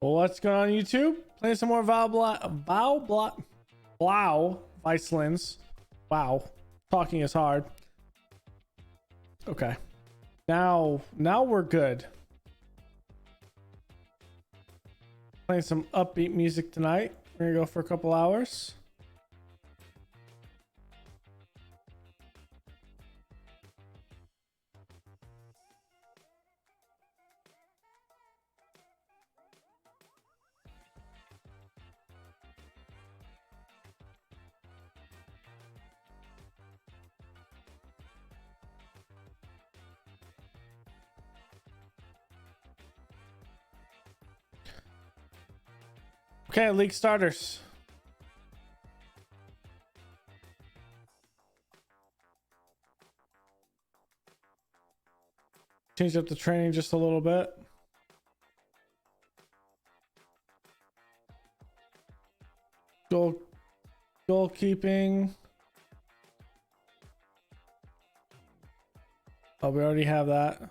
What's going on YouTube? Playing some more Blau Weiss Linz. Wow, talking is hard. Okay, now we're good. Playing some upbeat music tonight. We're gonna go for a couple hours. Okay, league starters. Change up the training just a little bit. Goalkeeping. Oh, we already have that.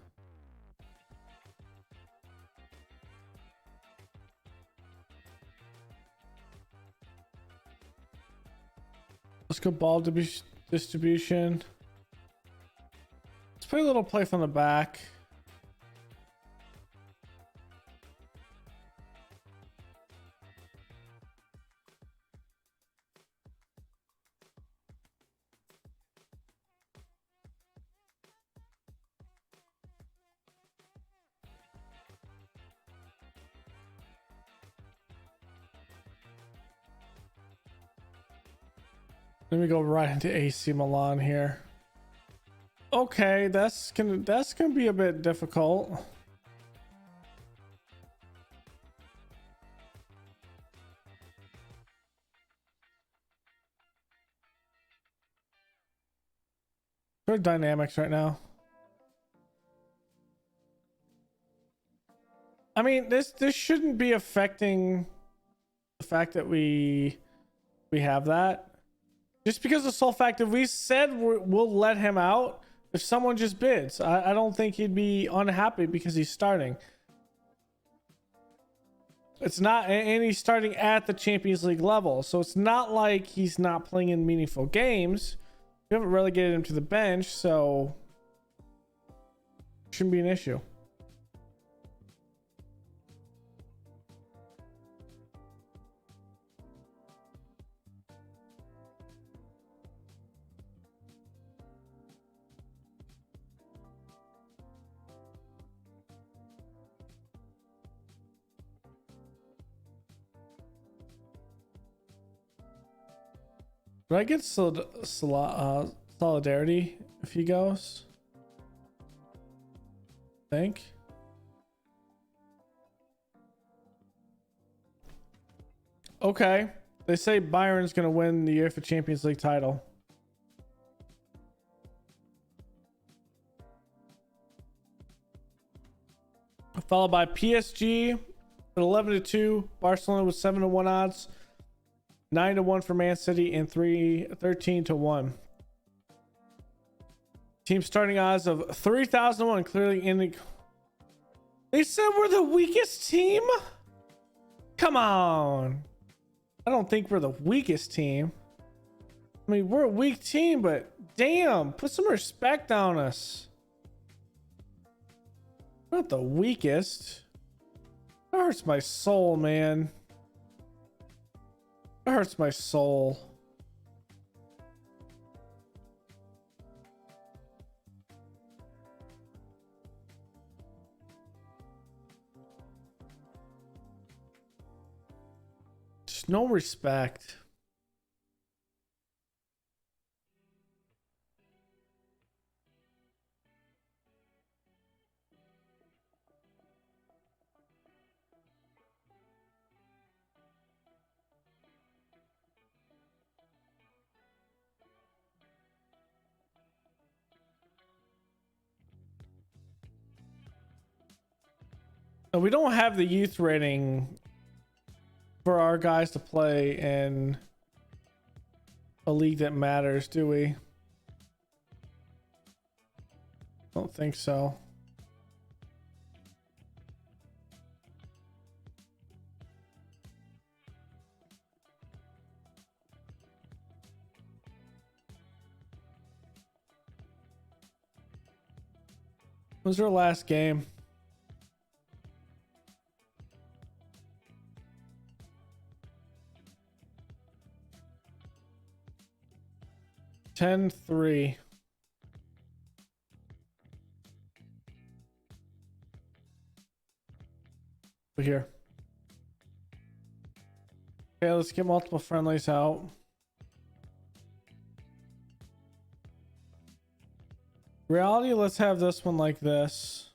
Let's go ball distribution. Let's play a little play from the back. Let me go right into AC Milan here. Okay, that's gonna be a bit difficult. Good dynamics right now. I mean, this shouldn't be affecting the fact that we have that. Just because of the sole fact that we said we'll let him out if someone just bids. I don't think he'd be unhappy because he's starting. It's not, and he's starting at the Champions League level. So it's not like he's not playing in meaningful games. We haven't relegated him to the bench, so shouldn't be an issue. Did I get solidarity if he goes? I think. Okay. They say Bayern's going to win the UEFA Champions League title. Followed by PSG at 11-2. Barcelona with 7-1 odds. 9-1 for Man City and 13-1. Team starting odds of 3,001. Clearly in. They said we're the weakest team. Come on. I don't think we're the weakest team. I mean, we're a weak team, but damn, put some respect on us. We're not the weakest. That hurts my soul, man. It hurts my soul. Just no respect. We don't have the youth rating for our guys to play in a league that matters, do we? Don't think so. Was their last game? (10-3). Here. Okay, let's get multiple friendlies out. Reality, let's have this one like this.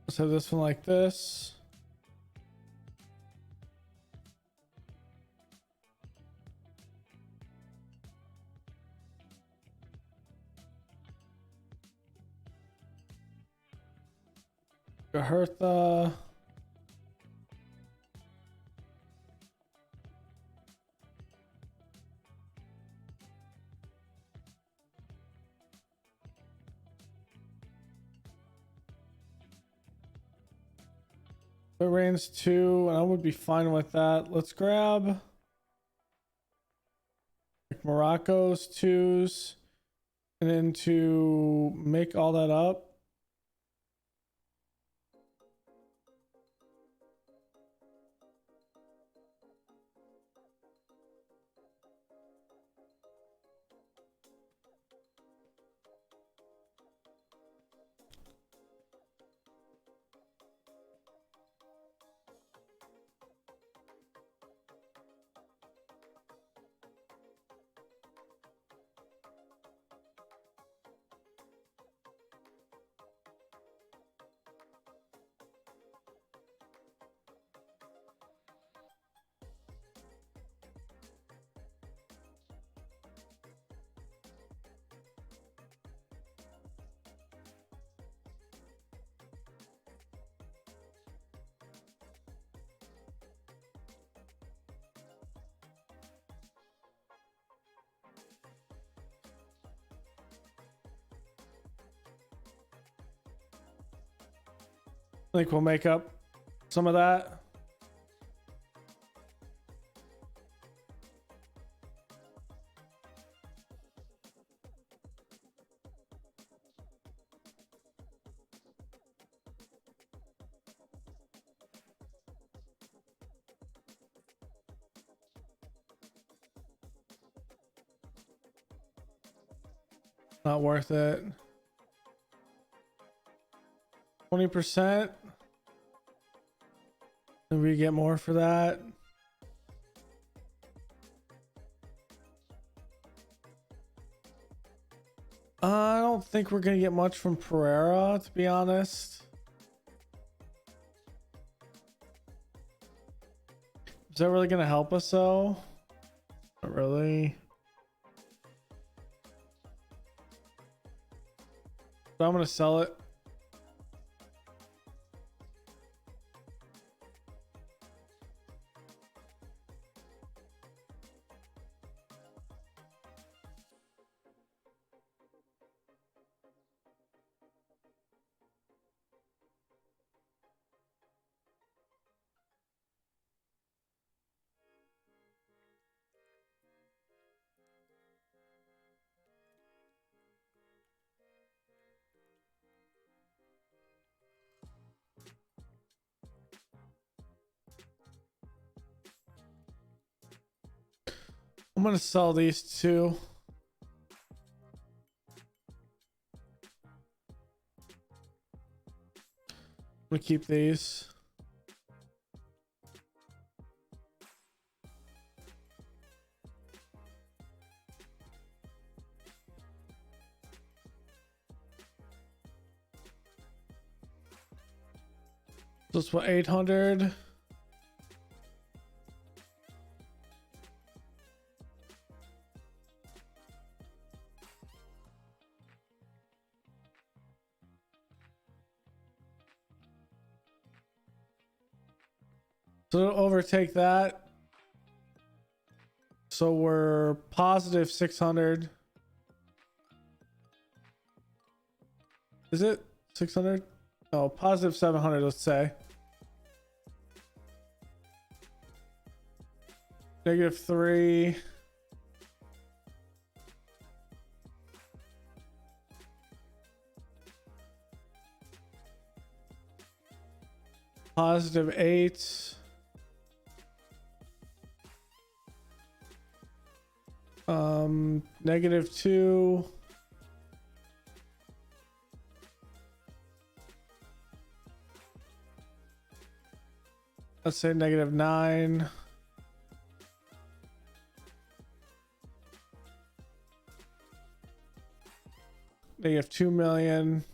Let's have this one like this. Hertha. It rains 2, and I would be fine with that. Let's grab like Morocco's 2s, and then to make all that up. I think we'll make up some of that. Not worth it. 20%. Maybe we get more for that. I don't think we're gonna get much from Pereira, to be honest. Is that really gonna help us though? Not really. But I'm gonna sell it. I'm gonna sell these two. I'm gonna keep these. So it's what, 800? So overtake that. So we're positive 600. Is it 600? No, positive 700, let's say. -3. +8. -2. Let's say -9. -2 million.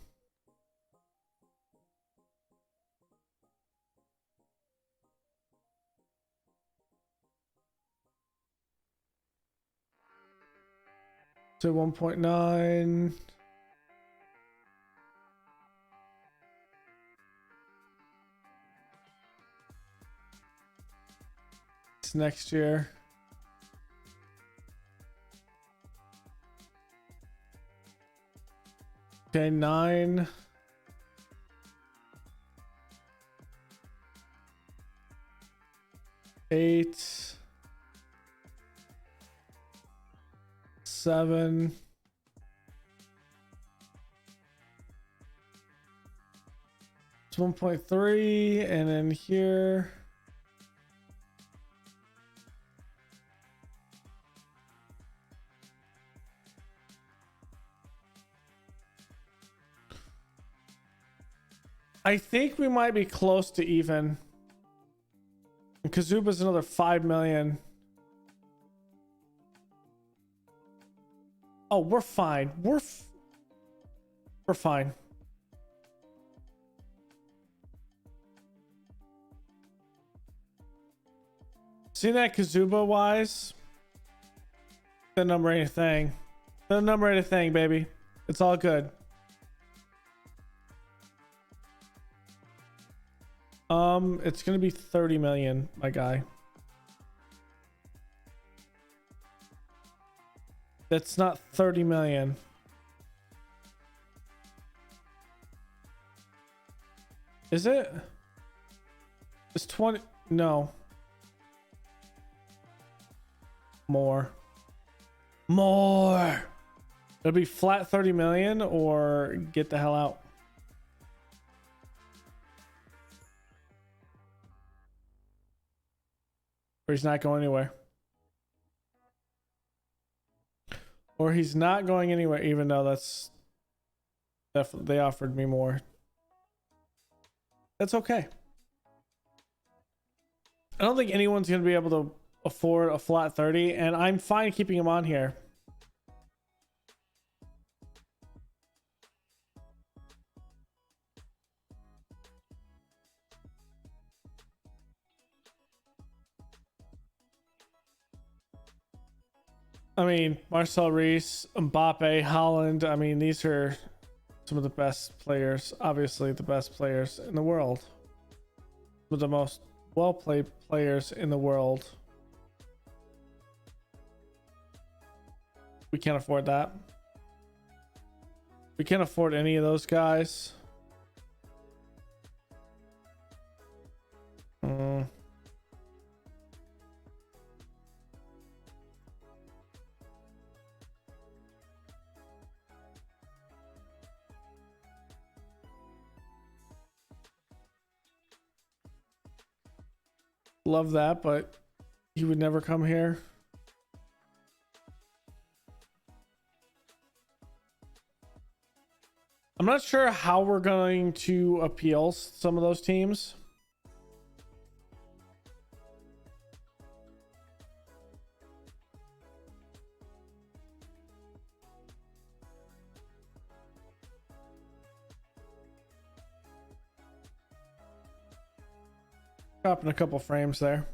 So 1.9. It's next year. Okay, 9. Eight. 7. It's 1.3, and then here. I think we might be close to even. And Kazuba's another 5 million. Oh, we're fine. We're fine. See that Kazuba wise? The number ain't a thing. The number ain't a thing, baby. It's all good. It's gonna be 30 million, my guy. That's not 30 million. Is it? It's 20. No. More. It'll be flat 30 million or get the hell out. Or he's not going anywhere. Or he's not going anywhere, even though that's definitely, they offered me more. That's okay. I don't think anyone's going to be able to afford a flat 30, and I'm fine keeping him on here. I mean, Marcel Reese, Mbappe, Holland. I mean, these are some of the best players, obviously the best players in the world. Some of the most well-played players in the world. We can't afford that. We can't afford any of those guys. Love that, but he would never come here. I'm not sure how we're going to appeal some of those teams. Dropping a couple frames there.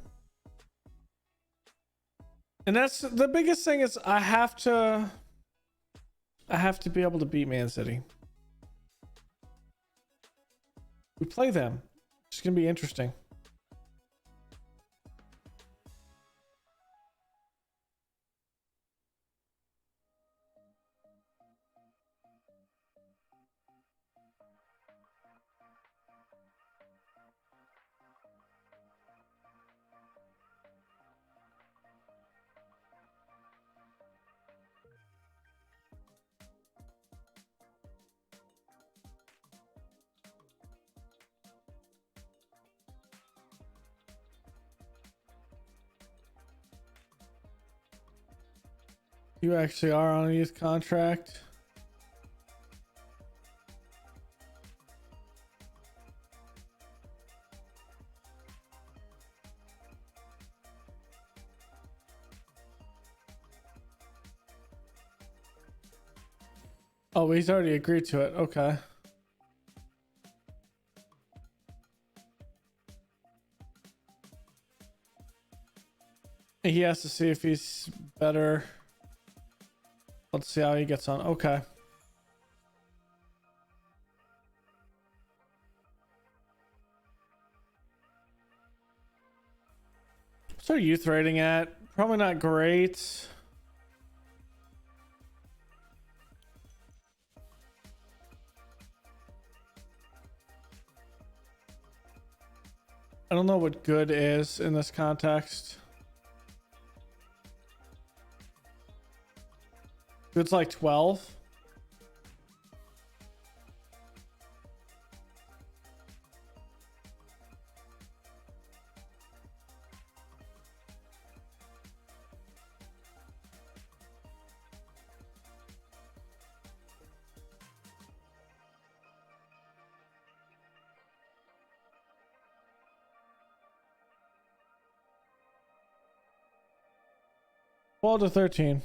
And that's the biggest thing is I have to be able to beat Man City. We play them. It's going to be interesting. You actually are on a youth contract. Oh, he's already agreed to it. Okay. He has to see if he's better. Let's see how he gets on. Okay. What's our youth rating at? Probably not great. I don't know what good is in this context. Good's like 12. Well to 13.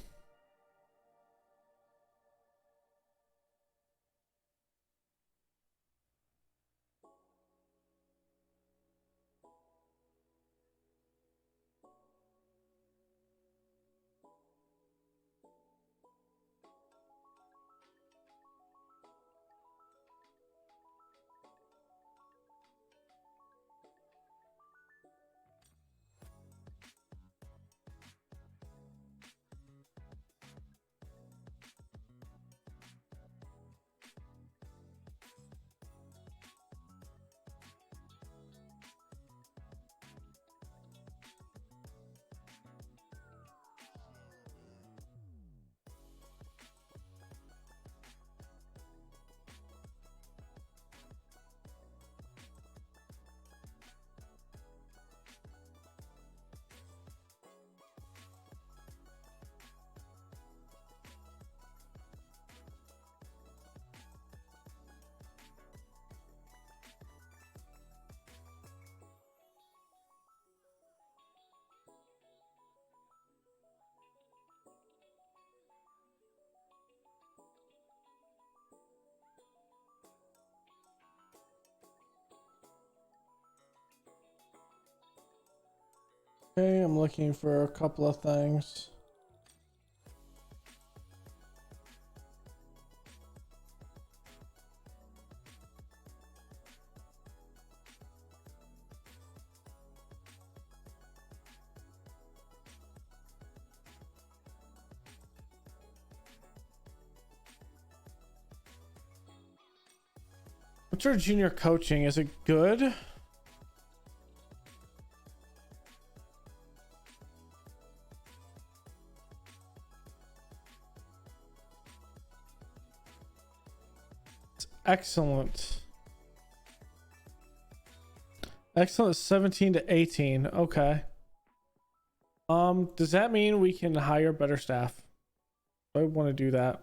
Okay, I'm looking for a couple of things. What's your junior coaching? Is it good? It's excellent. Excellent. 17 to 18. Okay. Does that mean we can hire better staff? I want to do that.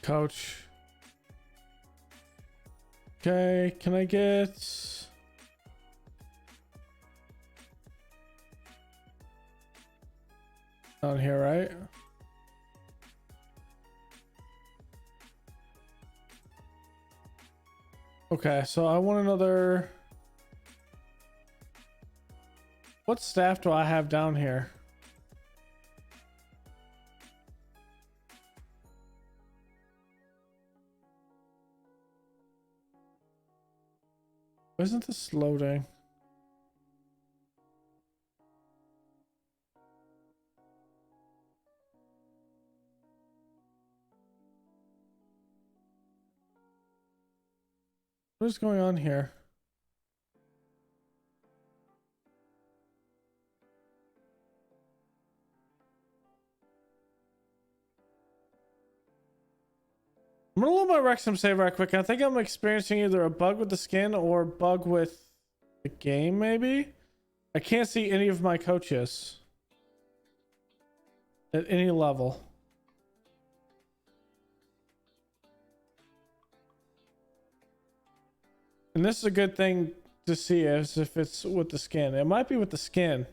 Coach. Okay, can I get down here, right? Okay, so I want another. What staff do I have down here? Why isn't this loading? What is going on here? I'm gonna load my Wrexham save right quick. I think I'm experiencing either a bug with the skin or a bug with the game, maybe? I can't see any of my coaches at any level. And this is a good thing to see as if it's with the skin. It might be with the skin.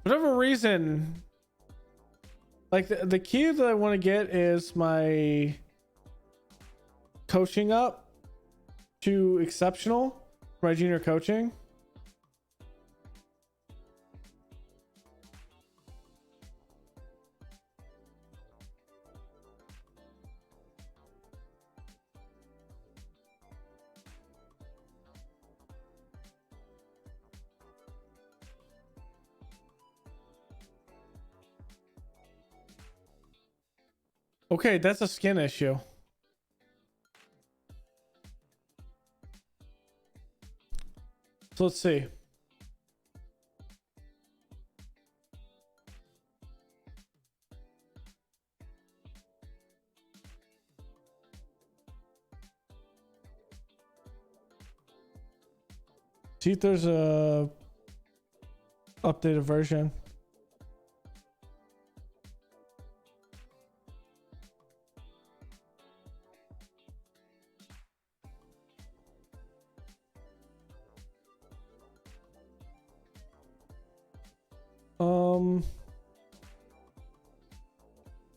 Whatever reason, like the key that I want to get is my coaching up to exceptional, my junior coaching. Okay, that's a skin issue. So let's see. See if there's a updated version.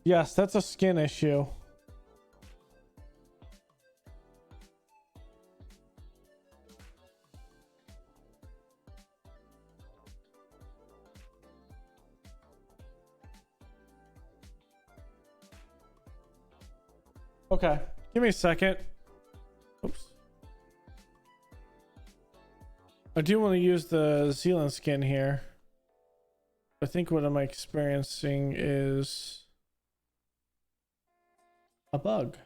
Yes, that's a skin issue. Okay, give me a second. Oops. I do want to use the Zealand skin here. I think what I'm experiencing is a bug.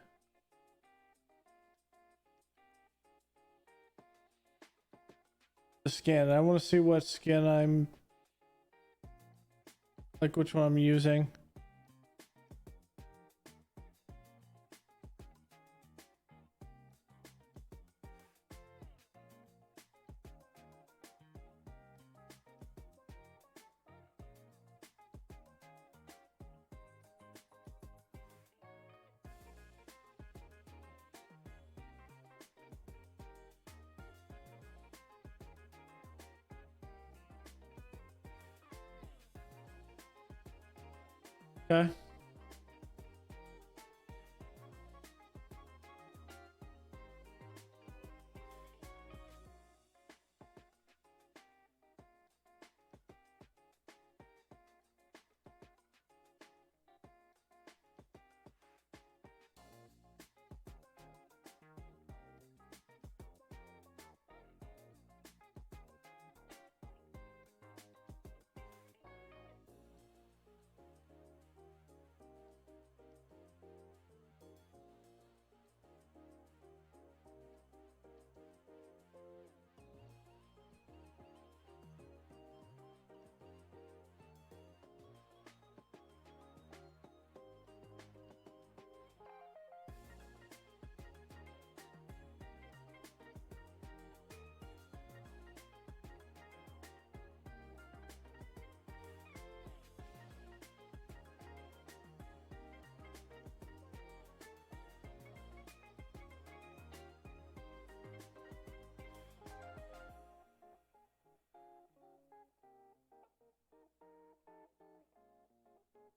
The skin. I want to see what skin I'm like, which one I'm using. Okay.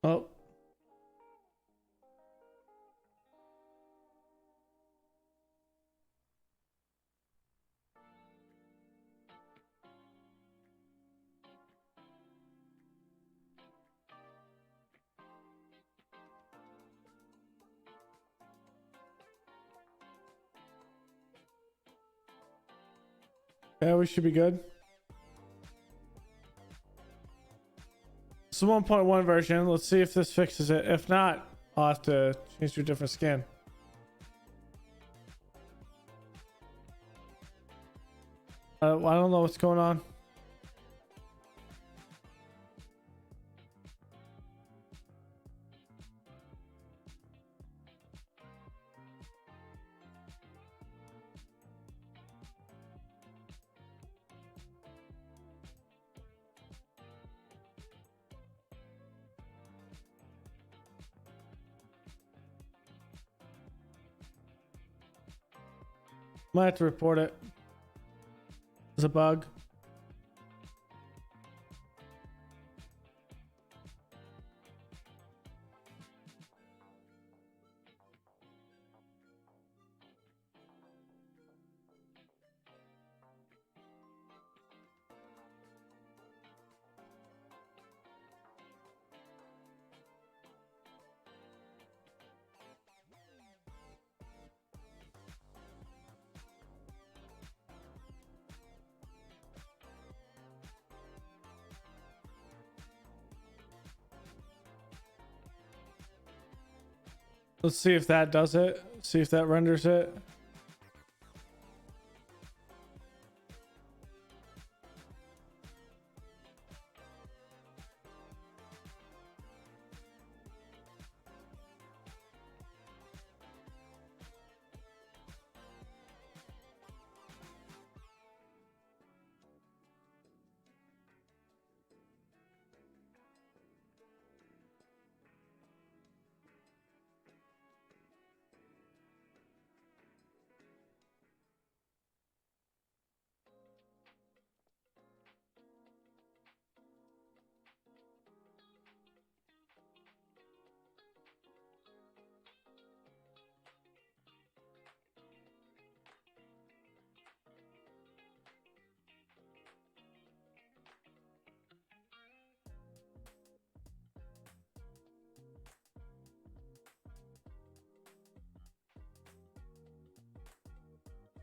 Oh. Yeah, we should be good. It's the 1.1 version. Let's see if this fixes it. If not, I'll have to change to a different skin. I don't know what's going on. Might have to report it. There's a bug. Let's see if that does it. See if that renders it.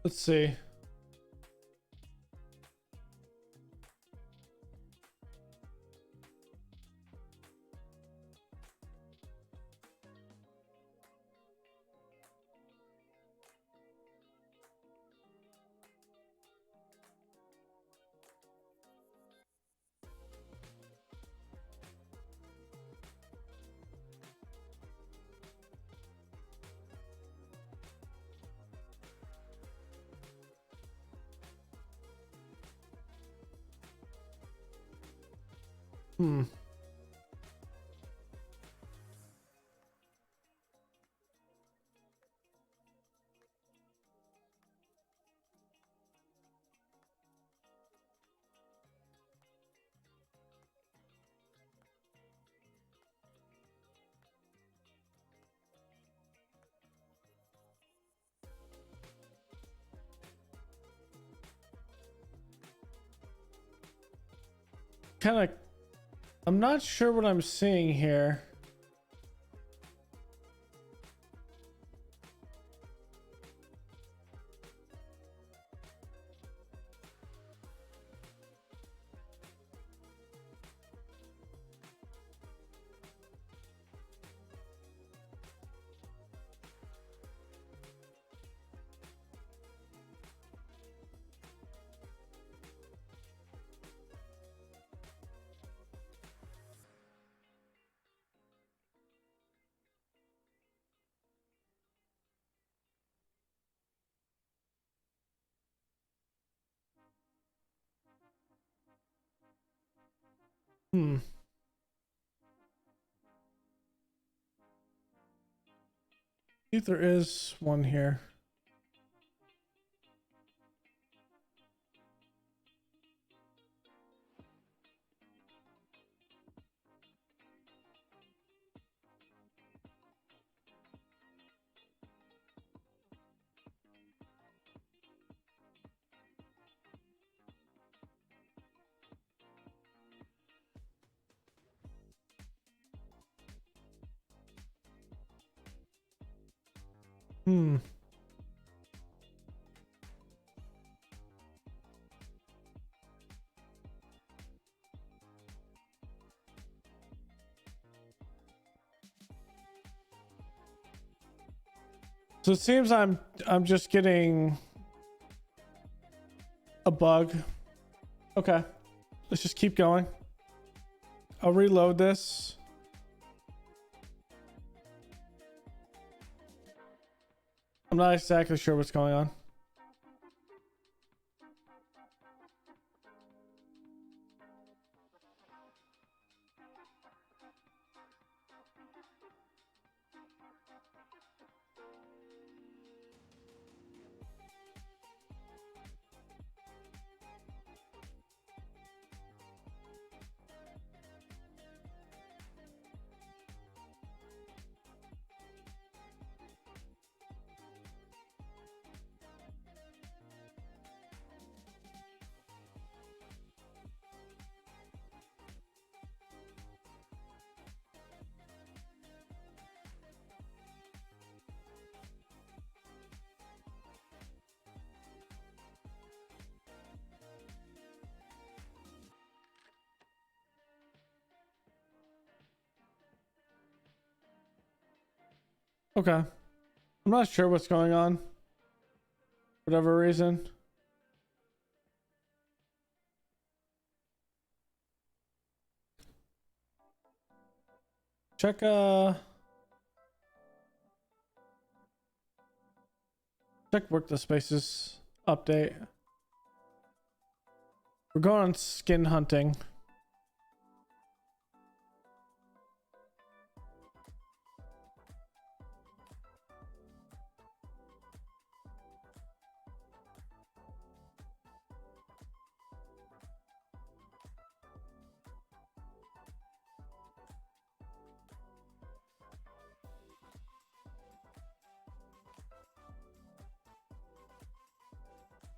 Let's see. Hmm. Kind of, I'm not sure what I'm seeing here. Hmm. I think there is one here. Hmm. So it seems I'm just getting a bug. Okay. Let's just keep going. I'll reload this. I'm not exactly sure what's going on. Okay. I'm not sure what's going on. For whatever reason. Check work the spaces update. We're going on skin hunting.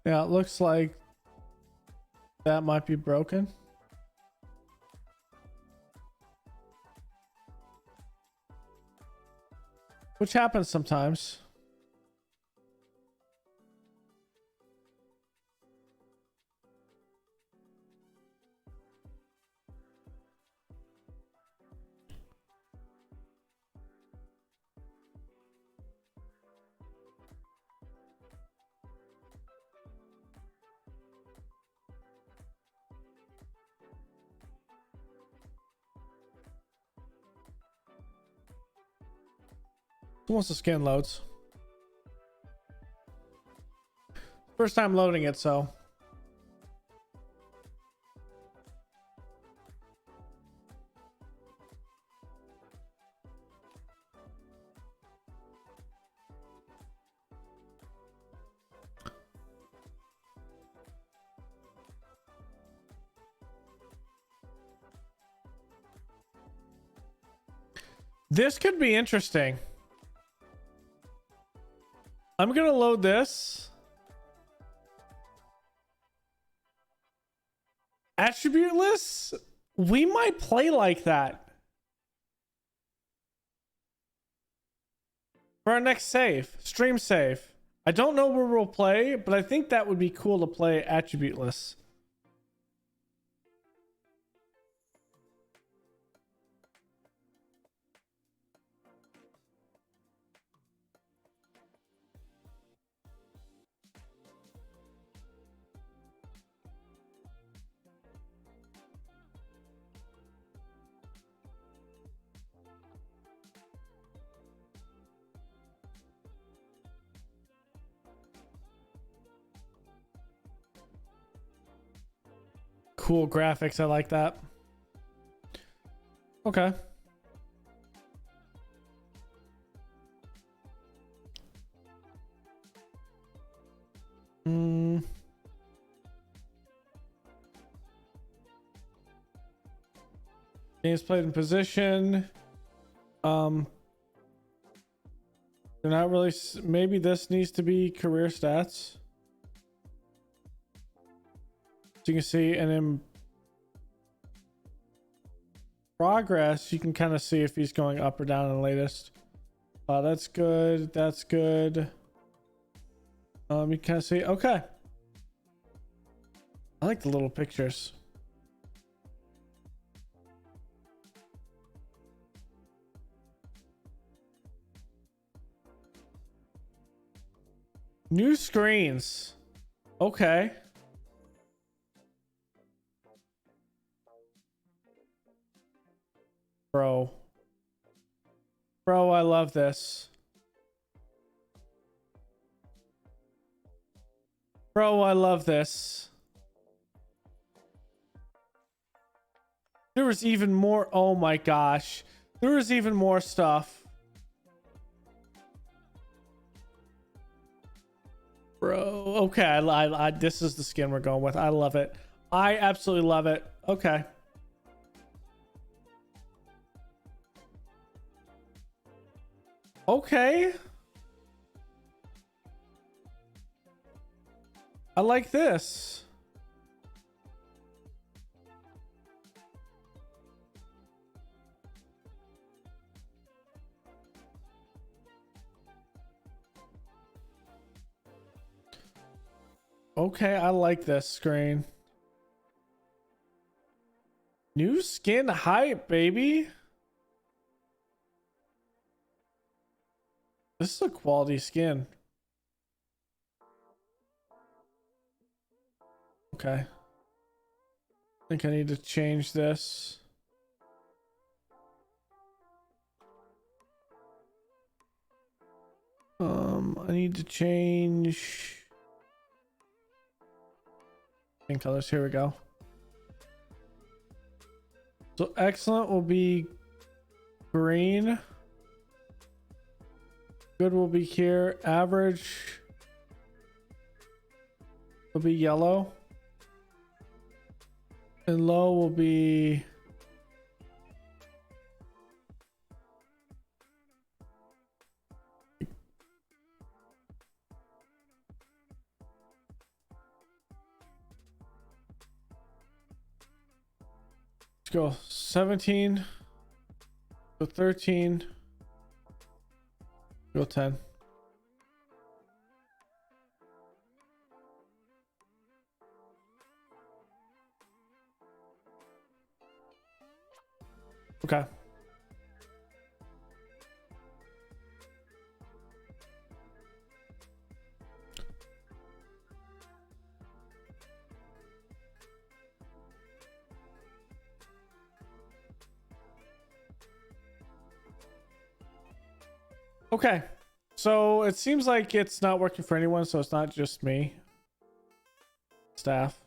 Yeah, it looks like that might be broken. Which happens sometimes. Once the skin loads. First time loading it, so. This could be interesting. I'm gonna load this. Attributeless? We might play like that. For our next save. Stream save. I don't know where we'll play, but I think that would be cool to play attributeless. Cool graphics. I like that. Okay. Games played in position. They're not really. Maybe this needs to be career stats. So you can see, and in progress, you can kind of see if he's going up or down in the latest. That's good. That's good. You can see. Okay. I like the little pictures. New screens. Okay. Bro. Bro, I love this. Bro, I love this. There was even more. Oh my gosh. There was even more stuff. Bro. Okay. I this is the skin we're going with. I love it. I absolutely love it. Okay. Okay. I like this. Okay, I like this screen. New skin hype, baby. This is a quality skin. Okay. I think I need to change this. I need to change skin colors. Here we go. So excellent will be green. Good will be here. Average will be yellow. And low will be let's go 17. Go 13. Go 10. Okay. Okay. So it seems like it's not working for anyone, so it's not just me. Staff.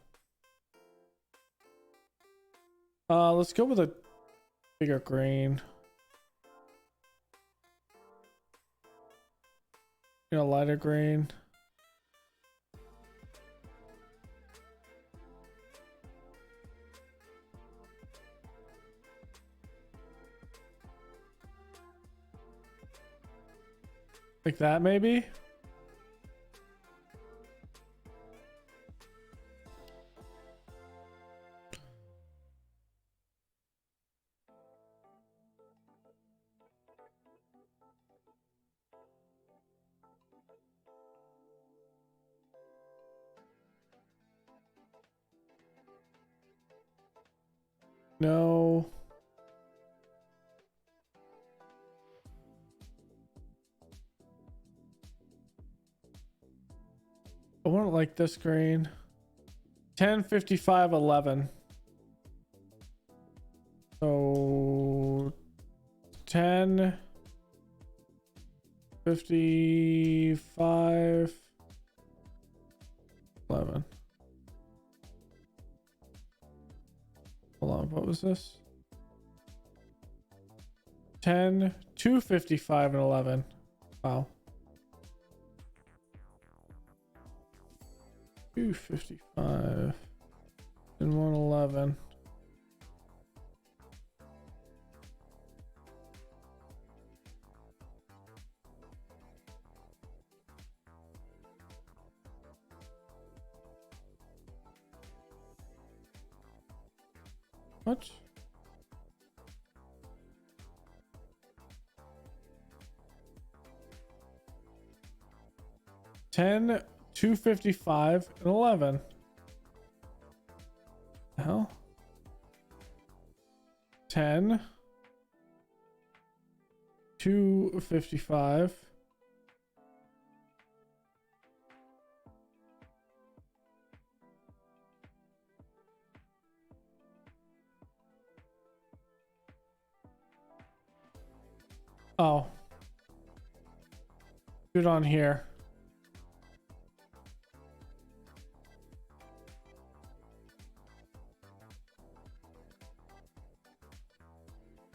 Let's go with a bigger green. You know, lighter green. Like that, maybe? No. I want it like this green. 10, 55, 11. So 10, 55, 11. Hold on, what was this? 10, 255, and 11. Wow. 255 and 111. What? 10, 255, and 11. The hell? 10, 255. Oh. Do it on here.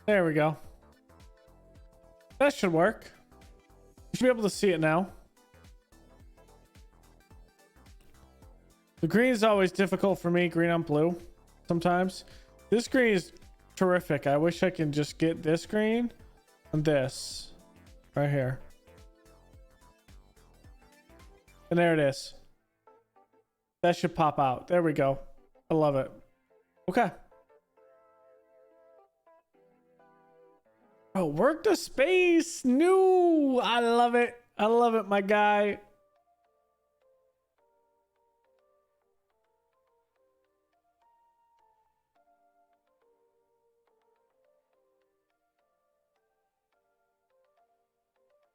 There we go. That should work. You should be able to see it now. The green is always difficult for me, green on blue, sometimes. This green is terrific. I wish I can just get this green and this right here. And there it is. That should pop out. There we go. I love it. Okay. Oh, work the space. New. I love it. I love it, my guy.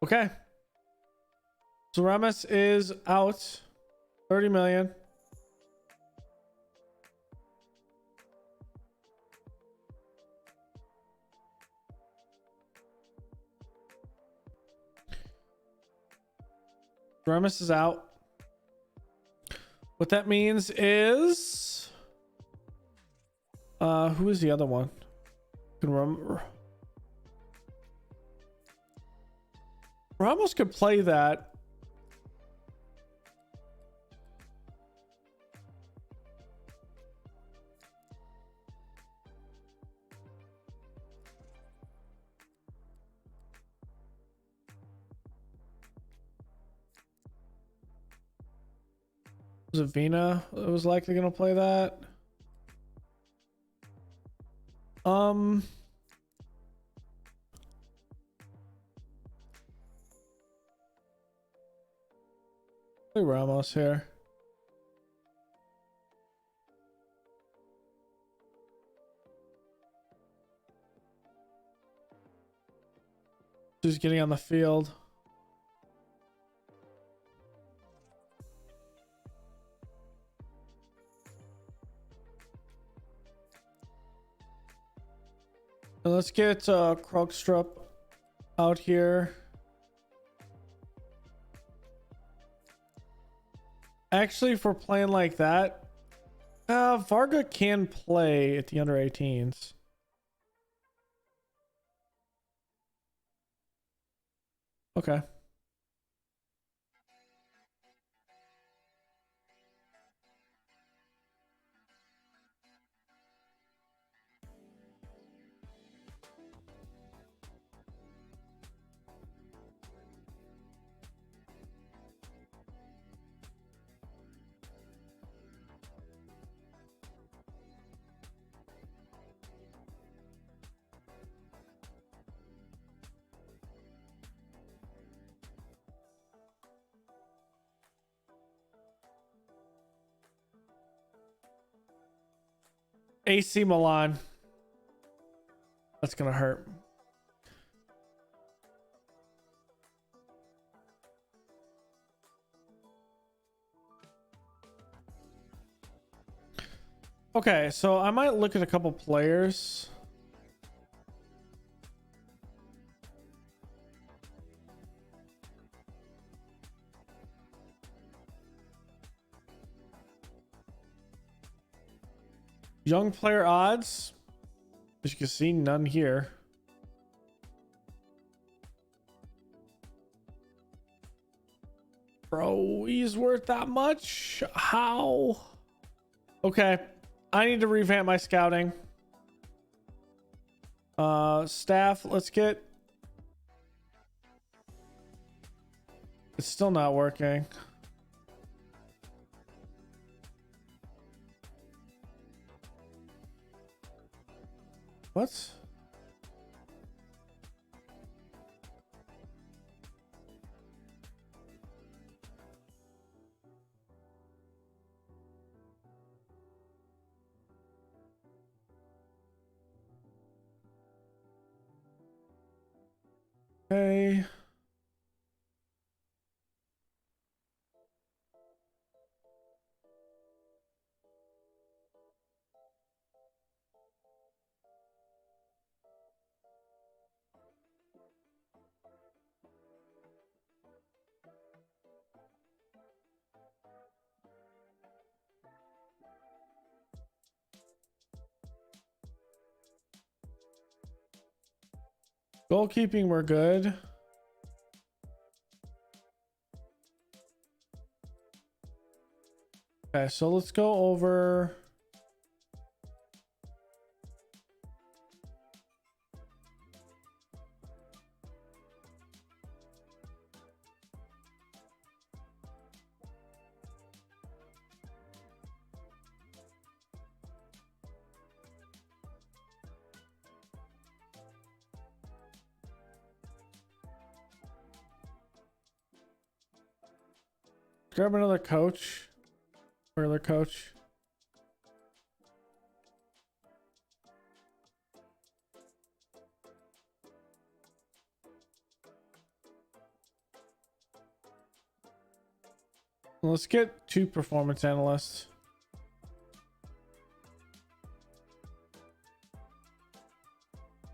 Okay. So Ramos is out. 30 million. Ramos is out. What that means is who is the other one? Can remember. Ramos could play that. Was it Vina that was likely going to play that? Play Ramos here. Just getting on the field. And let's get Krogstrup out here. Actually, if we're playing like that, Varga can play at the under 18s. Okay. AC Milan. That's gonna hurt. Okay, so I might look at a couple players. Young player odds. As you can see, none here. Bro, he's worth that much? How? Okay. I need to revamp my scouting. Staff, let's get... It's still not working. What? Okay. Goalkeeping, we're good. Okay, so let's go over. Grab another coach. Regular coach. Let's get 2 performance analysts.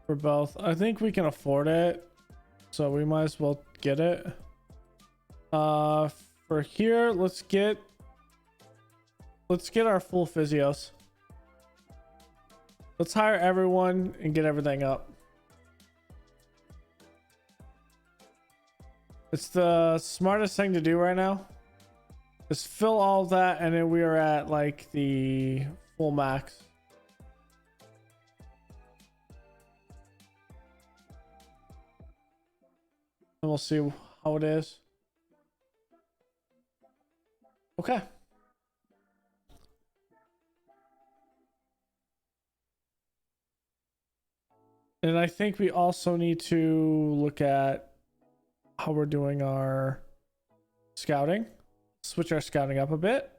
For both. I think we can afford it. So we might as well get it. For here, let's get our full physios. Let's hire everyone and get everything up. It's the smartest thing to do right now. Just fill all of that and then we are at like the full max. And we'll see how it is. Okay. And I think we also need to look at how we're doing our scouting. Switch our scouting up a bit.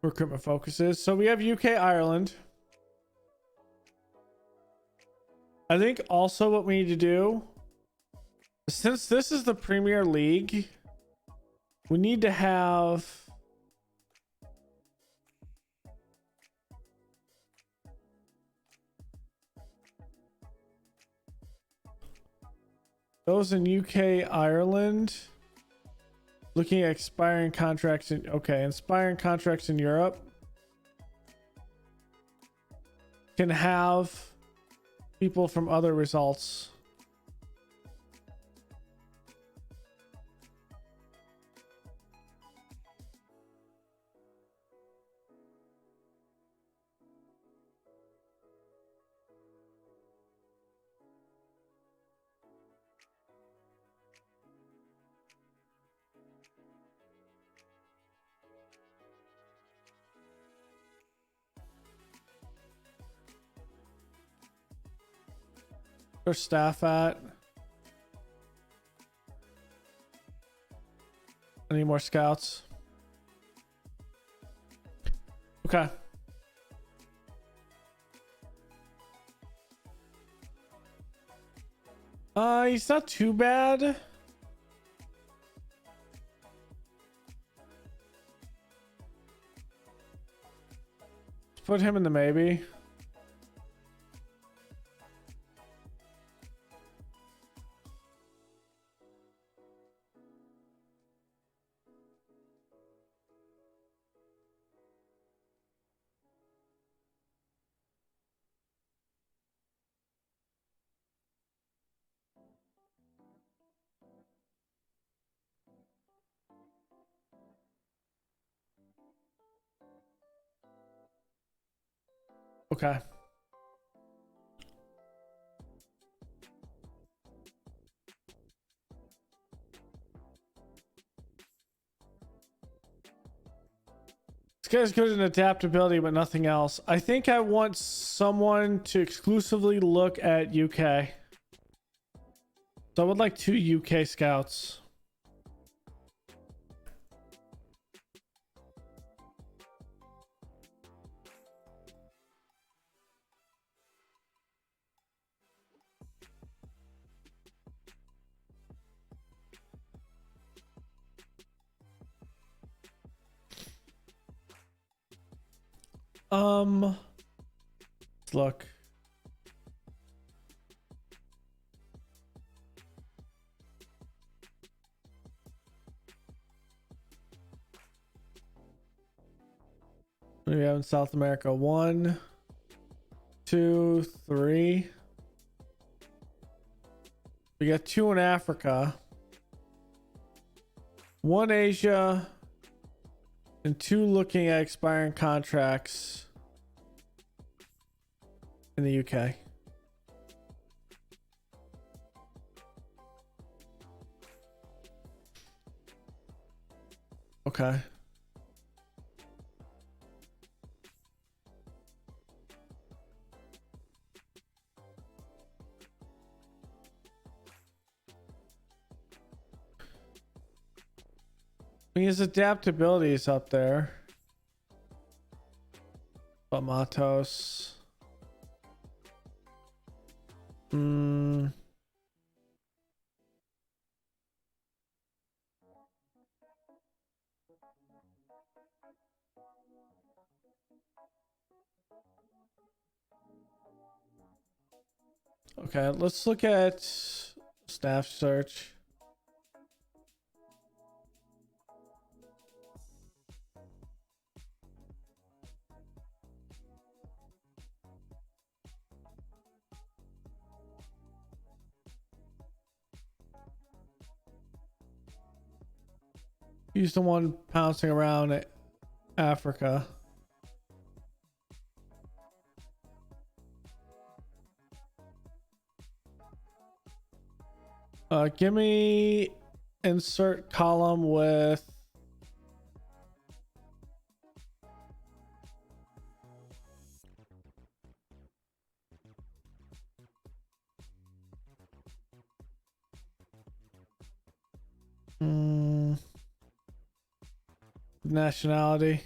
Recruitment focuses. So we have UK, Ireland. I think also what we need to do, since this is the Premier League, we need to have those in UK, Ireland. Looking at expiring contracts in, okay, expiring contracts in Europe can have people from other results. Where's staff at? I need more scouts. Okay. He's not too bad. Let's put him in the maybe. Okay. This guy's good in adaptability, but nothing else. I think I want someone to exclusively look at UK. So I would like 2 UK scouts. Let's look. What do we have in South America? 1, 2, 3. We got 2 in Africa, 1 Asia, and 2 looking at expiring contracts in the UK. Okay. I mean, his adaptability is up there. But Matos. Okay, let's look at staff search. He's the one pouncing around Africa. Give me insert column with nationality.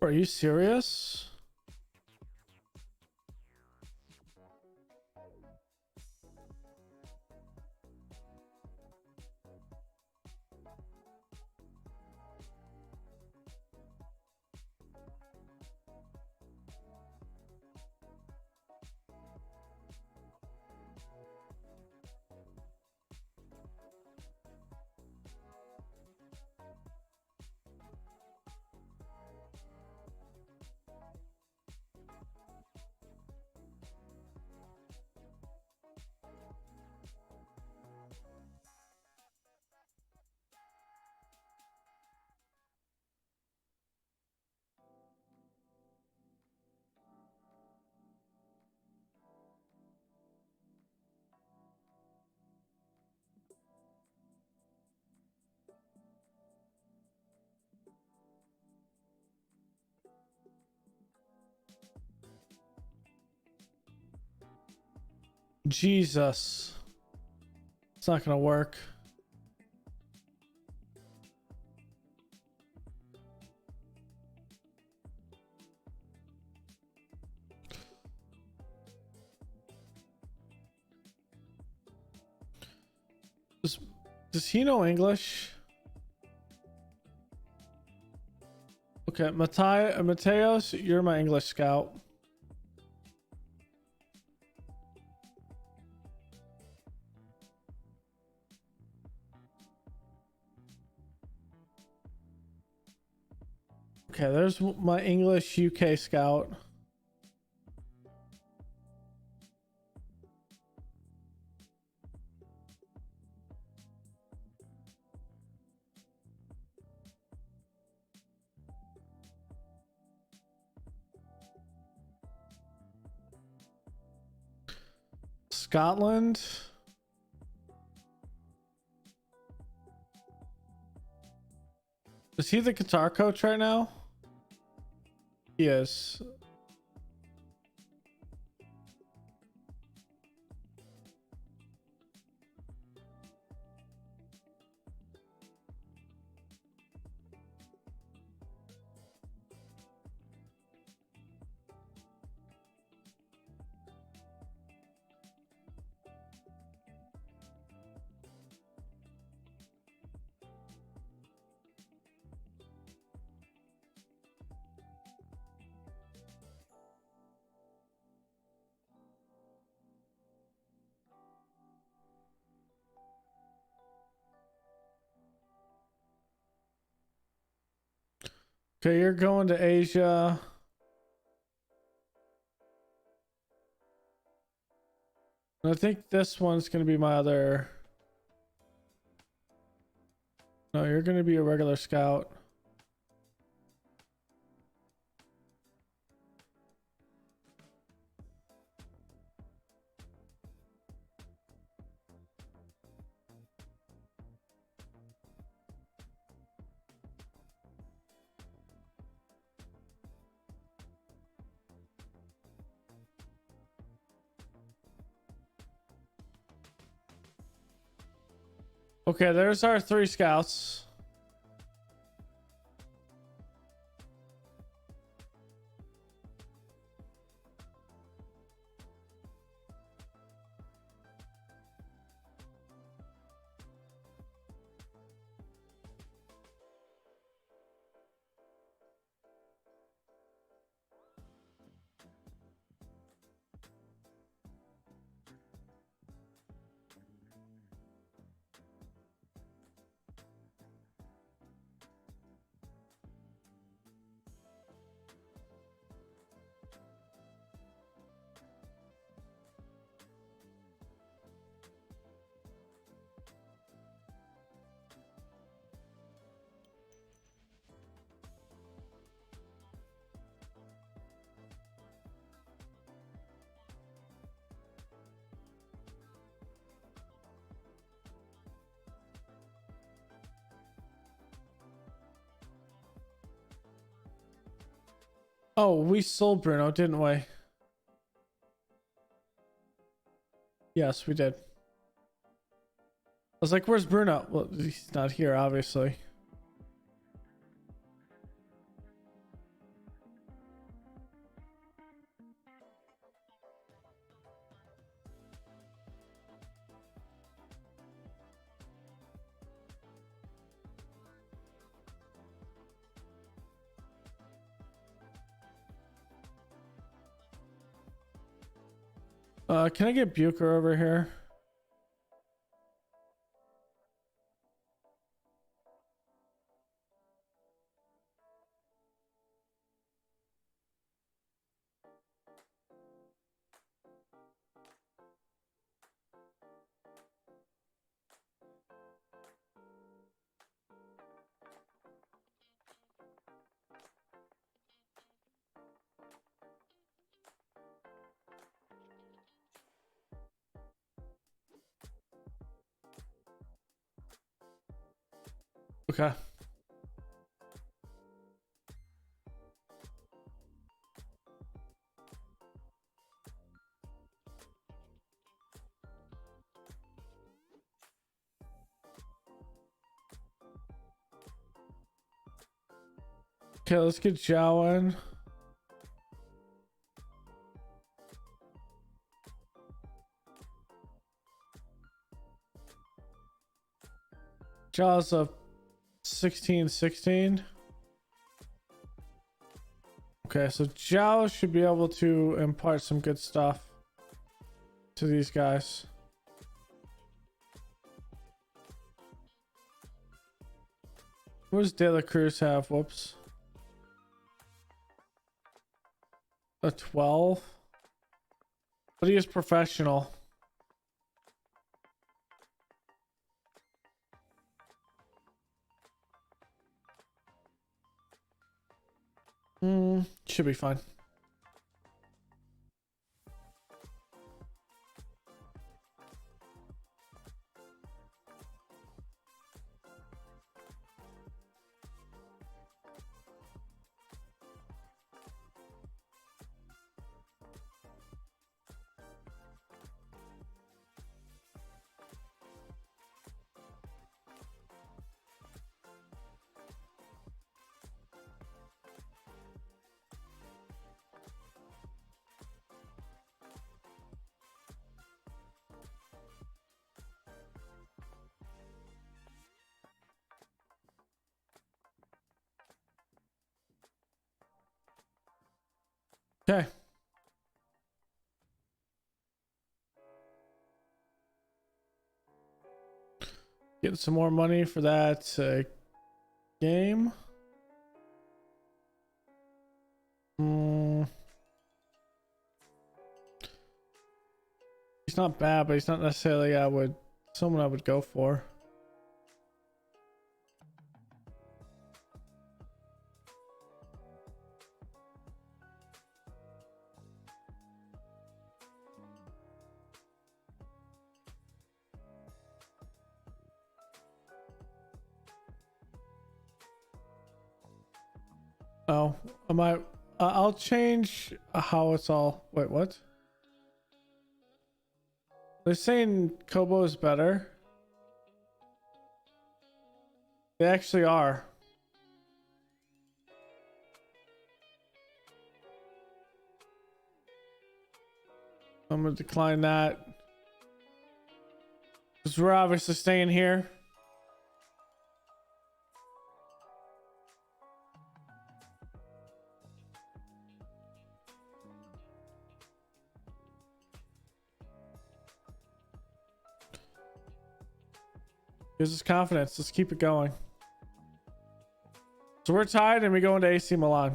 Are you serious? Jesus. It's not gonna work. Does he know English? Okay, Mateos, you're my English scout. Okay, there's my English UK scout. Scotland. Is he the Qatar coach right now? He is. Okay, you're going to Asia. I think this one's going to be my other. No, you're going to be a regular scout. Okay, there's our 3 scouts. Oh, we sold Bruno, didn't we? Yes, we did. I was like, where's Bruno? Well, he's not here, obviously. Can I get Bucher over here? Okay. Okay, let's get Zhao in. Zhao's a 16-16. Okay, so Zhao should be able to impart some good stuff to these guys. What does De La Cruz have? Whoops. A 12? But he is professional. Should be fine. Okay. Get some more money for that game. He's not bad, but he's not necessarily someone I would go for. Oh, I might. I'll change how it's all. Wait, what? They're saying Kobo is better. They actually are. I'm gonna decline that. Because we're obviously staying here. Gives us confidence. Let's keep it going. So we're tied and we go into AC Milan.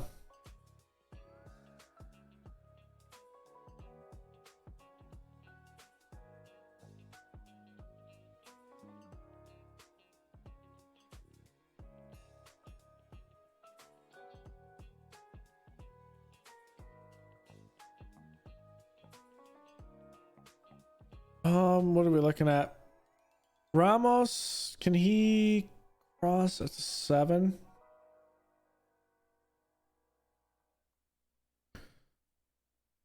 What are we looking at? Ramos, can he cross at 7?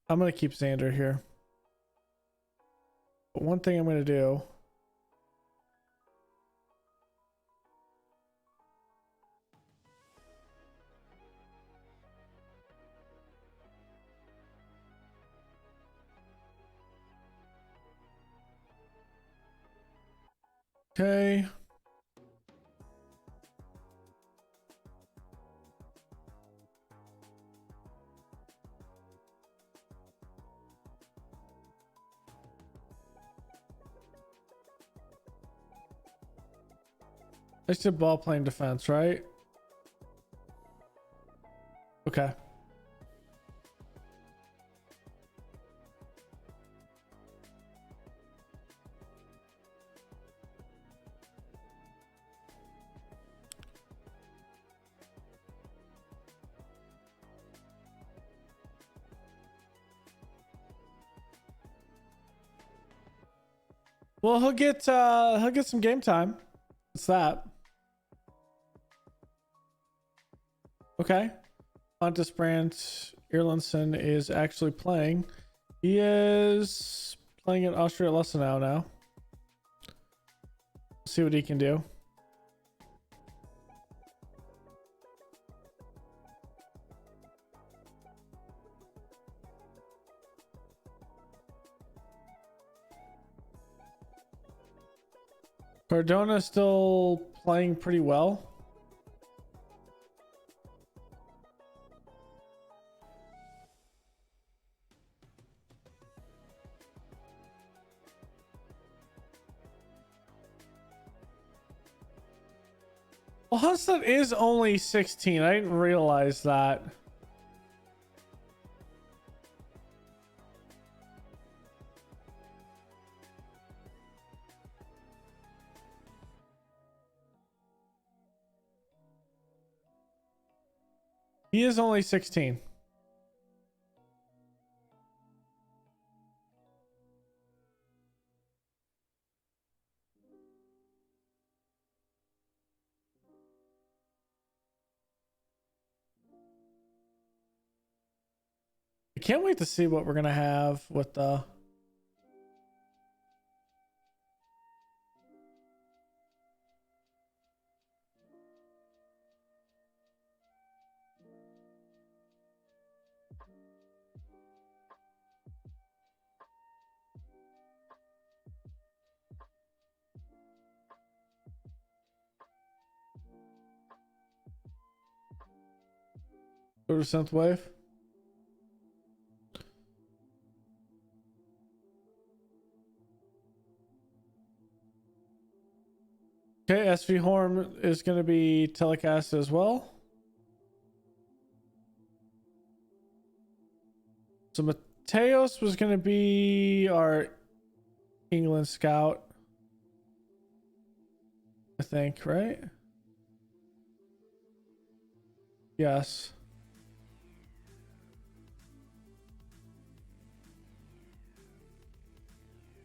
I'm gonna keep Xander here. But one thing I'm gonna do. Okay. It's a ball playing defense, right? Okay. Well, he'll get some game time. What's that? Okay. Pontus Brandt Erlandson is actually playing. He is playing at Austria Lustenau now. See what he can do. Cardona still playing pretty well. Well, Hudson is only 16. I didn't realize that. He is only 16. I can't wait to see what we're gonna have with the go to synthwave. Okay, SV Horn is going to be telecast as well. So Mateos was going to be our England scout, I think, right? Yes.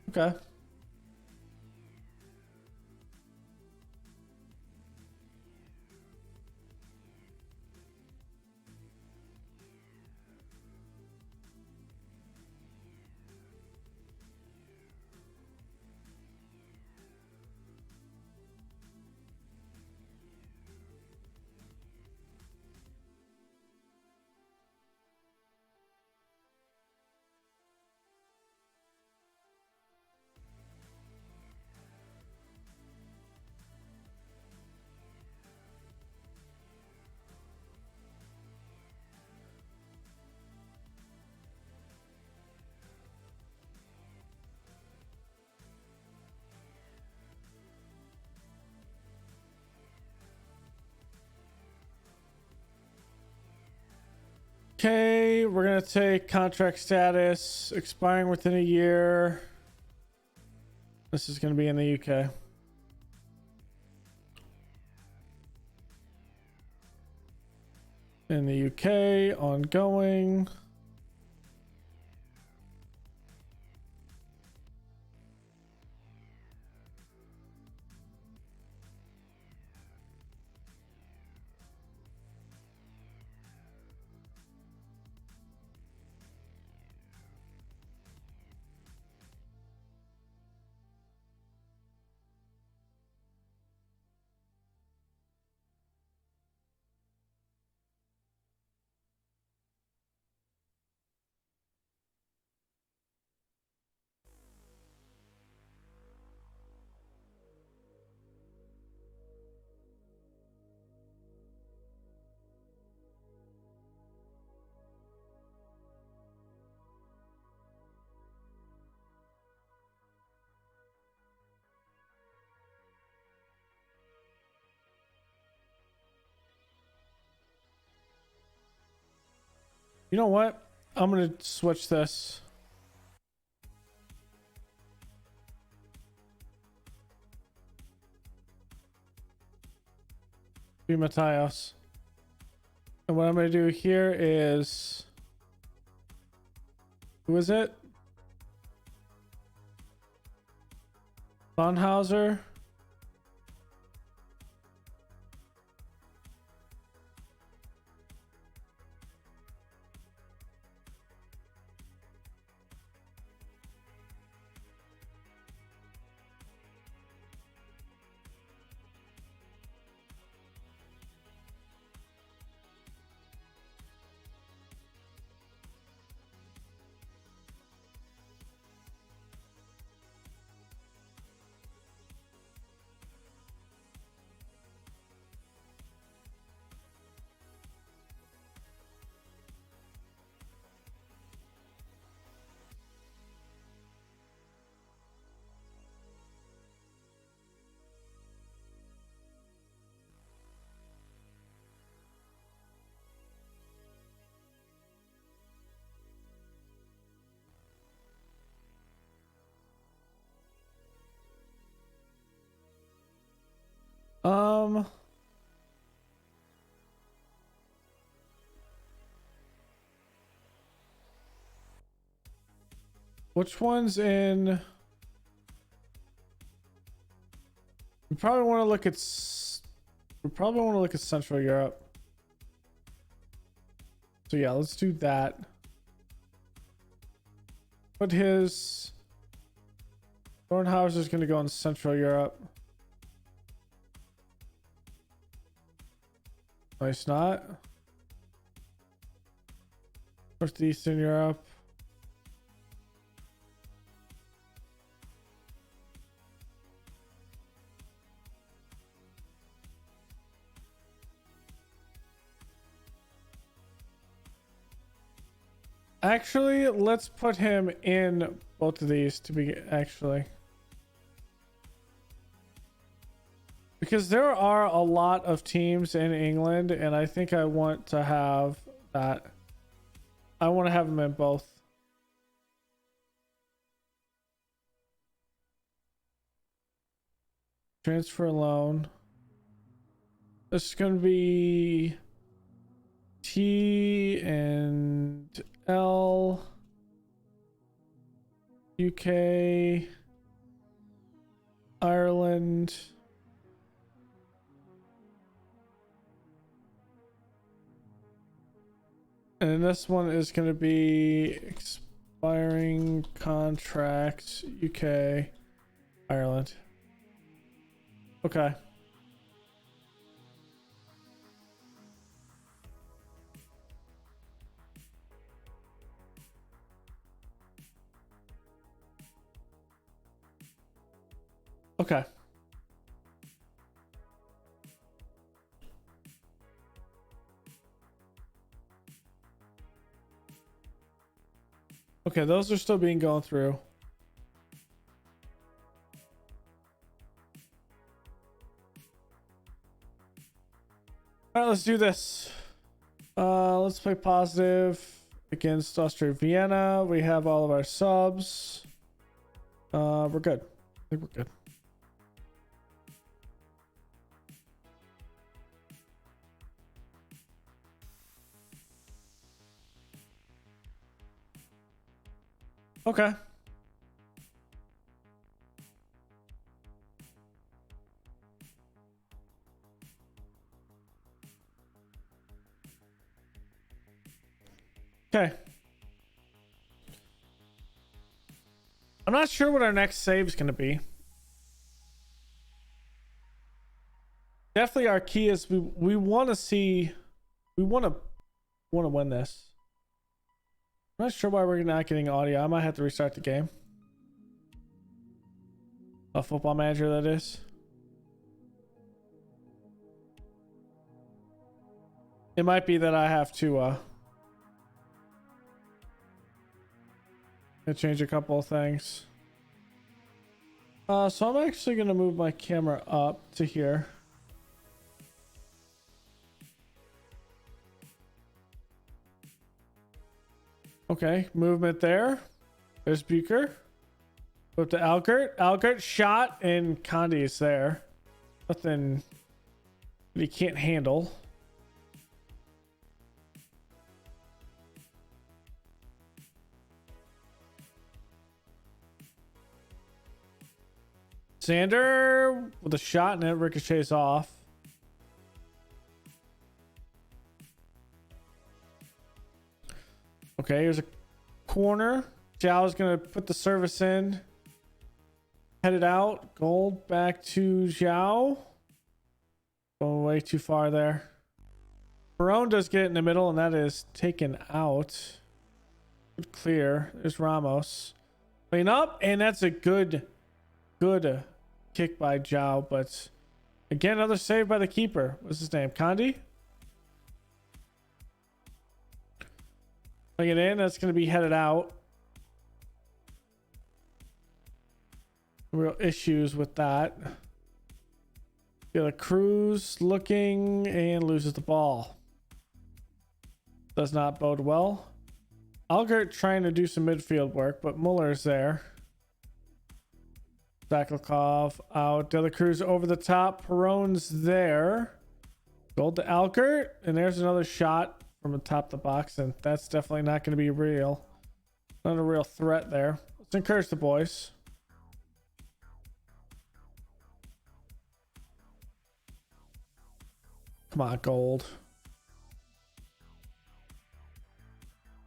Okay. Okay, we're gonna take contract status expiring within a year. This is gonna be in the UK. In the UK, ongoing. You know what? I'm gonna switch this. Be Matthias. And what I'm gonna do here is, who is it? Bonhauser. Which one's in? We probably want to look at. We probably want to look at Central Europe. So yeah, let's do that. But his Dornhauser's going to go in Central Europe. No, it's not. Northeastern Europe. Actually, let's put him in both of these to be actually. Because there are a lot of teams in England, and I think I want to have that. I want to have them in both. Transfer loan. This is going to be T and L. UK. Ireland. And this one is going to be expiring contracts, UK, Ireland. Okay. Okay. Okay, those are still being gone through. All right, let's do this. Let's play positive against Austria Vienna. We have all of our subs. We're good. I think we're good. Okay. Okay. I'm not sure what our next save is going to be. Definitely our key is we want to see, we want to win this. I'm not sure why we're not getting audio. I might have to restart the game. A Football Manager, that is. It might be that I have to change a couple of things. So I'm actually going to move my camera up to here. Okay, movement there. There's Bucher. Go up to Algert. Algert shot, and Condi is there. Nothing that he can't handle. Sander with a shot, and it ricochets off. Okay, here's a corner. Zhao's gonna put the service in. Headed out. Gold back to Zhao. Going way too far there. Perone does get it in the middle, and that is taken out. Good clear. There's Ramos. Clean up, and that's a good kick by Zhao, but again, another save by the keeper. What's his name? Condi? Bring it in. That's going to be headed out. Real issues with that. The other Cruz looking and loses the ball. Does not bode well. Algert trying to do some midfield work, but Muller's there. Zaklikov out. De La Cruz over the top. Perone's there. Gold to Algert. And there's another shot from the top of the box. And that's definitely not going to be real. Not a real threat there. Let's encourage the boys. Come on, Gold.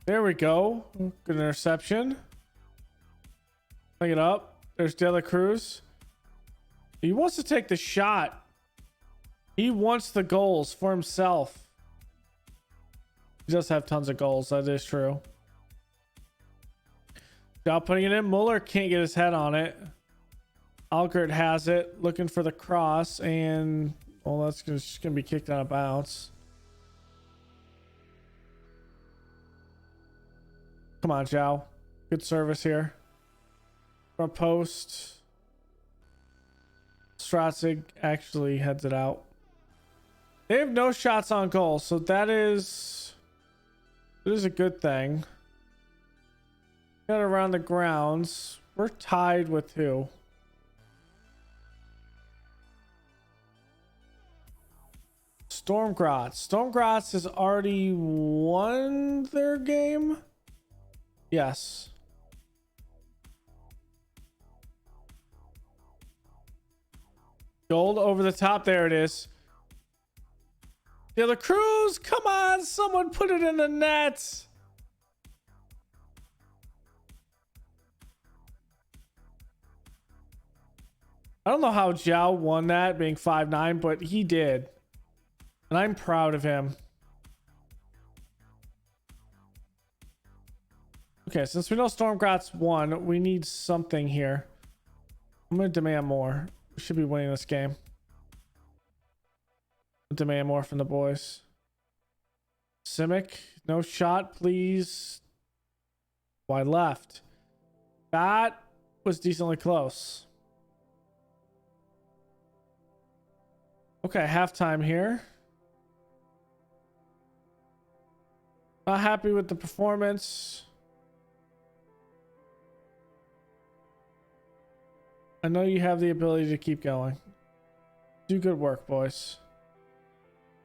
There we go. Good interception. Bring it up. There's De La Cruz. He wants to take the shot. He wants the goals for himself. He does have tons of goals. That is true. Now putting it in. Muller can't get his head on it. Algert has it. Looking for the cross. And, well, that's just going to be kicked out of bounds. Come on, Zhao. Good service here. Front post. Stratzig actually heads it out. They have no shots on goal, so that is a good thing. Got around the grounds. We're tied with who? Stormgratz has already won their game. Yes. Gold over the top. There it is. The other crews. Come on. Someone put it in the net. I don't know how Zhao won that being 5'9", but he did. And I'm proud of him. Okay, since we know Stormgratz won, we need something here. I'm going to demand more. We should be winning this game. Demand more from the boys. Simic, no shot, please. Why left? That was decently close. Okay, halftime here. Not happy with the performance. I know you have the ability to keep going. Do good work, boys.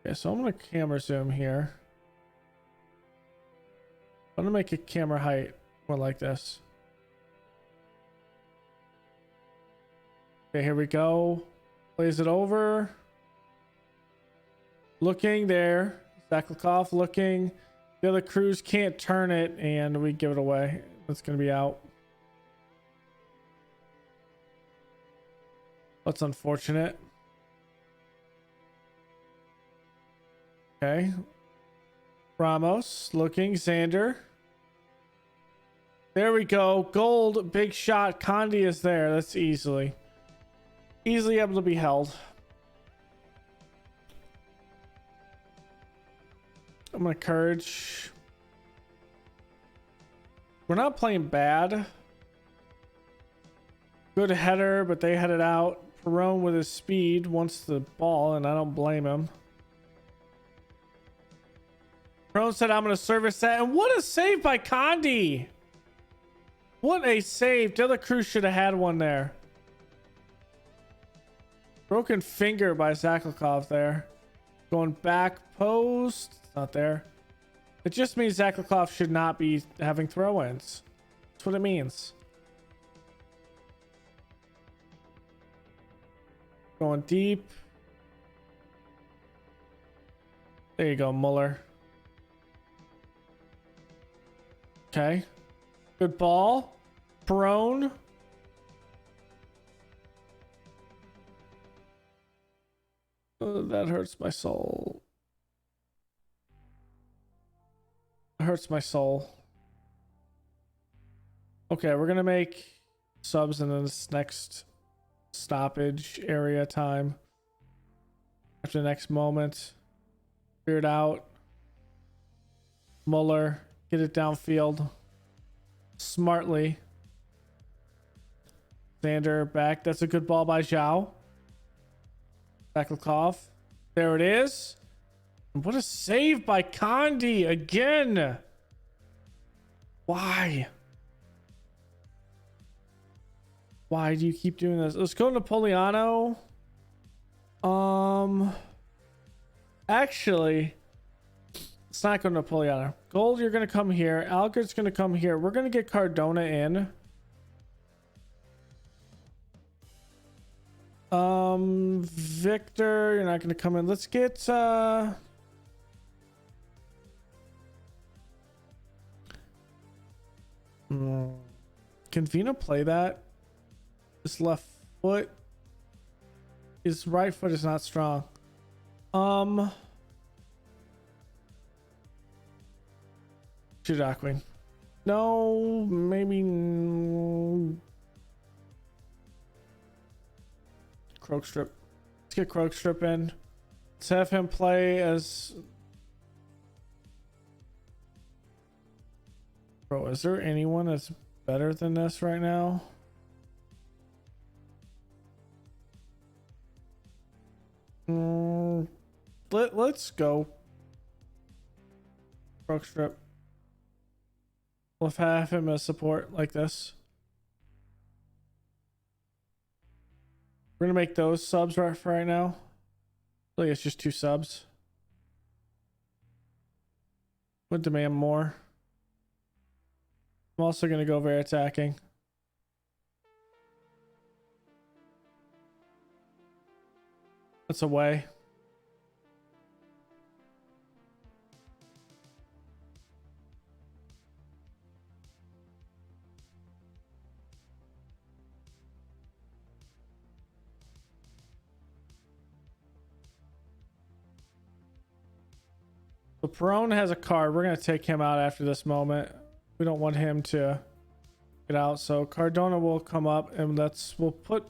Okay, so I'm going to camera zoom here. I'm going to make a camera height more like this. Okay, here we go. Plays it over. Looking there. Zaklikov looking. The other crews can't turn it, and we give it away. It's going to be out. That's unfortunate. Okay. Ramos looking. Xander. There we go. Gold. Big shot. Condi is there. That's easily able to be held. I'm gonna courage. We're not playing bad. Good header, but they headed out. Perone with his speed wants the ball, and I don't blame him. Perone said, I'm gonna service that. And what a save by Condi! What a save. The other crew should have had one there. Broken finger by Zaklikov there. Going back post. It's not there. It just means Zaklikov should not be having throw-ins. That's what it means. Going deep. There you go, Muller. Okay. Good ball. Perone. Oh, that hurts my soul. It hurts my soul. Okay, we're gonna make subs in this next stoppage area time. After the next moment. Clear it out. Muller. Get it downfield. Smartly. Xander back. That's a good ball by Zhao. Zaklikov. There it is. What a save by Condi again. Why? Why do you keep doing this? Let's go Napoleano. Actually, let's not go Napoleano. Gold, you're gonna come here. Algert's gonna come here. We're gonna get Cardona in. Victor, you're not gonna come in. Let's get can Vina play that? His left foot, his right foot is not strong. Judaquin. No, maybe Croakstrip. Let's get Croakstrip in. Let's have him play as. Bro, is there anyone that's better than this right now? Let's go. Croakstrip. We'll have him as support like this. We're gonna make those subs right for right now. I think it's just 2 subs. Would demand more. I'm also going to go very attacking. That's away. So Perone has a card. We're going to take him out after this moment. We don't want him to get out. So Cardona will come up and we'll put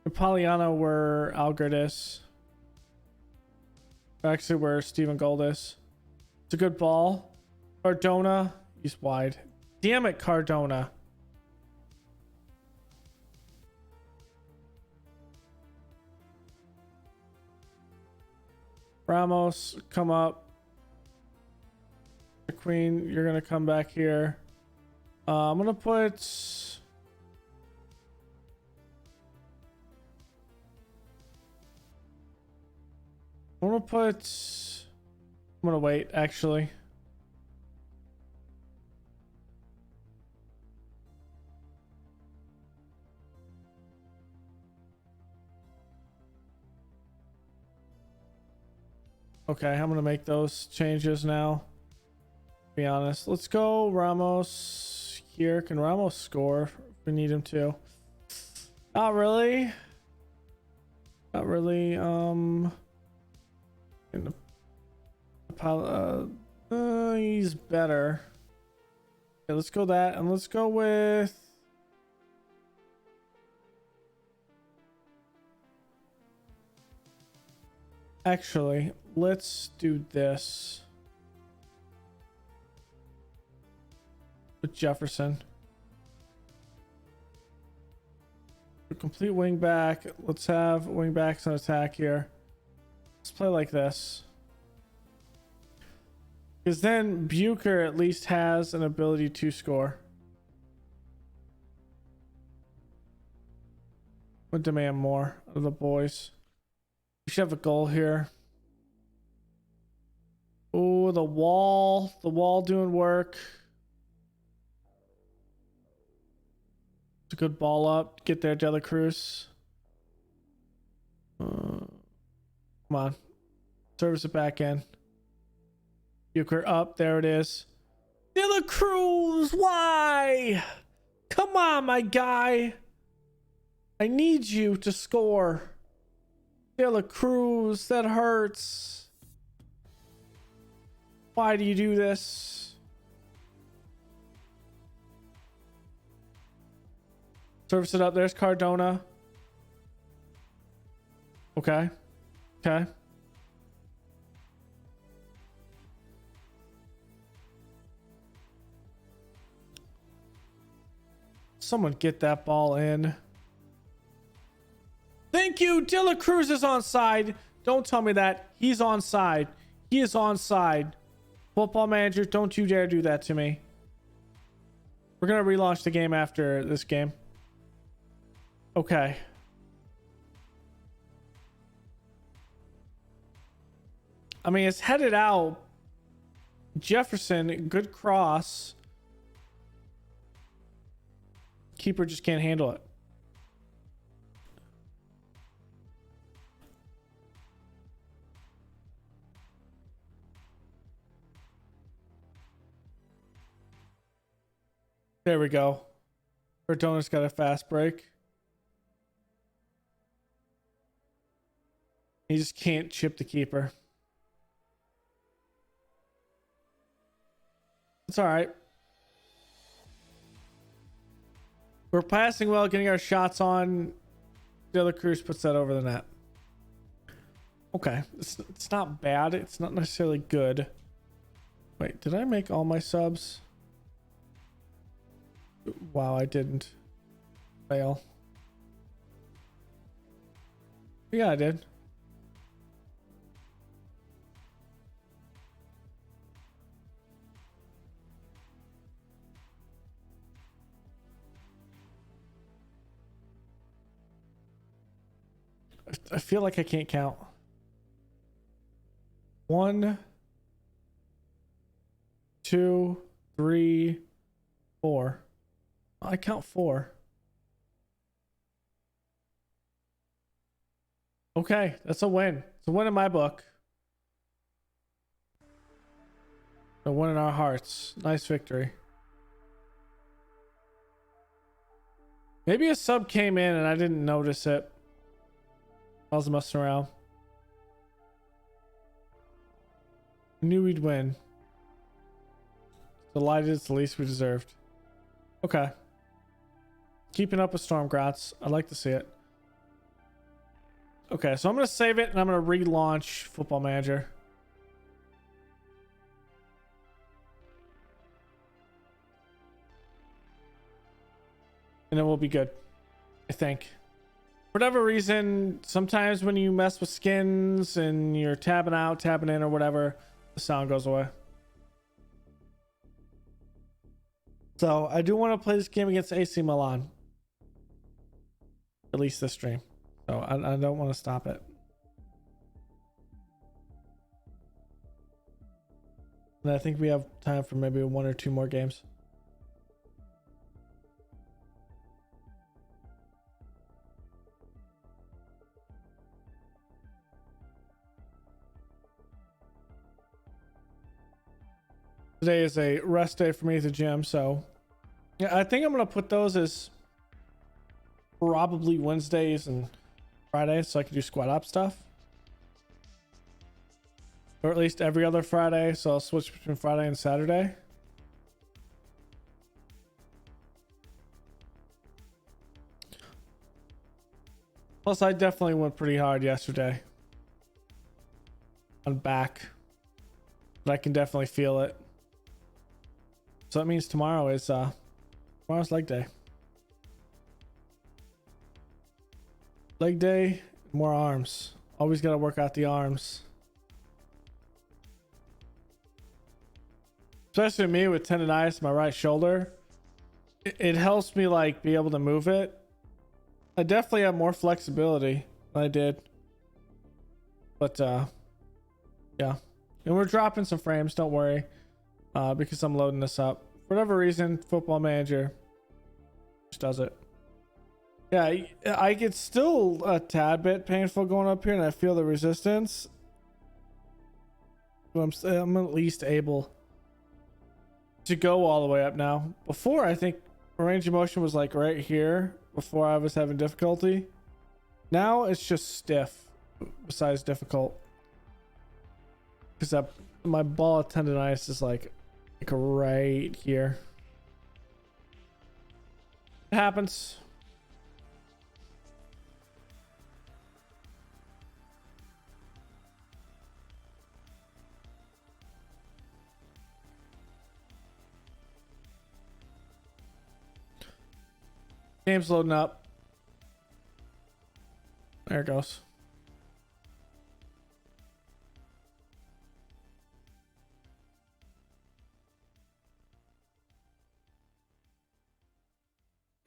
Napoleano where Algert is. Actually, where Stephen Gold is. It's a good ball. Cardona, he's wide. Damn it, Cardona. Ramos, come up. The Queen, you're gonna come back here. I'm gonna put. I'm gonna wait, actually. Okay, I'm gonna make those changes now. Be honest. Let's go Ramos here. Can Ramos score if we need him to? Not really. Not really. He's better. Okay, let's go that, and let's go with. Actually, let's do this with Jefferson. A complete wing back. Let's have wing backs on attack here. Let's play like this. Because then Bucher at least has an ability to score. Would demand more of the boys. We should have a goal here. Oh, the wall. The wall doing work. It's a good ball up. Get there, De La Cruz. Come on. Service it back in. Bucher up. There it is. De La Cruz, why? Come on, my guy. I need you to score. De La Cruz, that hurts. Why do you do this? Service it up. There's Cardona. Okay. Okay. Someone get that ball in. Thank you. De La Cruz is onside. Don't tell me that. He's onside. He is onside. Football Manager, don't you dare do that to me. We're going to relaunch the game after this game. Okay. I mean, it's headed out. Jefferson, good cross. Keeper just can't handle it. There we go. Cardona's got a fast break. He just can't chip the keeper. It's all right. We're passing well, getting our shots on. De La Cruz puts that over the net. Okay. It's not bad. It's not necessarily good. Wait, did I make all my subs? Wow, I didn't. Fail. Yeah, I did. I feel like I can't count. 1, 2, 3, 4. I count 4. Okay, that's a win. It's a win in my book. A win in our hearts. Nice victory. Maybe a sub came in and I didn't notice it. I was messing around. I knew we'd win. Delighted, it's the least we deserved. Okay. Keeping up with Stormgrots. I'd like to see it. Okay, so I'm going to save it and I'm going to relaunch Football Manager. And it will be good, I think. For whatever reason, sometimes when you mess with skins and you're tabbing out, tabbing in or whatever, the sound goes away. So I do want to play this game against AC Milan. At least this stream. So I don't want to stop it. And I think we have time for maybe 1 or 2 more games. Today is a rest day for me at the gym, so yeah, I think I'm gonna put those as probably Wednesdays and Fridays so I can do squad up stuff, or at least every other Friday, so I'll switch between Friday and Saturday. Plus I definitely went pretty hard yesterday on back, but I can definitely feel it. So that means tomorrow is tomorrow's leg day. Leg day, more arms. Always got to work out the arms. Especially me with tendonitis in my right shoulder. It helps me like be able to move it. I definitely have more flexibility than I did. But yeah. And we're dropping some frames, don't worry. Because I'm loading this up. For whatever reason, Football Manager just does it. Yeah, I get still a tad bit painful going up here, and I feel the resistance. But I'm at least able to go all the way up now. Before, I think range of motion was like right here before I was having difficulty. Now it's just stiff, besides difficult. Because my ball of tendonitis is like right here. It happens. Game's loading up. There it goes.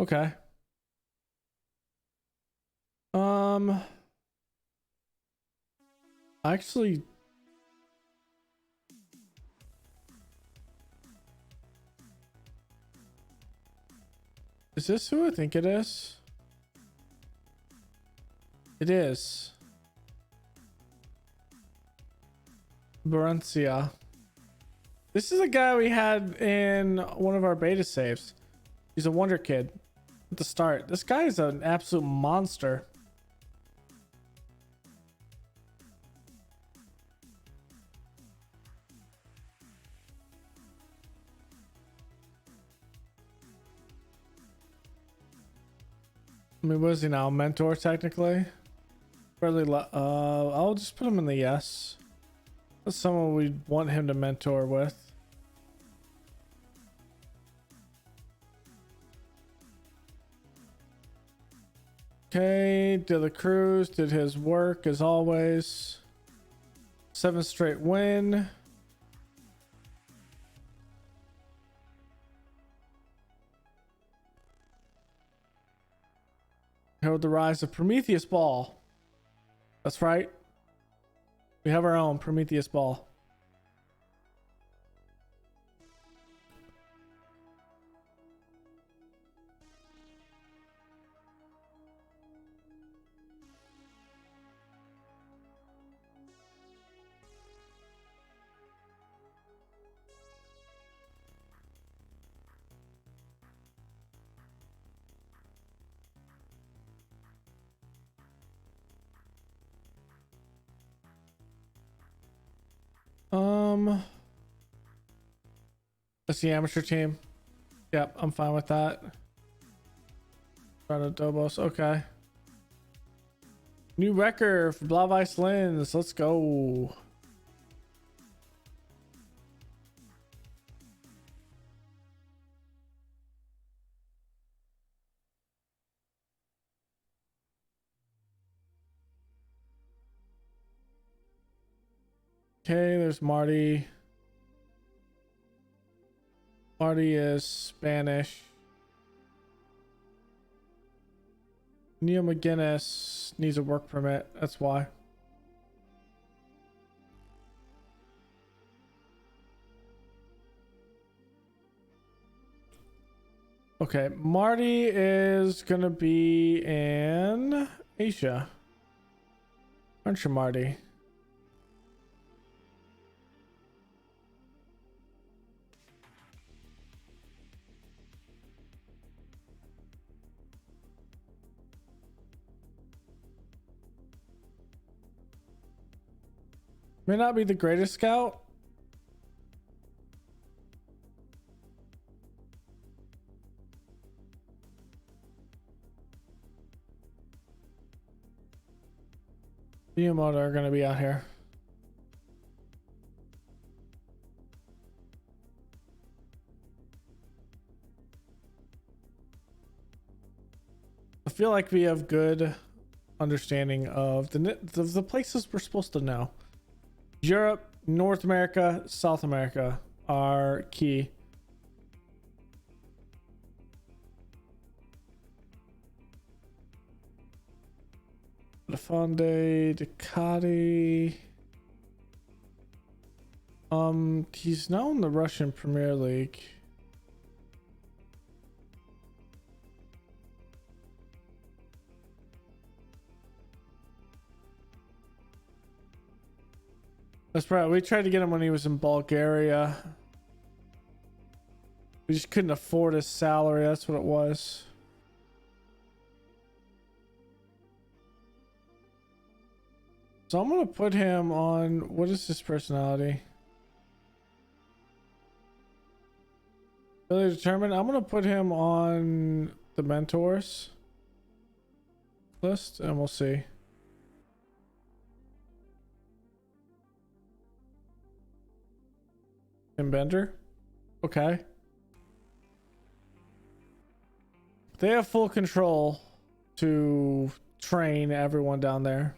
Okay. Actually, is this who I think it is? It is. Barencia. This is a guy we had in one of our beta saves. He's a wonder kid at the start. This guy is an absolute monster. I mean, what is he now? Mentor, technically? I'll just put him in the yes. That's someone we'd want him to mentor with. Okay, did the cruise, did his work as always. 7 straight win. Herald the rise of Prometheus Ball. That's right. We have our own Prometheus Ball. That's the amateur team. Yep, I'm fine with that. Dobos, okay. New record for Blau Weiss Linz. Let's go. Okay, there's Marty. Marty is Spanish. Neil McGuinness needs a work permit. That's why. Okay, Marty is gonna be in Asia. Aren't you, Marty? May not be the greatest scout. Miyamoto are going to be out here. I feel like we have good understanding of the places we're supposed to know. Europe, North America, South America are key. Lafonde, Ducati. He's now in the Russian Premier League. That's right. We tried to get him when he was in Bulgaria. We just couldn't afford his salary. That's what it was. So I'm going to put him on... What is his personality? Really determined. I'm going to put him on the mentors list and we'll see. Tim Bender. Okay. They have full control to train everyone down there.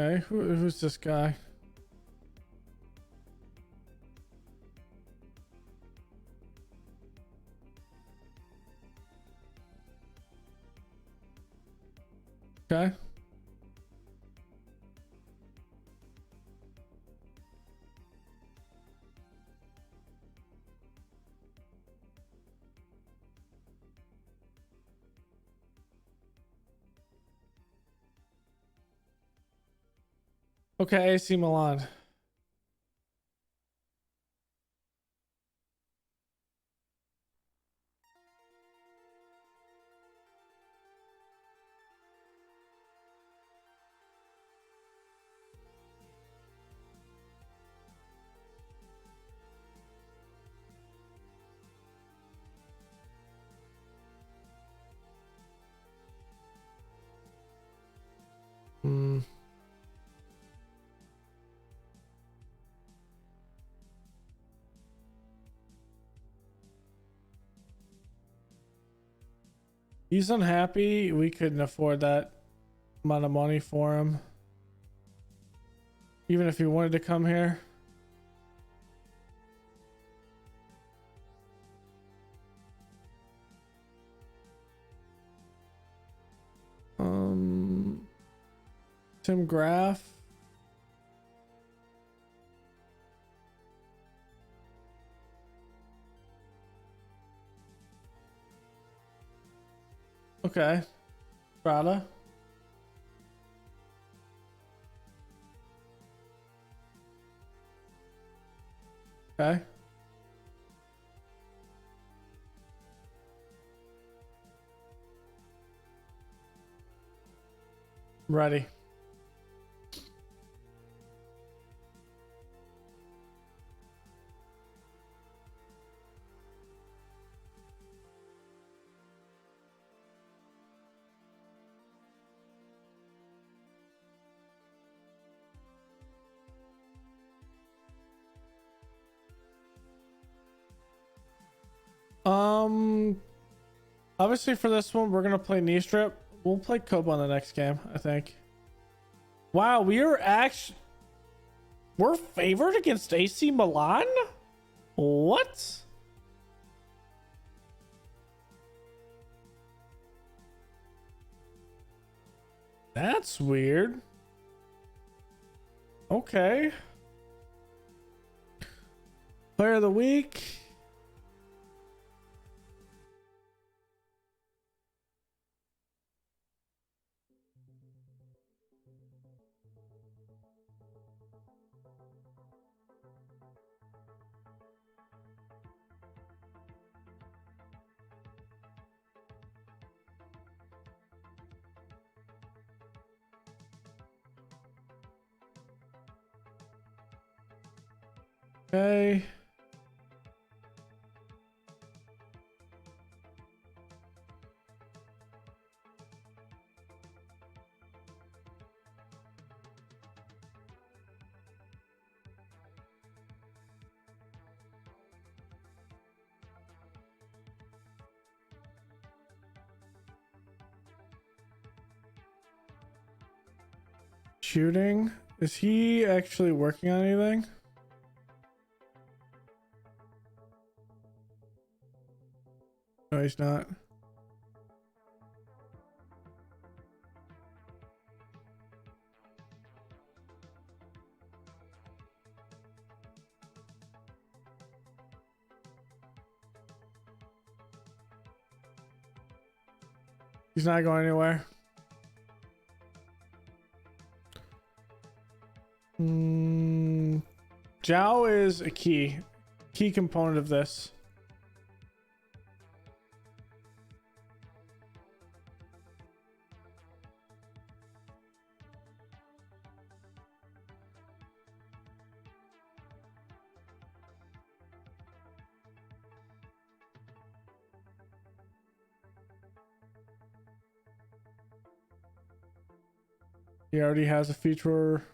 Okay, who's this guy? Okay. Okay, AC Milan. He's unhappy. We couldn't afford that amount of money for him. Even if he wanted to come here. Tim Graph. Okay. Prada. Okay. Ready. Obviously for this one, we're gonna play knee strip. We'll play Kobe on the next game, I think. Wow, we're favored against AC Milan? What? That's weird. Okay. Player of the week. Okay. Shooting. Is he actually working on anything? No, he's not. He's not going anywhere. Zhao is a key component of this. He already has a feature.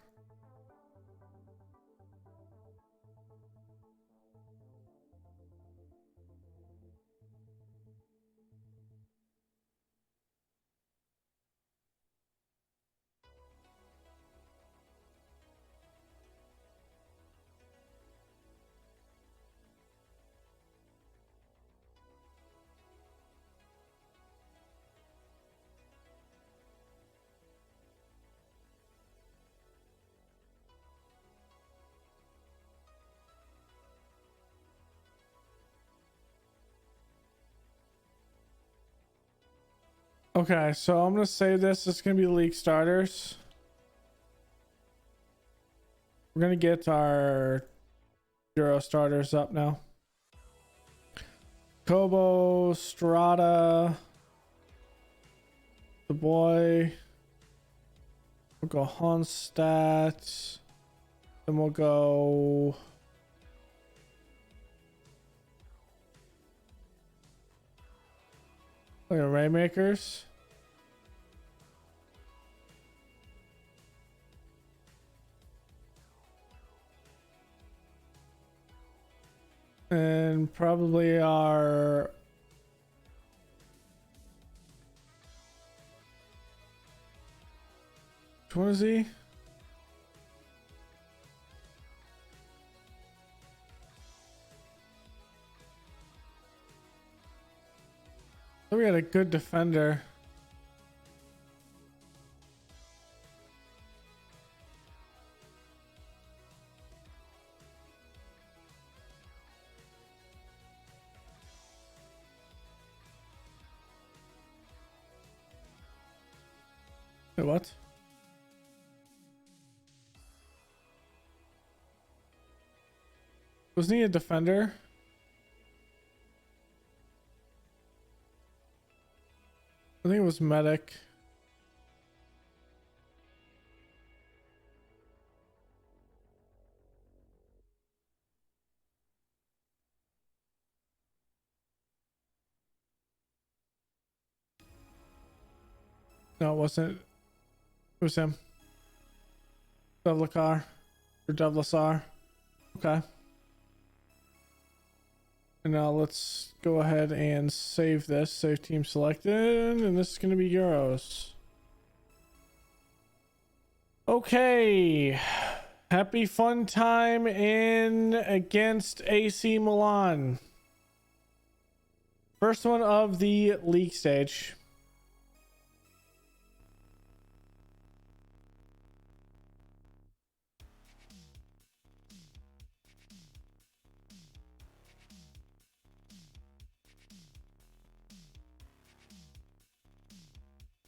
Okay, so I'm gonna save this. It's gonna be league starters. We're gonna get our Euro starters up now. Kobo, Strata, the boy. We'll go Honstadt. Then we'll go. Look at Rainmakers. And probably our which one is he? Oh, we got a good defender. Wait, what? Wasn't he a defender? I think it was medic. No, it wasn't. It was him. Devlacar. Or Devlasar. Okay. And now let's go ahead and save this. Save team selected. And this is going to be Euros. Okay. Happy fun time in against AC Milan. First one of the league stage.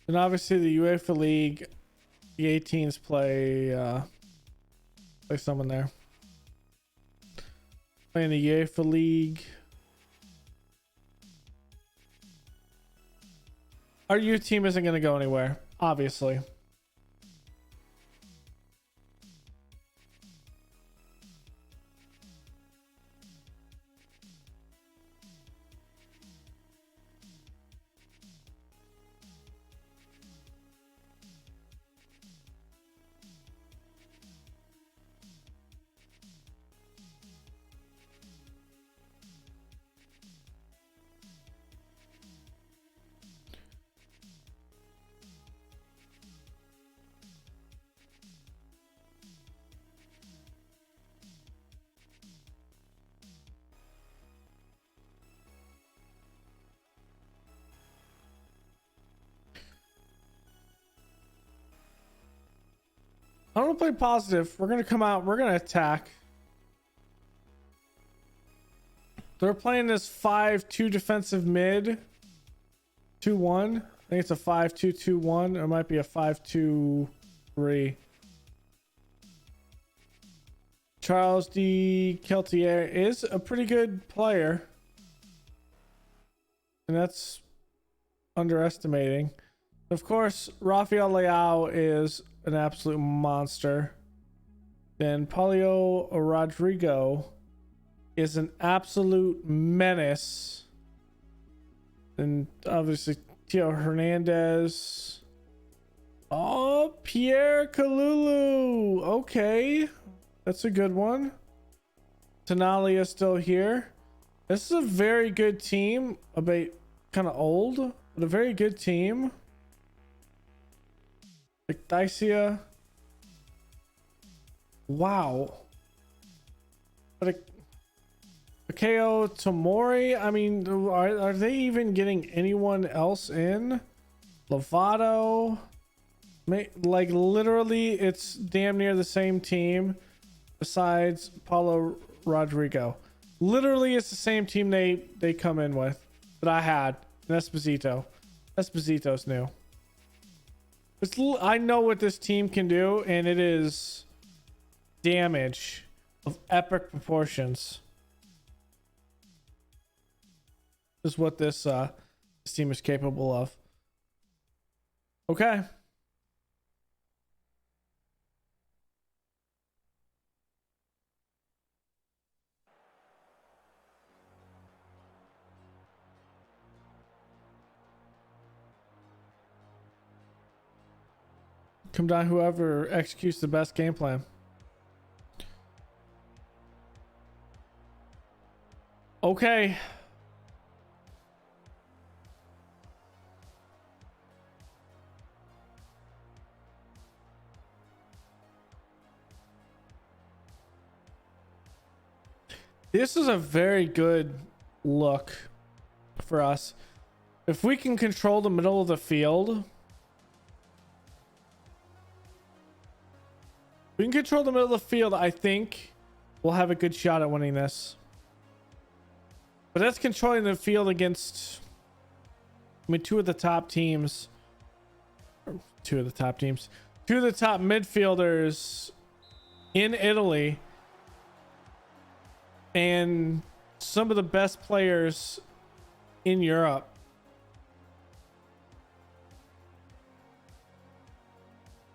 And obviously the UEFA League, the 18s play someone there. Playing the UEFA League. Our youth team isn't going to go anywhere, obviously. I don't want to play positive. We're going to come out. We're going to attack. They're playing this 5-2 defensive mid. 2-1. I think it's a 5-2-2-1. Or it might be a 5-2-3. Charles de Keltier is a pretty good player. And that's underestimating. Of course, Rafael Leao is an absolute monster. Then Paulio Rodrigo is an absolute menace. And obviously Theo Hernandez. Oh, Pierre Kalulu. Okay. That's a good one. Tonali is still here. This is a very good team. A bit kind of old, but a very good team. Icthysia. Wow. But Akeo Tomori. I mean, are they even getting anyone else in? Lovato. Like literally, it's damn near the same team. Besides Paulo Rodrigo. Literally, it's the same team they come in with that I had. And Esposito. Esposito's new. I know what this team can do, and it is damage of epic proportions. This is what this team is capable of. Okay. Come down whoever executes the best game plan. Okay. This is a very good look for us. If we can control the middle of the field, we can control the middle of the field, I think we'll have a good shot at winning this. But that's controlling the field against, I mean, two of the top teams. two of the top teams, two of the top midfielders in Italy, and some of the best players in Europe.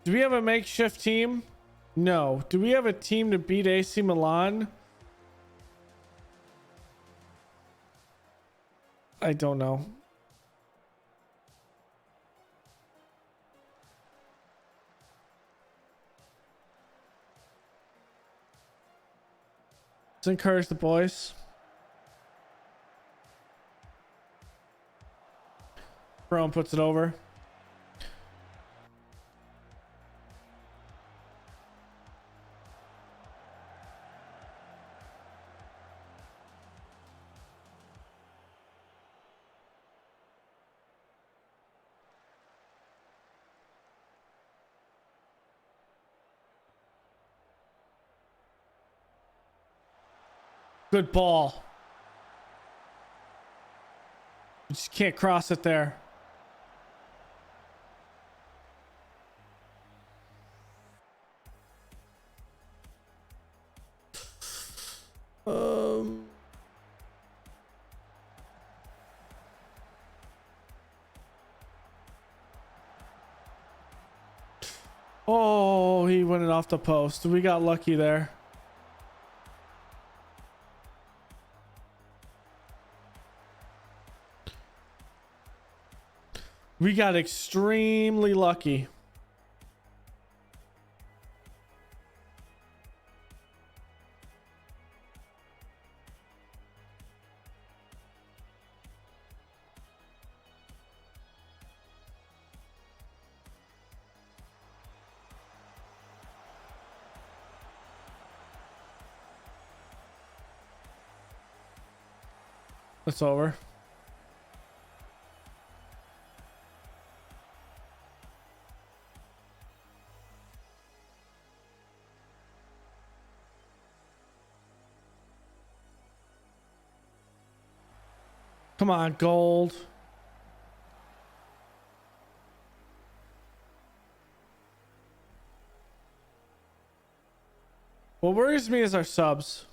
Do we have a makeshift team? No. Do we have a team to beat AC Milan? I don't know. Let's encourage the boys. Brown puts it over. Good ball. You just can't cross it there. Oh, he went it off the post. We got lucky there. We got extremely lucky. It's over. Come on, gold. What worries me is our subs.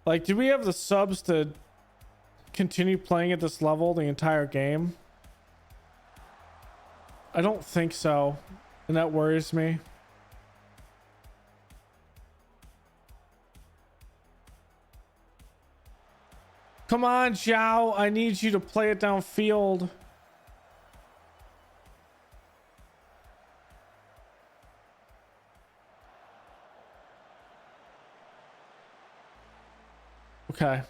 Like, do we have the subs to continue playing at this level the entire game? I don't think so, and that worries me. Come on, Zhao. I need you to play it downfield. Okay.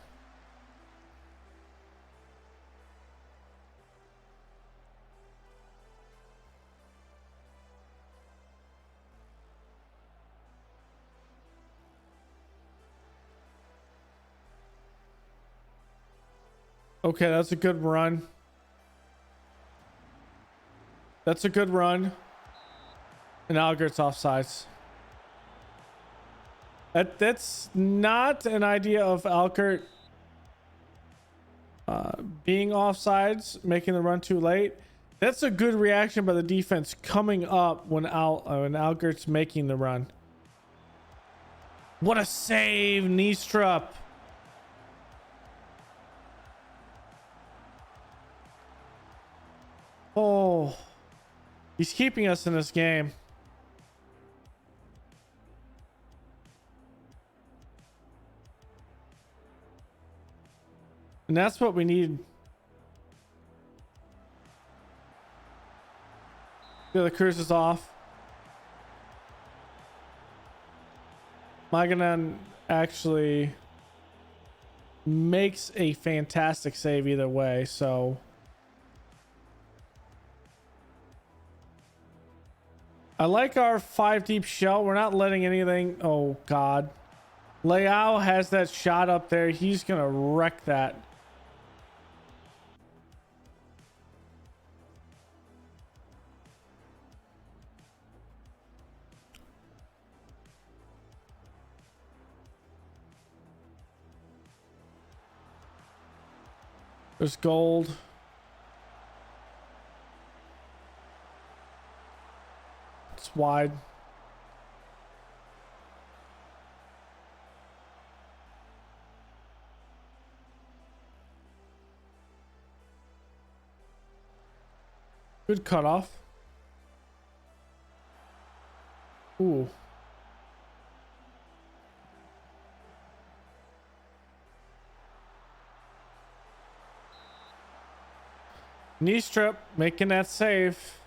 Okay, that's a good run. That's a good run. And Algert's offsides. That's not an idea of Alkert being offsides, making the run too late. That's a good reaction by the defense coming up when Algert's making the run. What a save, Niestrup. Oh, he's keeping us in this game. And that's what we need. Yeah, the cruise is off. Maganan actually makes a fantastic save either way, so I like our 5 deep shell. We're not letting anything. Oh god, Leao has that shot up there. He's gonna wreck that. There's gold. It's wide. Good cutoff. Ooh. Knee strip, making that save.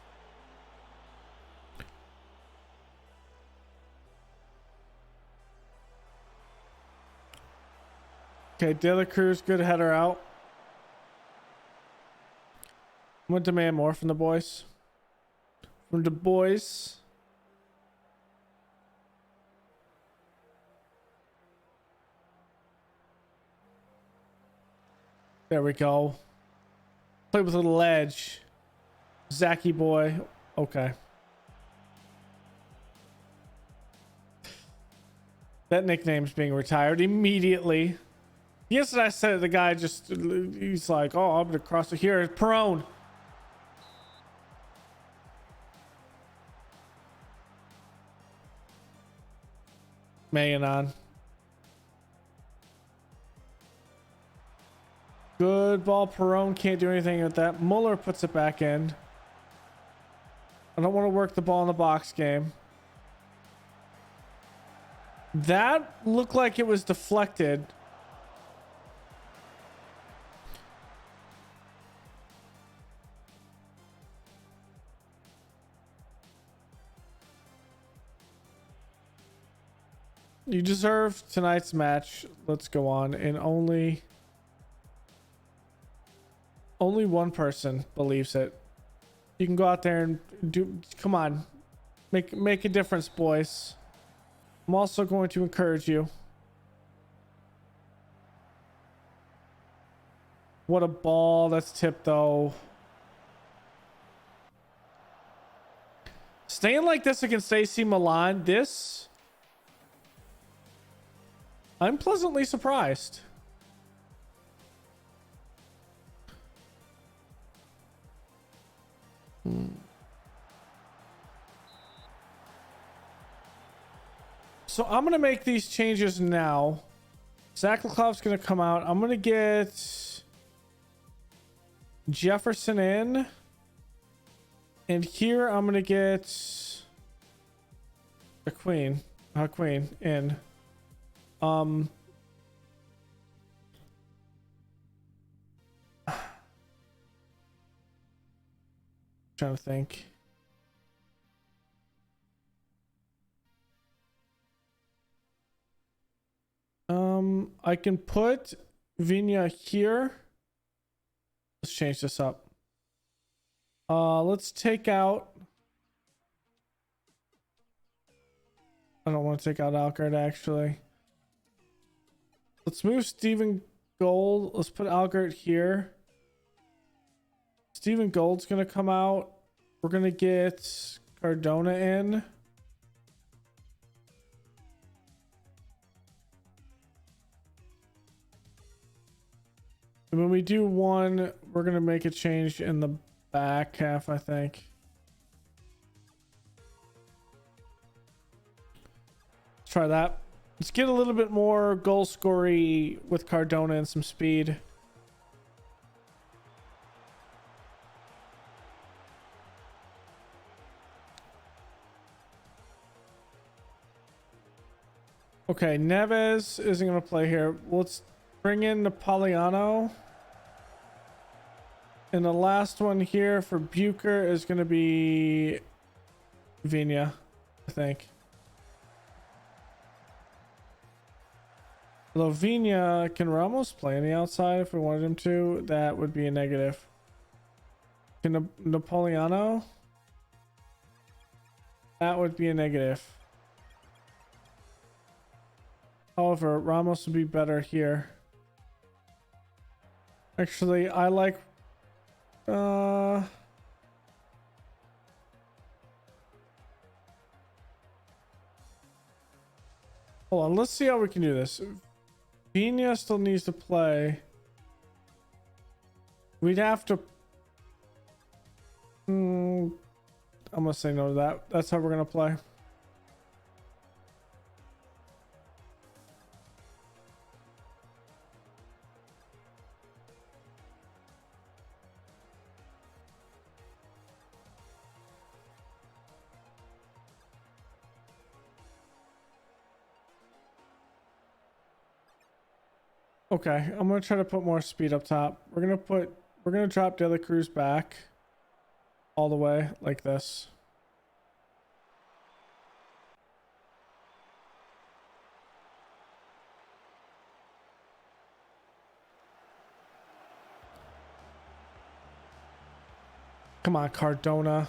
Okay, De La Cruz, good header out. I'm gonna demand more from the boys. From the boys. There we go. Play with a little edge. Zachy boy. Okay. That nickname's being retired immediately. Yesterday I said it, the guy just, he's like, oh, I'm gonna cross it here. Perone. Mayanon. Good ball. Perone can't do anything with that. Muller puts it back in. I don't want to work the ball in the box game. That looked like it was deflected. You deserve tonight's match. Let's go on. And only one person believes it. You can go out there and do, come on, make a difference, boys. I'm also going to encourage you. What a ball. That's tipped though. Staying like this against AC Milan, I'm pleasantly surprised. So I'm going to make these changes now. Zakhalov's going to come out. I'm going to get Jefferson in. And here I'm going to get a queen in. Trying to think. I can put Vinya here. Let's change this up. Let's take out. I don't want to take out Algard actually. Let's move Stephen Gold. Let's put Algard here. Stephen Gold's gonna come out. We're gonna get Cardona in. And when we do one, we're gonna make a change in the back half, I think. Let's try that. Let's get a little bit more goal scory with Cardona and some speed. Okay, Neves isn't going to play here. Let's bring in Napolitano. And the last one here for Bucher is going to be Vinya, I think. Although Vinya, can Ramos play on the outside if we wanted him to? That would be a negative. Can Napolitano? That would be a negative. However, Ramos would be better here. Actually, I like... Hold on, let's see how we can do this. Vinya still needs to play. We'd have to. I'm gonna say no to that. That's how we're gonna play. Okay, I'm gonna try to put more speed up top. We're gonna drop the other crews back all the way like this. Come on, Cardona.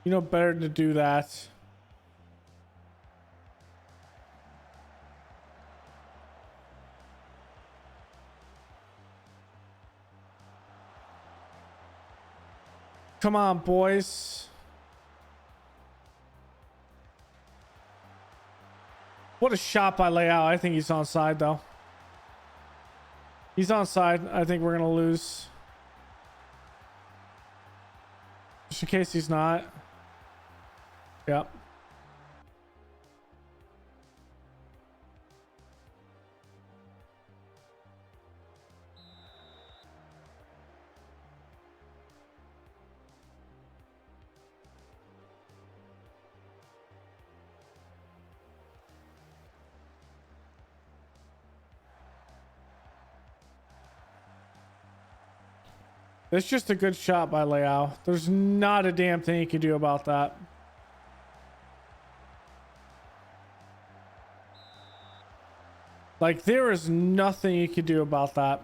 You know better than to do that. Come on, boys. What a shot by Layout. I think he's onside, though. He's onside. I think we're going to lose. Just in case he's not. Yep. That's just a good shot by Leao. There's not a damn thing you can do about that. Like, there is nothing you can do about that.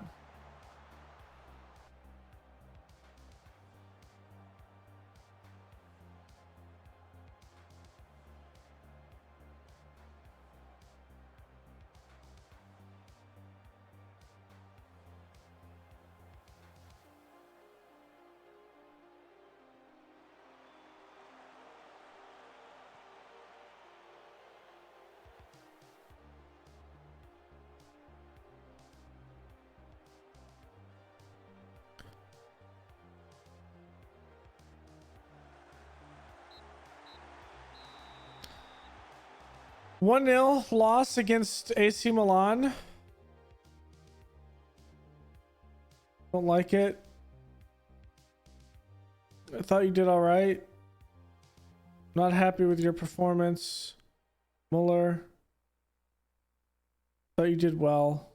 One 0 loss against AC Milan. Don't like it. I thought you did all right. Not happy with your performance. Muller. Thought you did well.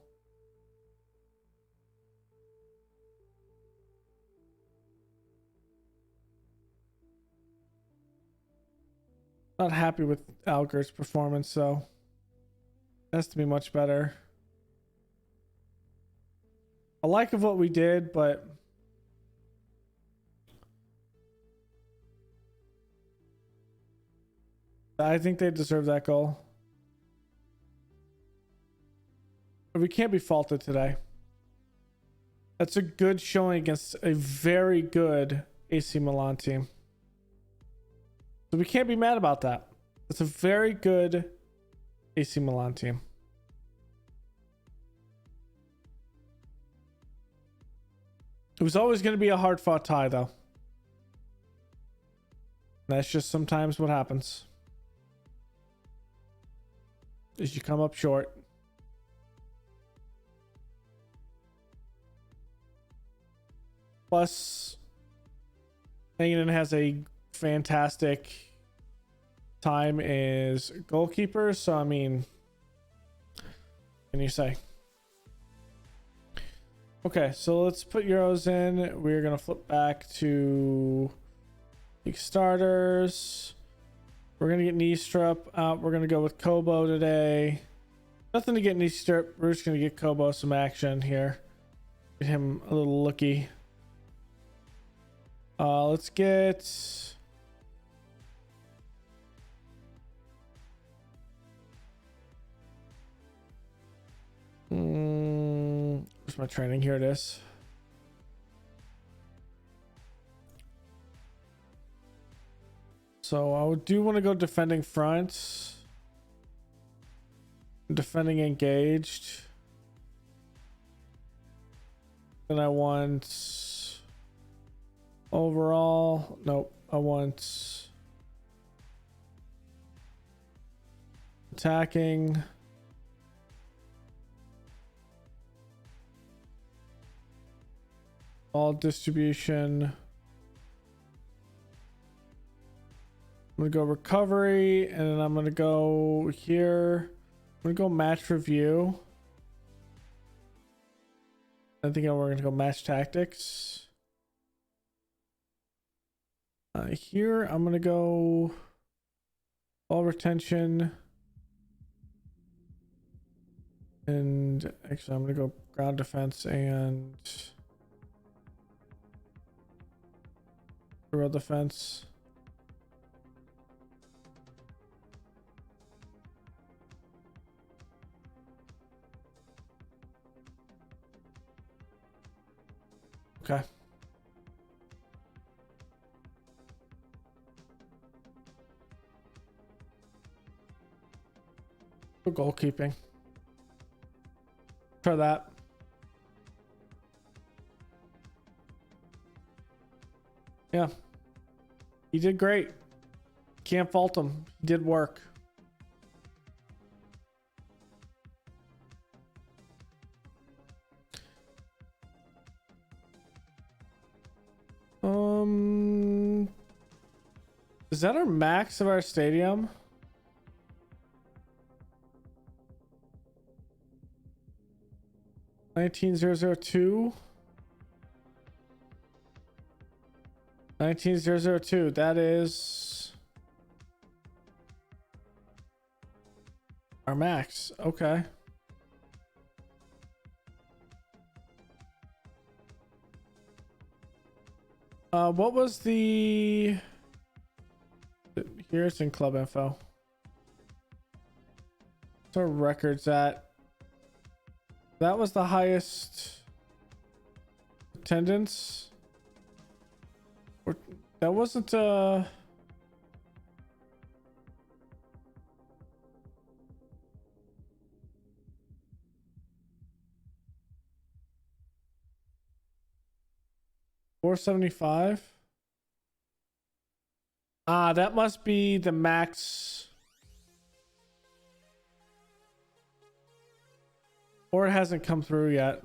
Not happy with Alger's performance, so it has to be much better. I like of what we did, but I think they deserve that goal. But we can't be faulted today. That's a good showing against a very good AC Milan team. So we can't be mad about that. It's a very good AC Milan team. It was always going to be a hard-fought tie, though. That's just sometimes what happens. Is you come up short. Plus, England has a fantastic time as goalkeeper, so I mean, what can you say? Okay, so let's put Euros in. We're gonna flip back to league starters. We're gonna get Niestrup out. We're gonna go with Kobo today. Nothing to get Niestrup. We're just gonna get Kobo some action here. Get him a little looky. Let's get where's my training? Here it is. So I do want to go defending front. Defending engaged. Then I want Overall, nope. I want attacking. All distribution. I'm gonna go recovery, and then I'm gonna go here. I'm gonna go match review. I think we're gonna go match tactics. Here I'm gonna go ball retention, and actually I'm gonna go ground defense and real defense. Okay. For goalkeeping. Try that. Yeah. He did great. Can't fault him. He did work. Is that our max of our stadium? $19,002. 19,002. That is our max. Okay. What was the... Here it's in club info. What's our records at? That was the highest attendance. Or that wasn't $475. Ah, that must be the max. Or it hasn't come through yet.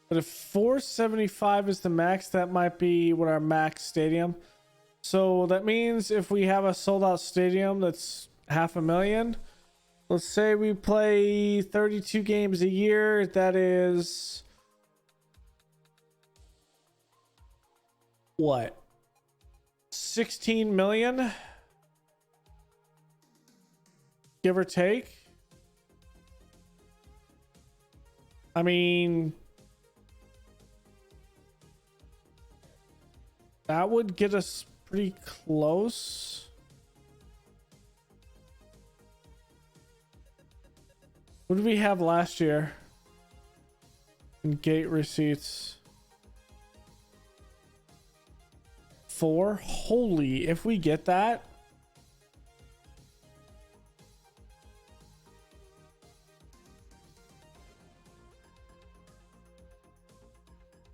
But if 475 is the max, that might be what our max stadium. So that means if we have a sold out stadium that's 500,000, let's say we play 32 games a year, that is what? 16 million? Give or take. I mean, that would get us pretty close. What did we have last year in gate receipts? 4. Holy, if we get that,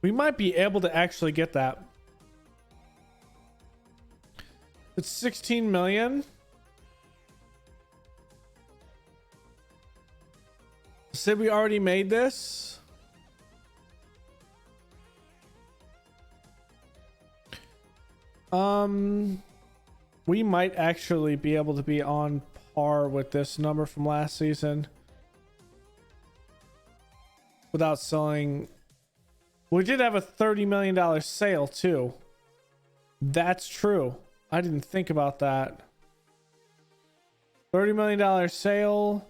we might be able to actually get that. It's 16 million. Say we already made this. We might actually be able to be on par with this number from last season without selling. We did have a $30 million sale too. That's true. I didn't think about that. $30 million sale.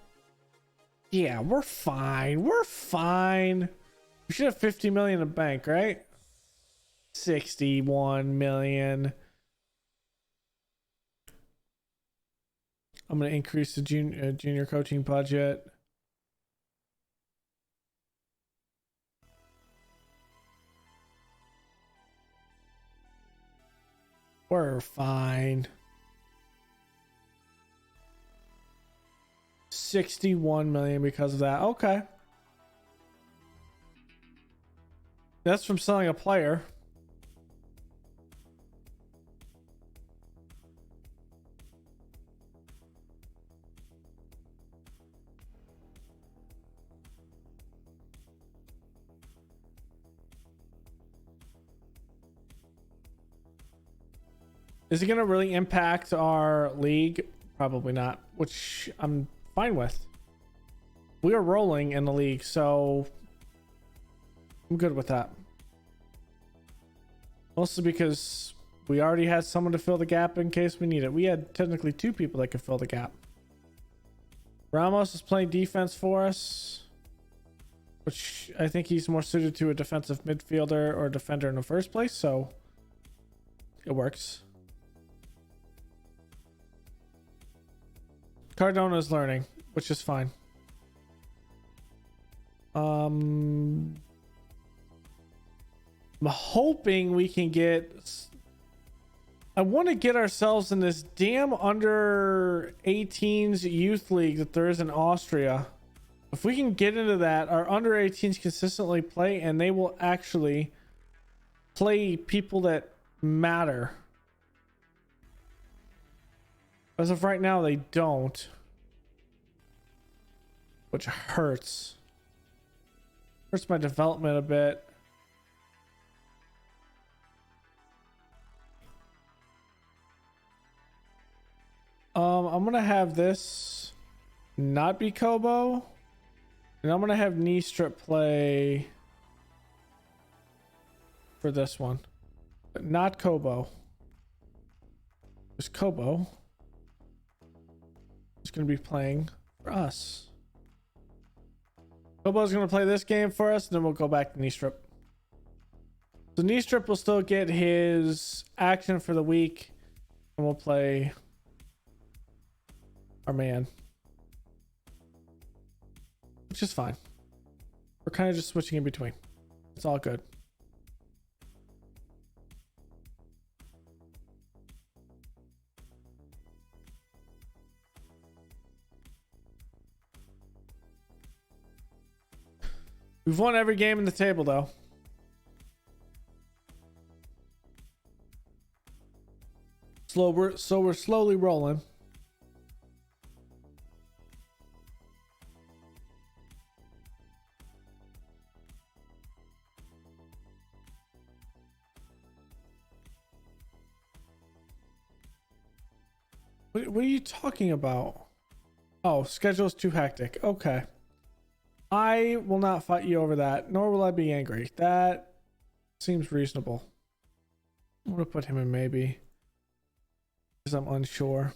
Yeah, we're fine. We're fine. We should have 50 million in the bank, right? 61 million. I'm going to increase the junior coaching budget. We're fine. 61 million because of that. Okay. That's from selling a player. Is it going to really impact our league? Probably not, which I'm fine with. We are rolling in the league, so I'm good with that. Mostly because we already had someone to fill the gap in case we need it. We had technically 2 people that could fill the gap. Ramos is playing defense for us, which I think he's more suited to a defensive midfielder or defender in the first place, so it works. Cardona is learning, which is fine. I'm hoping we can get... I want to get ourselves in this damn under 18s youth league that there is in Austria. If we can get into that, our under 18s consistently play, and they will actually play people that matter. As of right now, they don't, which hurts. Hurts my development a bit. I'm gonna have this not be Kobo, and I'm gonna have knee strip play for this one, but not Kobo. Because Kobo is gonna be playing for us. Kobo's gonna play this game for us, and then we'll go back to knee strip. So knee strip will still get his action for the week, and we'll play our man, which is fine. We're kind of just switching in between. It's all good. We've won every game in the table, though. So we're slowly rolling. What are you talking about? Oh, schedule's too hectic. Okay. I will not fight you over that, nor will I be angry. That seems reasonable. I'm gonna put him in maybe, because I'm unsure.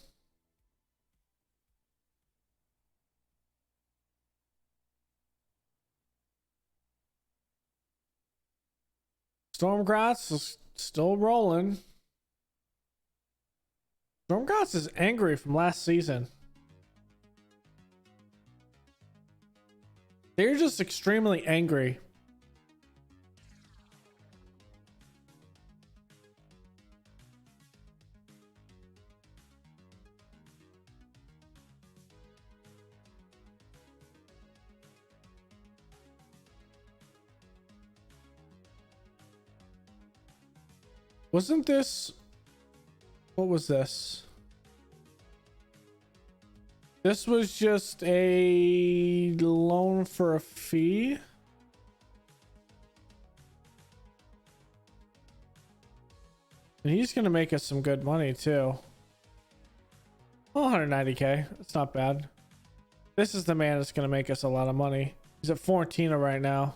Stormgrass is still rolling. Stormgrass is angry from last season. They're just extremely angry. Wasn't this... What was this? This was just a loan for a fee. And he's going to make us some good money too. Well, 190k. That's not bad. This is the man that's going to make us a lot of money. He's at 14 right now.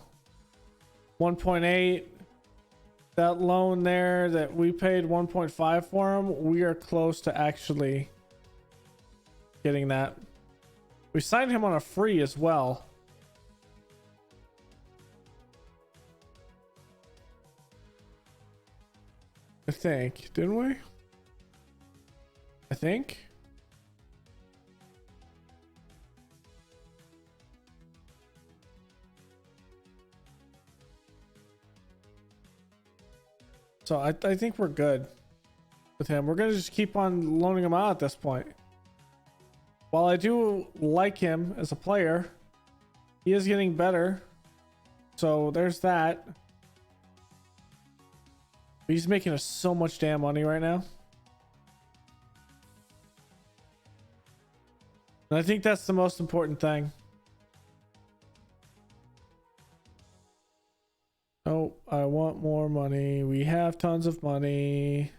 1.8. That loan there that we paid 1.5 for him, we are close to actually getting that. We signed him on a free as well. I think, didn't we? I think. So I think we're good with him. We're gonna just keep on loaning him out at this point. While I do like him as a player, he is getting better. So there's that. He's making us so much damn money right now. And I think that's the most important thing. Oh, I want more money. We have tons of money.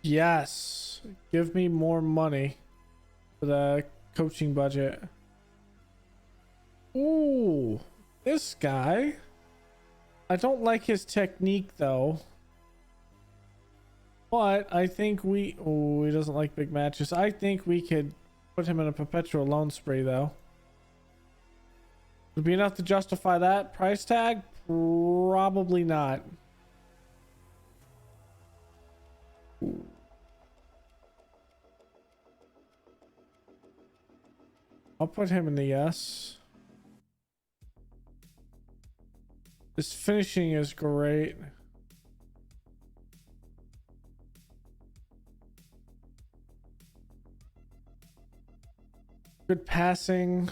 Yes. Give me more money for the coaching budget. Ooh, this guy. I don't like his technique though. But I think we... Oh, he doesn't like big matches. I think we could put him in a perpetual loan spree though. Would be enough to justify that price tag? Probably not. I'll put him in the yes. His finishing is great. Good passing.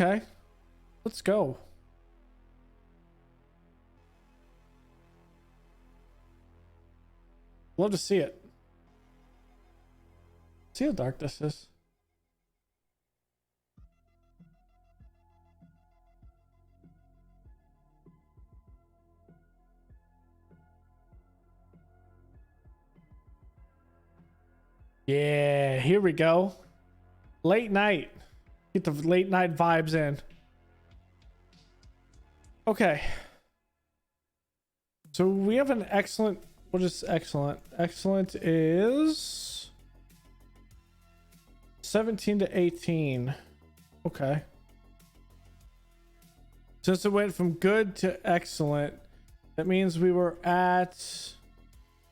Okay, let's go. Love to see it. See how dark this is. Yeah, here we go. Late night. Get the late night vibes in. Okay. So we have an excellent... What is excellent? Excellent is 17 to 18. Okay. Since it went from good to excellent, that means we were at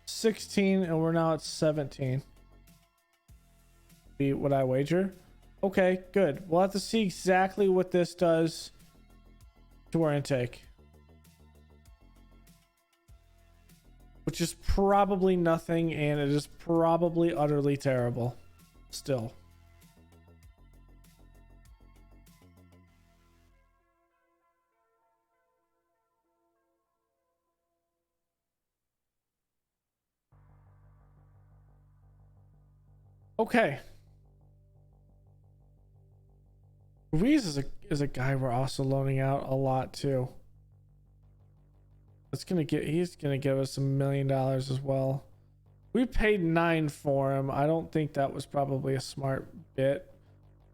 16 and we're now at 17. Be what I wager. Okay, good. We'll have to see exactly what this does to our intake. Which is probably nothing, and it is probably utterly terrible. Still. Okay. Ruiz is a guy we're also loaning out a lot too. He's gonna give us $1 million as well. We paid 9 for him. I don't think that was probably a smart bit,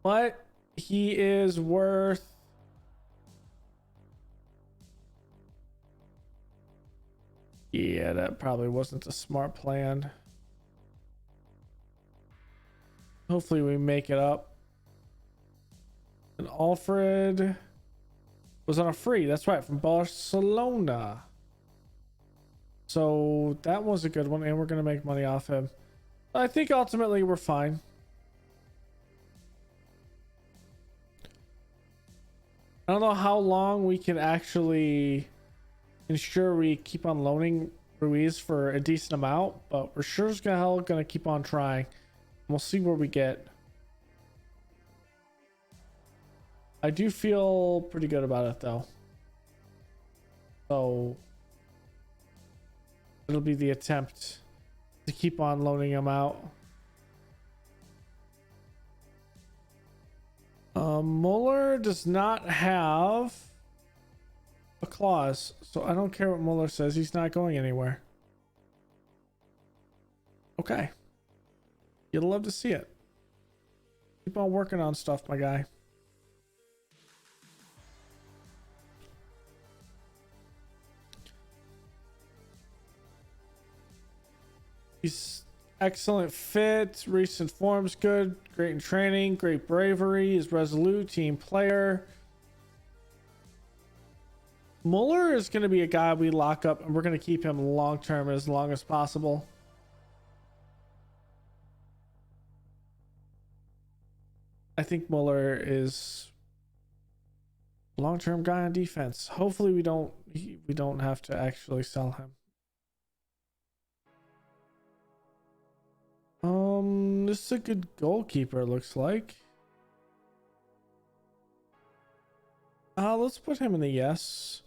but he is worth... Yeah, that probably wasn't a smart plan. Hopefully we make it up. And Alfred was on a free. That's right, from Barcelona. So that was a good one, and we're going to make money off him. I think ultimately we're fine. I don't know how long we can actually ensure we keep on loaning Ruiz for a decent amount, but we're sure as hell going to keep on trying. We'll see where we get. I do feel pretty good about it though. So it'll be the attempt to keep on loaning him out. Muller does not have a clause, so I don't care what Muller says. He's not going anywhere. Okay. You'd love to see it. Keep on working on stuff, my guy. He's excellent fit, recent form's good, great in training, great bravery, he's resolute, team player. Muller is going to be a guy we lock up, and we're going to keep him long term as long as possible. I think Muller is a long-term guy on defense. Hopefully we don't have to actually sell him. This is a good goalkeeper, looks like. Let's put him in the yes.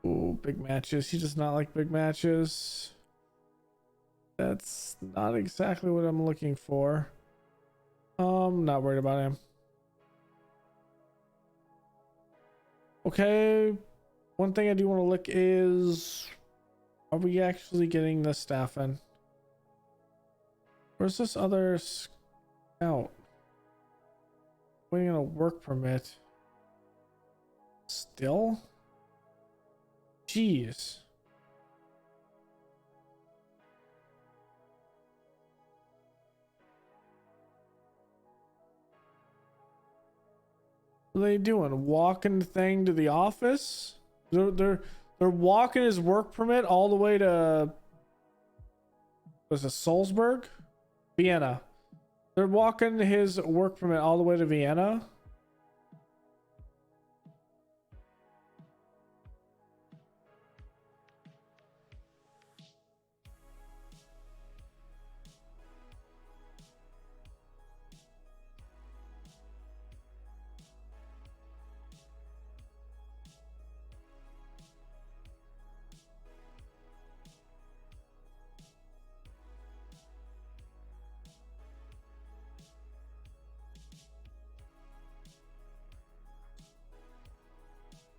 Ooh, big matches. He does not like big matches. That's not exactly what I'm looking for. Not worried about him. Okay. One thing I do want to look is, are we actually getting the staff in? Where's this other scout? Waiting on a work permit. Still? Jeez. What are they doing? Walking the thing to the office? They're walking his work permit all the way to, was it Salzburg? Vienna. They're walking his work permit all the way to Vienna.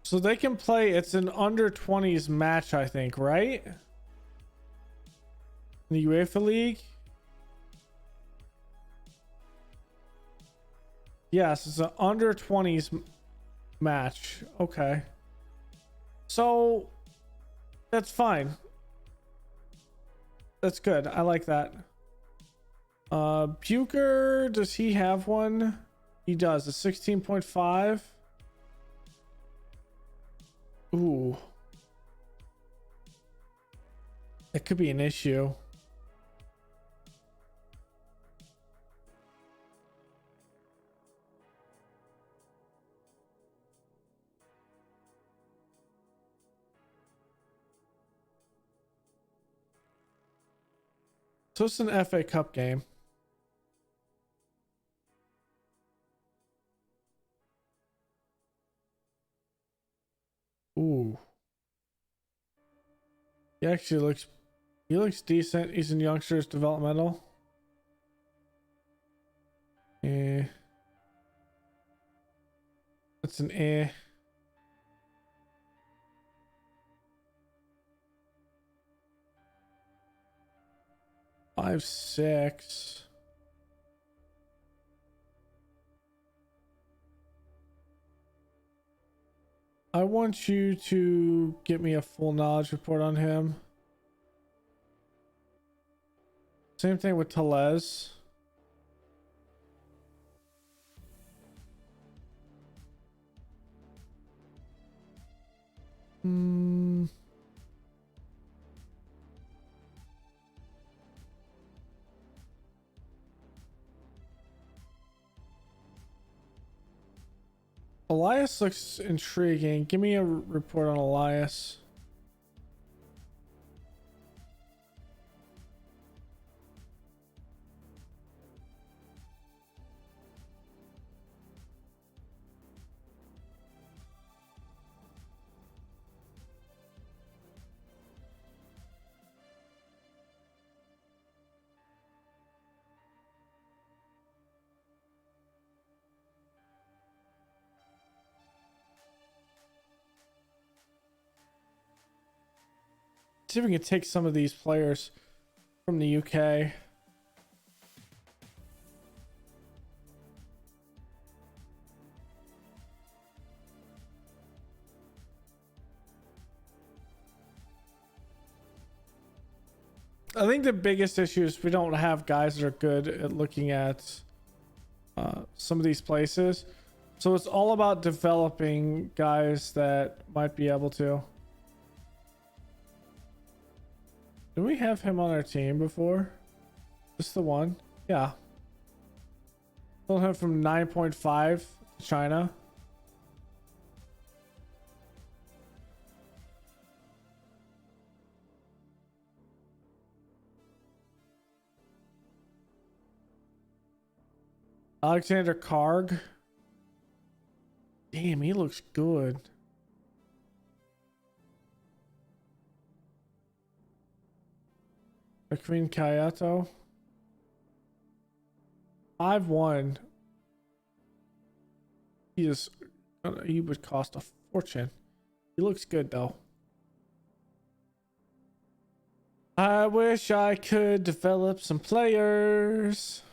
So they can play, it's an under 20s match, I think, right? In the UEFA League? Yes, it's an under 20s match. Okay. So that's fine. That's good. I like that. Bucher, does he have one? He does. A 16.5. Ooh. It could be an issue. So it's an FA Cup game. Ooh. He actually looks decent. He's in youngsters developmental. Eh. That's an eh. Five, 6. I want you to get me a full knowledge report on him. Same thing with Tellez. Elias looks intriguing. Give me a report on Elias. See if we can take some of these players from the UK. I think the biggest issue is we don't have guys that are good at looking at some of these places. So it's all about developing guys that might be able to. Did we have him on our team before? Just the one? Yeah. Sold him from 9.5 to China. Alexander Karg. Damn, he looks good. Queen Kayato. 5-1. He would cost a fortune. He looks good though. I wish I could develop some players.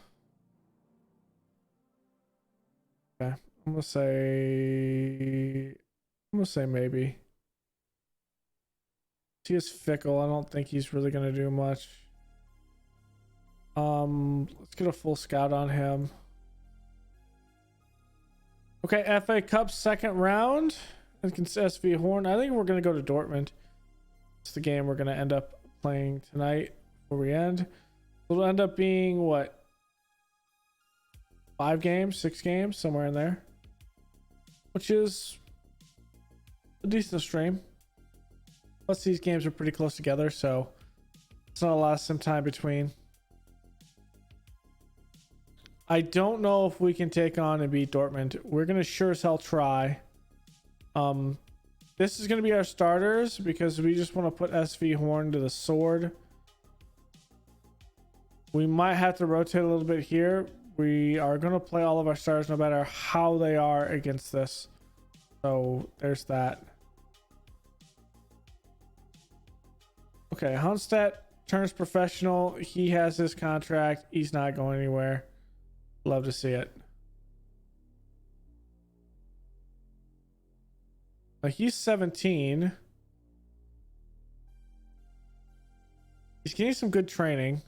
Okay, I'm gonna say maybe. He is fickle. I don't think he's really gonna do much. Let's get a full scout on him. Okay, FA Cup second round against SV Horn. I think we're gonna go to Dortmund. It's the game we're gonna end up playing tonight before we end. It'll end up being what? 5 games, 6 games, somewhere in there. Which is a decent stream. Plus these games are pretty close together, so it's not a lot of sim time between. I don't know if we can take on and beat Dortmund. We're gonna sure as hell try. This is gonna be our starters because we just want to put SV Horn to the sword. We might have to rotate a little bit here. We are gonna play all of our starters no matter how they are against this. So there's that. Okay, Hunstedt turns professional. He has his contract. He's not going anywhere. Love to see it. He's 17. He's getting some good training.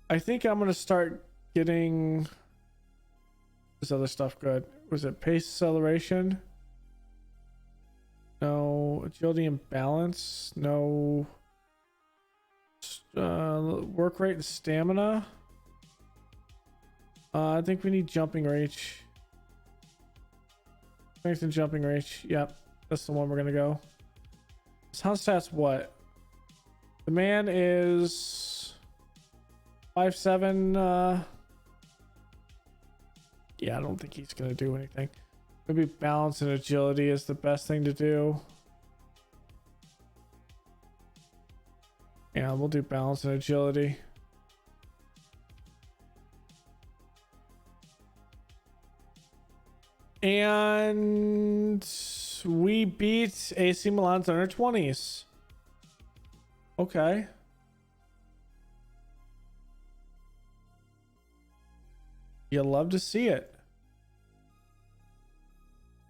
I think I'm going to start getting this other stuff good. Was it pace acceleration? No. Agility and balance? No. Work rate and stamina? I think we need jumping reach. Strength and jumping reach. Yep. That's the one we're going to go. Sound stats what? The man is 5'7". Yeah, I don't think he's going to do anything. Maybe balance and agility is the best thing to do. Yeah, we'll do balance and agility. And we beat AC Milan's under 20s. Okay. You'll love to see it.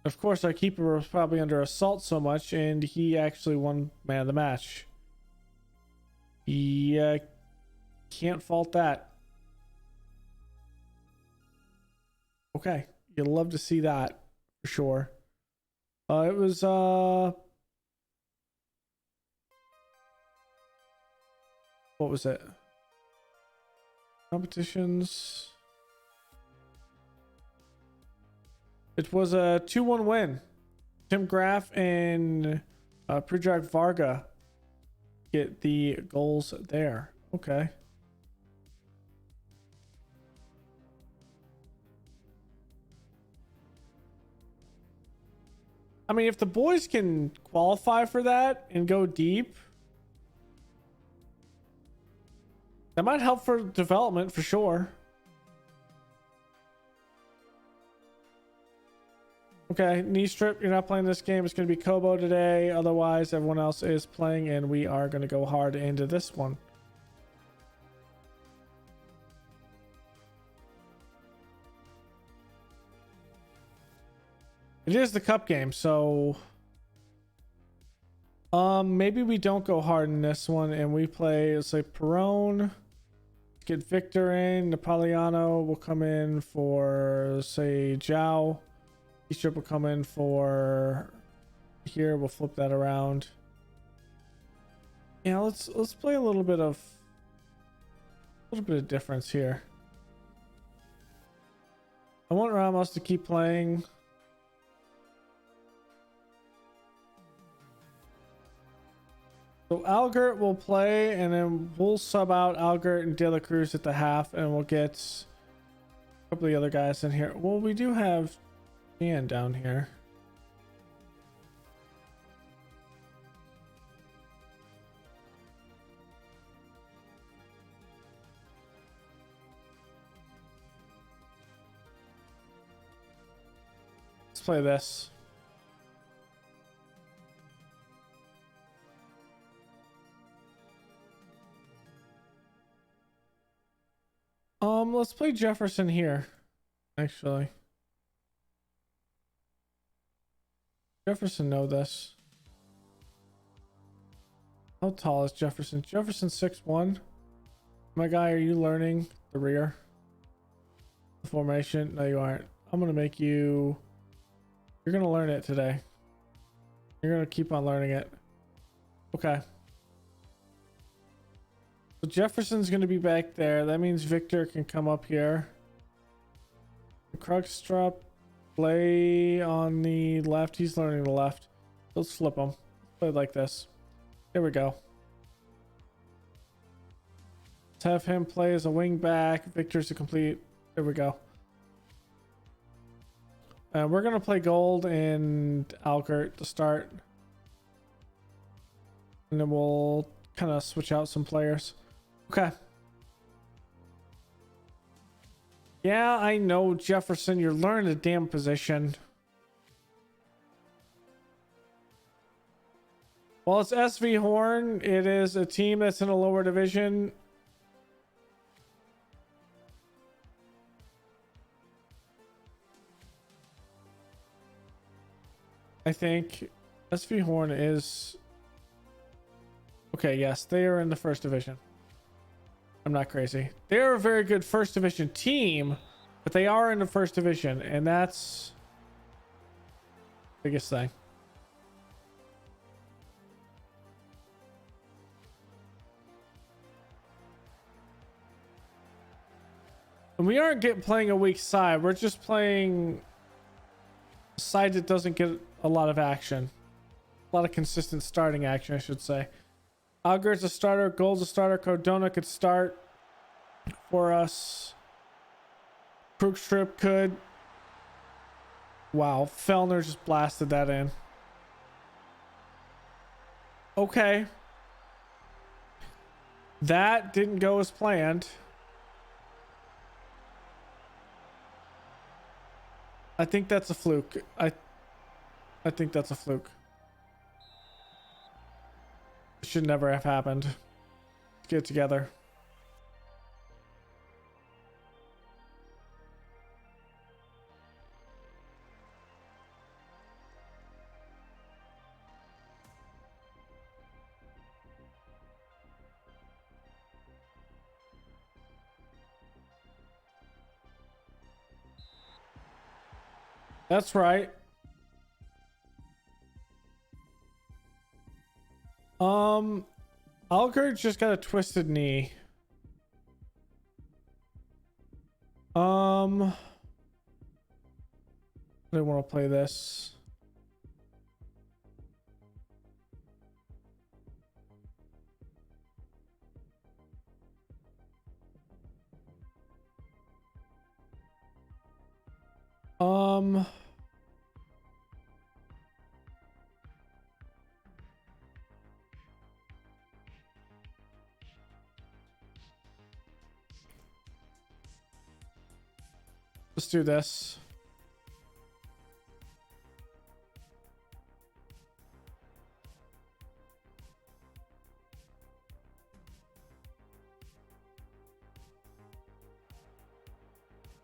Of course, our keeper was probably under assault so much, and he actually won man of the match. Yeah, can't fault that. Okay, you'll love to see that for sure. It was what was it? Competitions. It was a 2-1 win. Tim Graff and Predrag Varga get the goals there. Okay. I mean, if the boys can qualify for that and go deep, that might help for development for sure. Okay, knee strip, you're not playing this game. It's going to be Kobo today. Otherwise, everyone else is playing, and we are going to go hard into this one. It is the cup game, so maybe we don't go hard in this one, and we play, let's say, Perone. Get Victor in. Napoleano will come in for, say, Zhao. Strip will come in for here. We'll flip that around. Yeah, let's play a little bit of difference here. I want Ramos to keep playing. So Algert will play, and then we'll sub out Algert and De La Cruz at the half, and we'll get a couple of the other guys in here. Well, we do have Ian down here. Let's play this. Let's play Jefferson here, actually. Jefferson know this. How tall is Jefferson? Jefferson 6'1". My guy, are you learning the rear? The formation? No, you aren't. I'm gonna make you... You're gonna learn it today. You're gonna keep on learning it. Okay. So Jefferson's going to be back there. That means Victor can come up here. Krugstrup play on the left. He's learning the left. Let's flip him. Play like this. There we go. Let's have him play as a wing back. Victor's a complete. There we go. And we're going to play Gold and Algert to start. And then we'll kind of switch out some players. Okay. Yeah, I know, Jefferson. You're learning the damn position. Well, it's SV Horn. It is a team that's in a lower division. I think SV Horn is... Okay, yes, they are in the first division. I'm not crazy. They're a very good first division team, but they are in the first division, and that's the biggest thing. And we aren't playing a weak side. We're just playing a side that doesn't get a lot of action. A lot of consistent starting action, I should say. Algert's a starter. Gold's a starter. Cardona could start for us. Krugstrup could. Wow. Fellner just blasted that in. Okay. That didn't go as planned. I think that's a fluke. I think that's a fluke. Should never have happened. Let's get it together. That's right. Algert just got a twisted knee. I don't want to play this. Let's do this.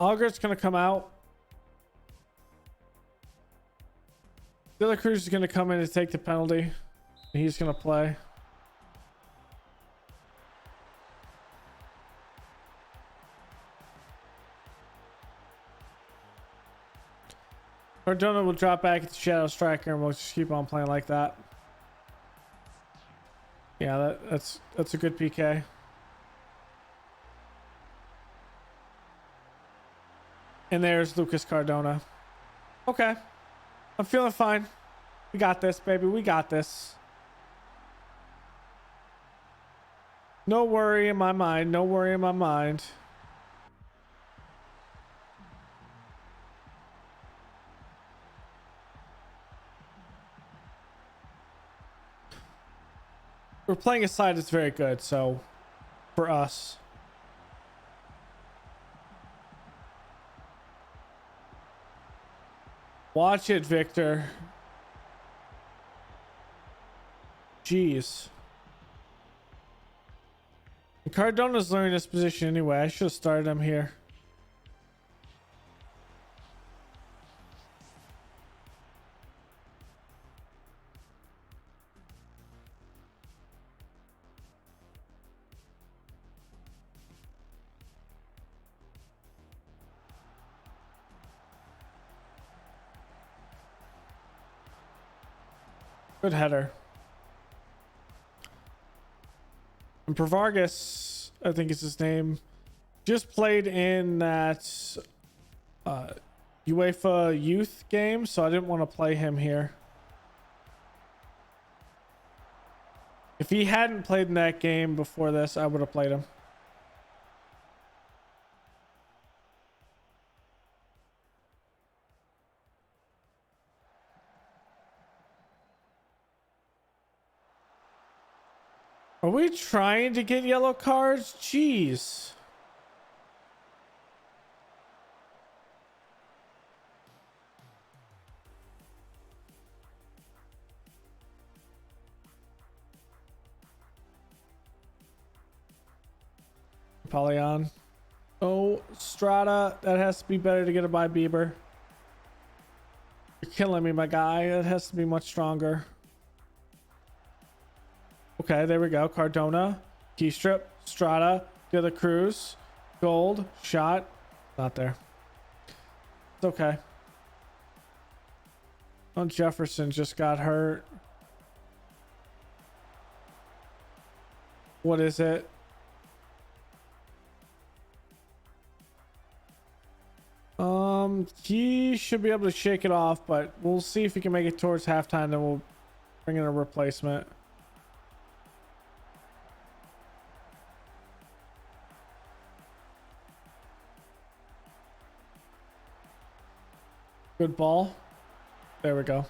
Algert's gonna come out. De La Cruz is gonna come in to take the penalty. And he's gonna play. Cardona will drop back at the Shadow Striker, and we'll just keep on playing like that. Yeah, that's a good PK. And there's Lucas Cardona. Okay. I'm feeling fine. We got this, baby. We got this. No worry in my mind. No worry in my mind. We're playing a side that's very good, so for us. Watch it, Victor. Jeez. Cardona's learning this position anyway. I should have started him here. Good header. And Provargas, I think is his name, just played in that UEFA youth game, so I didn't want to play him here. If he hadn't played in that game before this, I would have played him. Are we trying to get yellow cards? Jeez. Polyon. Oh, Strata. That has to be better to get it by Bieber. You're killing me, my guy. That has to be much stronger. Okay, there we go. Cardona, key strip, Strata, the other Cruz, gold, shot, not there. It's okay. Oh, Jefferson just got hurt. What is it? He should be able to shake it off, but we'll see if he can make it towards halftime, then we'll bring in a replacement. Good ball. There we go.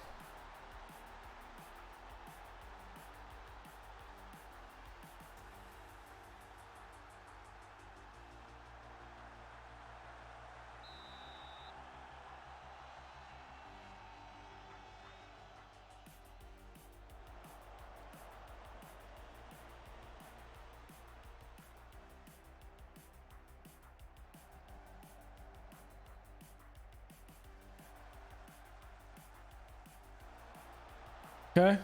Okay.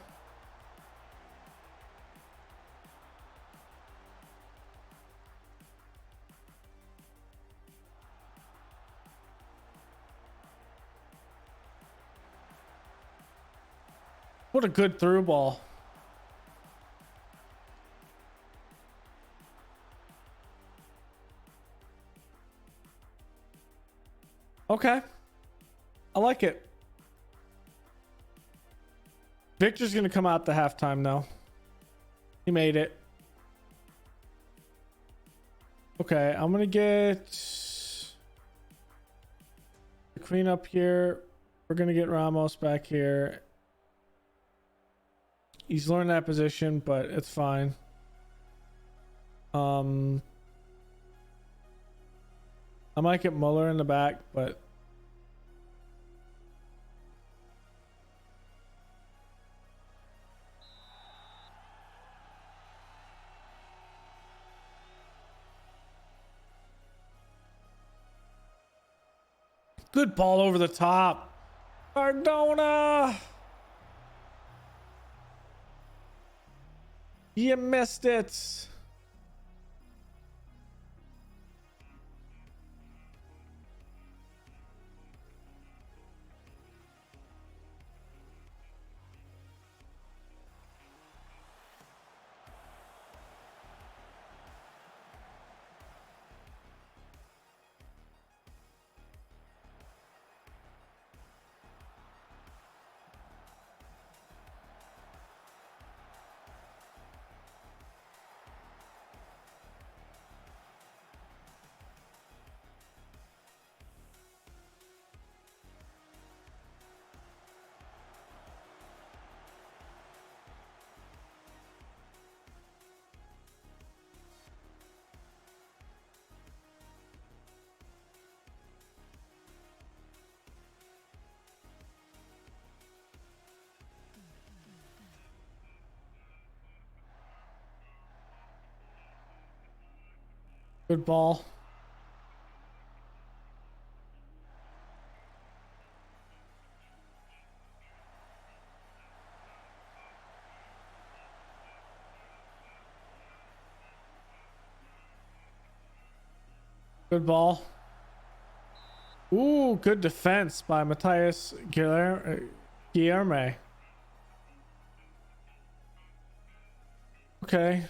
What a good through ball. Okay. I like it. Victor's going to come out the halftime though. He made it. Okay, I'm going to get the queen up here. We're going to get Ramos back here. He's learned that position, but it's fine. I might get Muller in the back, but good ball over the top. Cardona. You missed it. Good ball. Good ball. Ooh, good defense by Matthias Guilherme. Okay.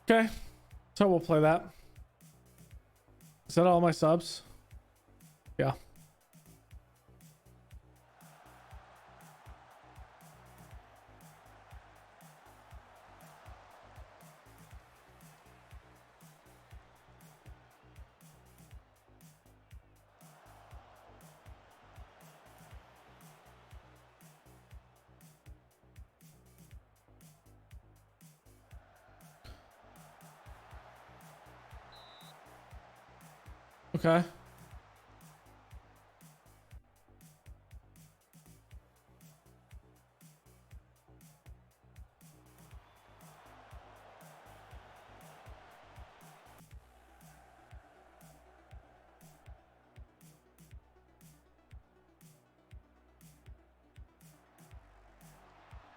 Okay, so we'll play that. Is that all my subs? Yeah. Okay.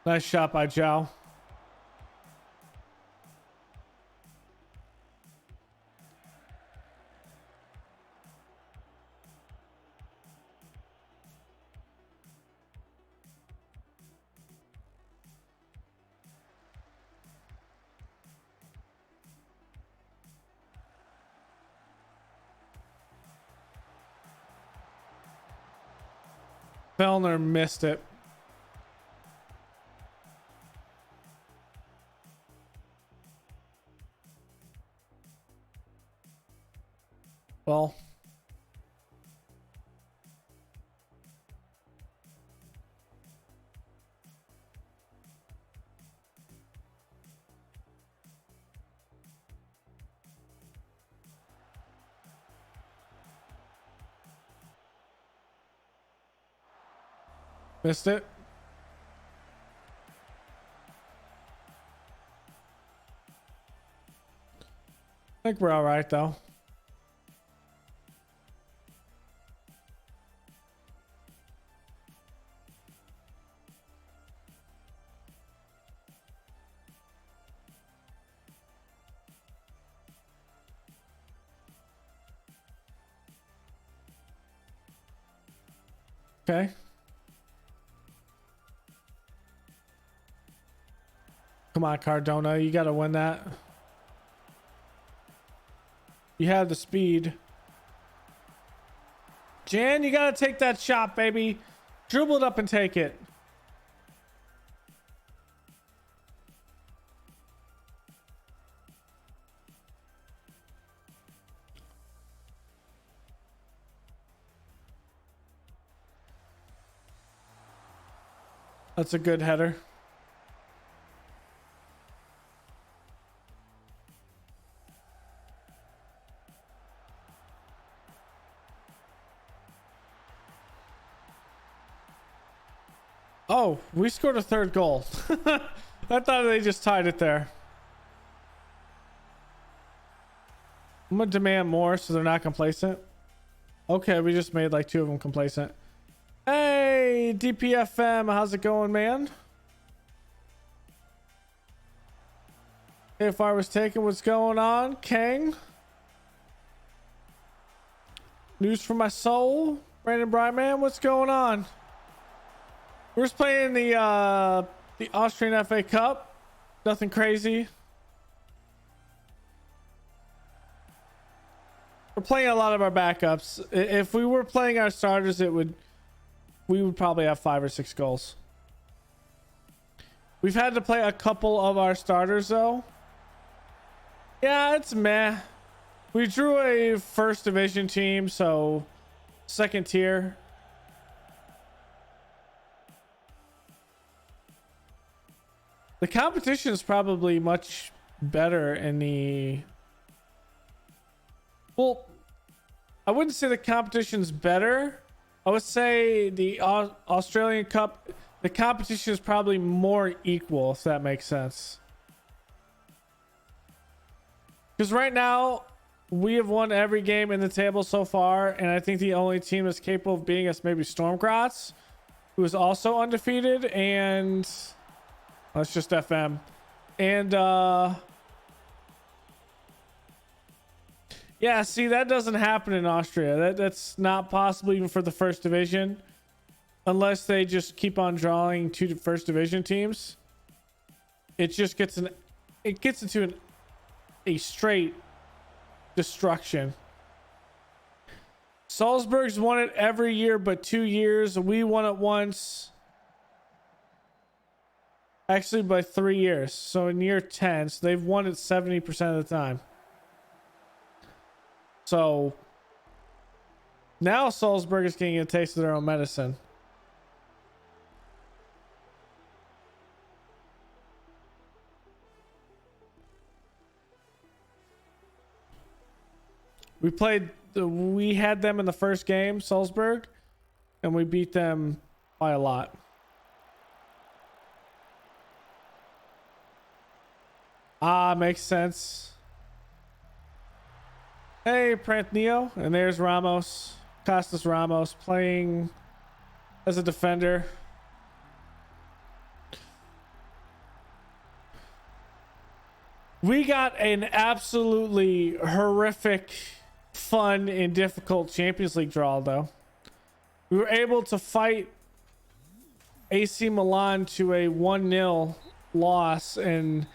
Nice shot by Zhao. Fellner missed it. Well, missed it. I think we're all right though. Okay. Come on, Cardona. You got to win that. You have the speed. Jan, you got to take that shot, baby. Dribble it up and take it. That's a good header. Oh, we scored a third goal. I thought they just tied it there. I'm gonna demand more so they're not complacent. Okay, we just made like 2 of them complacent. Hey, DPFM, how's it going, man? If I was taking what's going on, Kang. News for my soul. Brandon Brightman, what's going on? We're just playing the Austrian FA Cup. Nothing crazy. We're playing a lot of our backups. If we were playing our starters, we would probably have 5 or 6 goals. We've had to play a couple of our starters though. Yeah, it's meh. We drew a first division team, so second tier. The competition is probably much better in the... Well, I wouldn't say the competition's better. I would say the Australian Cup, the competition is probably more equal, if that makes sense. Because right now, we have won every game in the table so far, and I think the only team that's capable of beating us maybe Stormgratz, who is also undefeated, and... Oh, it's just FM. And, yeah, see, that doesn't happen in Austria. That's not possible even for the first division. Unless they just keep on drawing 2 first division teams. It just gets into a straight destruction. Salzburg's won it every year but 2 years. We won it once. Actually by 3 years. So in year 10, so they've won it 70% of the time. So now Salzburg is getting a taste of their own medicine. We had them in the first game, Salzburg, and we beat them by a lot. Ah, makes sense. Hey, Pranthneo, and there's Ramos, Costas Ramos playing as a defender. We got an absolutely horrific, fun, and difficult Champions League draw, though. We were able to fight AC Milan to a 1-0 loss, and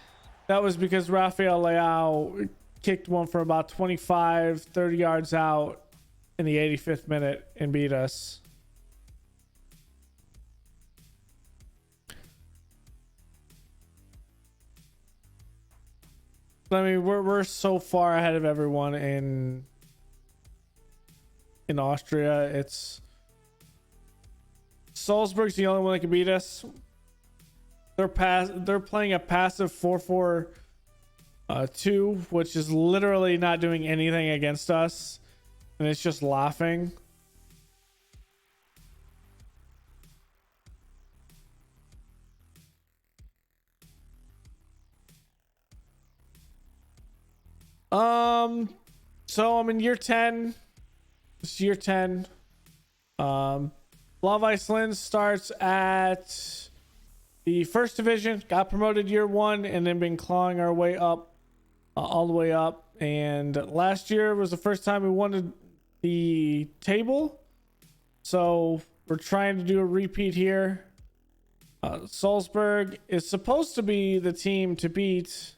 that was because Rafael Leao kicked one for about 25, 30 yards out in the 85th minute and beat us. I mean, we're so far ahead of everyone in Austria. It's Salzburg's the only one that can beat us. They're playing a passive 4-4-2, which is literally not doing anything against us, and it's just laughing. So I'm in year 10. It's year 10. Blau Weiss Linz starts at the first division, got promoted year 1, and then been clawing our way up, all the way up. And last year was the first time we won the table, so we're trying to do a repeat here. Salzburg is supposed to be the team to beat.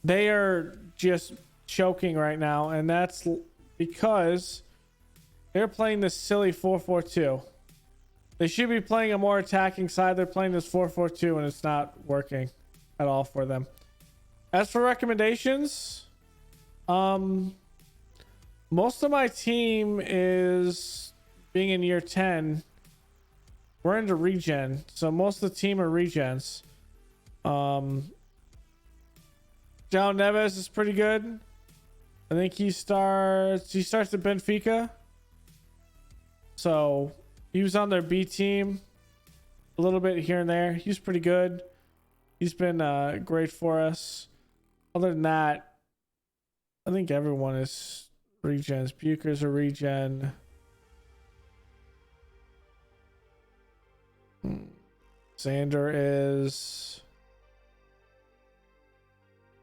They are just choking right now, and that's because they're playing this silly 4-4-2. They should be playing a more attacking side. They're playing this 4-4-2, and it's not working at all for them. As for recommendations, most of my team is being in year 10. We're into regen, so most of the team are regens. João Neves is pretty good. I think he starts at Benfica. So he was on their B team a little bit here and there. He's pretty good. He's been great for us. Other than that, I think everyone is regens. Bucher's a regen. Xander is.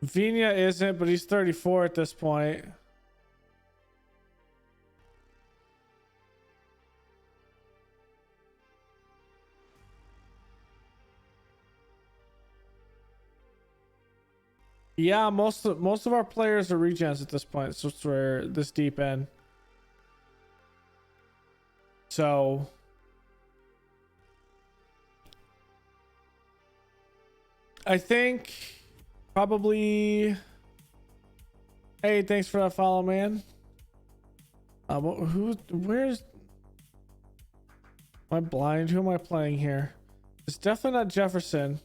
Vina isn't, but he's 34 at this point. Yeah, most of our players are regens at this point, so we're this deep in. So I think probably. Hey, thanks for that follow, man. Where's? Am I blind? Who am I playing here? It's definitely not Jefferson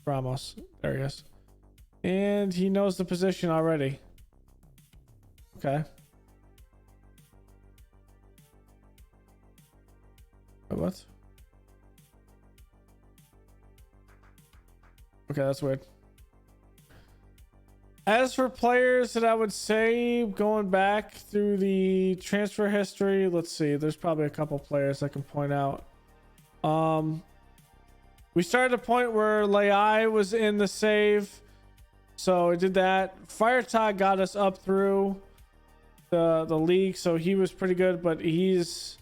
Ramos. There he is. And he knows the position already. Okay. What? Okay, that's weird. As for players that I would say going back through the transfer history, let's see. There's probably a couple players I can point out. We started a point where Lai was in the save. So I did that. Firetag got us up through the league, so he was pretty good, but he's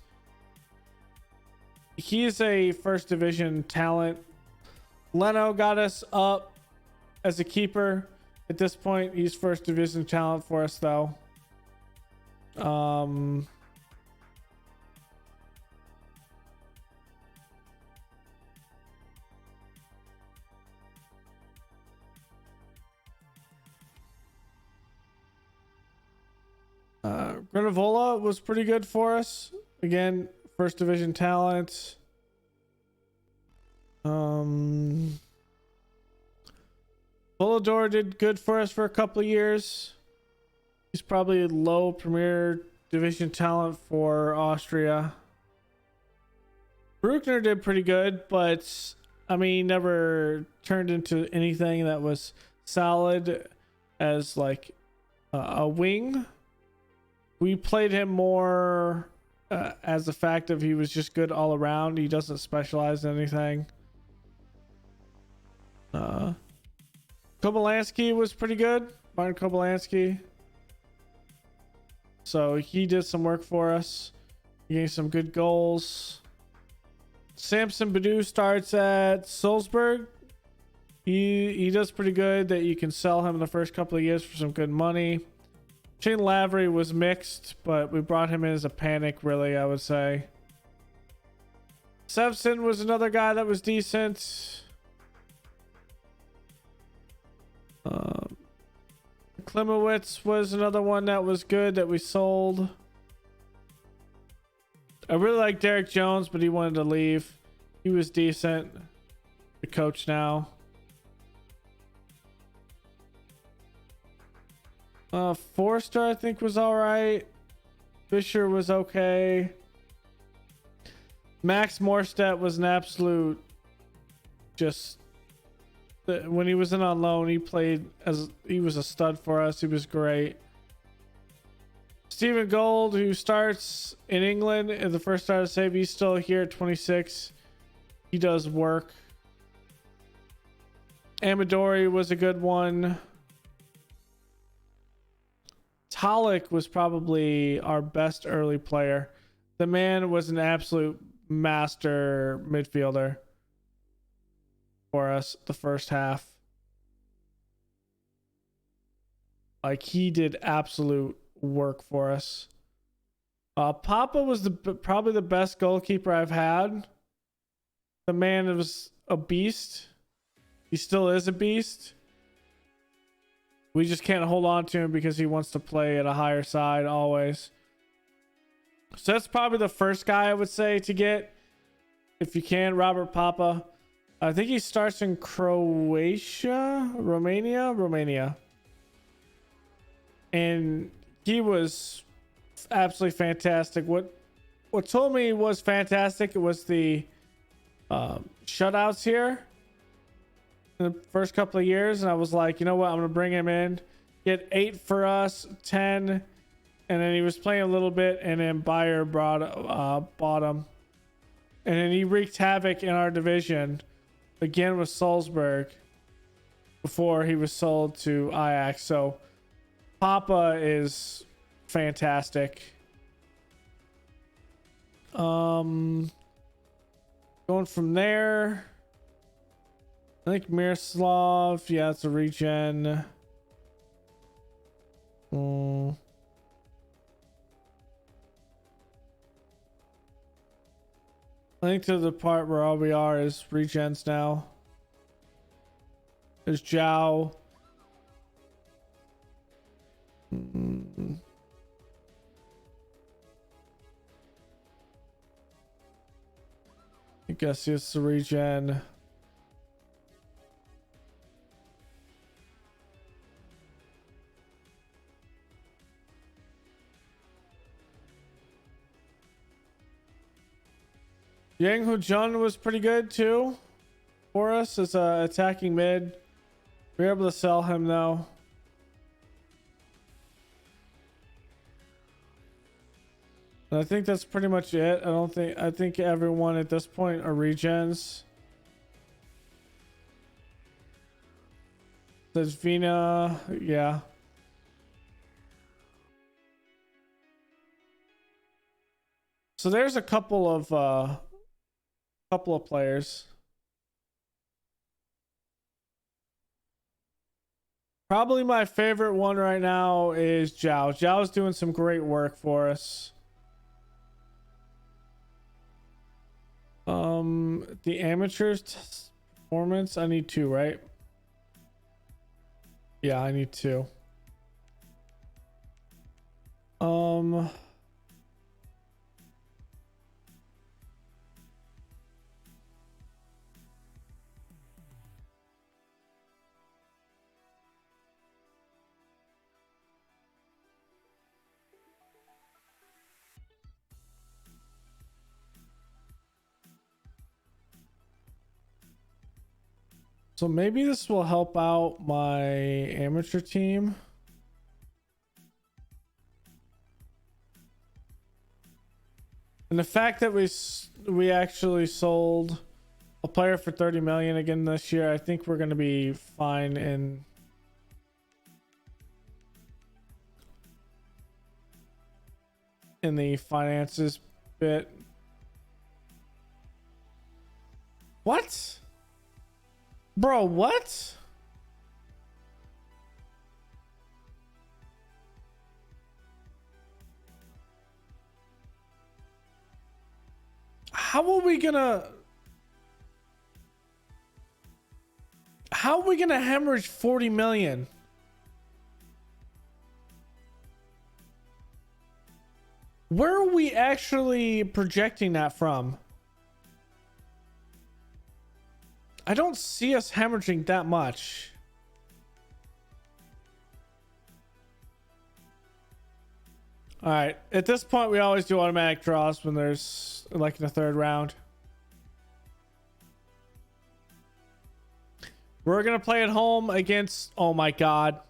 a first division talent. Leno got us up as a keeper. At this point, he's first division talent for us though. Granovola was pretty good for us. Again, first division talent. Volador did good for us for a couple of years. He's probably a low premier division talent for Austria. Bruckner did pretty good, but I mean, never turned into anything that was solid as like a wing. We played him more as the fact of he was just good all around. He doesn't specialize in anything. Kobolansky was pretty good. Martin Kobolansky. So he did some work for us. He gave some good goals. Samson Badu starts at Salzburg. He does pretty good that you can sell him in the first couple of years for some good money. Shane Lavery was mixed, but we brought him in as a panic, really, I would say. Sevson was another guy that was decent. Klimowitz was another one that was good that we sold. I really like Derek Jones, but he wanted to leave. He was decent. The coach now. Forster, I think, was all right. Fisher was okay. Max Morstedt was an absolute just when he was in on loan, he played as he was a stud for us. He was great. Stephen Gold, who starts in England in the first start of save, he's still here at 26. He does work. Amadori was a good one. Talik was probably our best early player. The man was an absolute master midfielder for us the first half. Like, he did absolute work for us. Papa was probably the best goalkeeper I've had. The man was a beast. He still is a beast. We just can't hold on to him because he wants to play at a higher side always. So that's probably the first guy I would say to get, if you can, Robert Papa. I think he starts in Romania. And he was absolutely fantastic. What told me was fantastic was the shutouts here in the first couple of years, and I was like, you know what, I'm gonna bring him in, get 8 for us, 10, and then he was playing a little bit, and then Bayer bought him. And then he wreaked havoc in our division again with Salzburg before he was sold to Ajax. So Papa is fantastic. Going from there, I think Miroslav, yeah, it's a regen. I think to the part where all we are is regens now. There's Zhao. I guess it's the regen. Yang Hujun was pretty good too for us as a attacking mid. We were able to sell him though. And I think that's pretty much it. I think everyone at this point are regens. There's Vina, yeah. So there's a couple of players. Probably my favorite one right now is Zhao. Zhao's doing some great work for us. The amateurs performance, I need 2, right? Yeah, I need 2. So maybe this will help out my amateur team. And the fact that we actually sold a player for 30 million again this year, I think we're going to be fine in the finances bit. What? Bro, what? How are we gonna hemorrhage 40 million? Where are we actually projecting that from? I don't see us hemorrhaging that much. All right. At this point, we always do automatic draws when there's like in the 3rd round. We're going to play at home against... Oh, my God.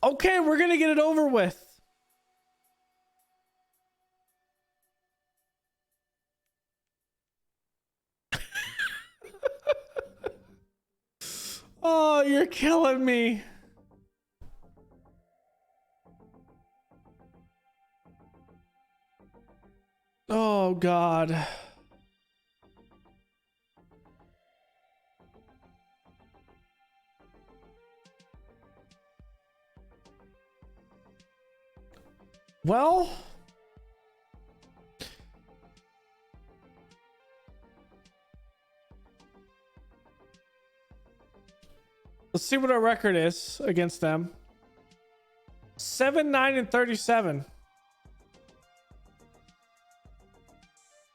Okay, we're going to get it over with. Oh, you're killing me. Oh, God. Well... Let's see what our record is against them. 7-9-37.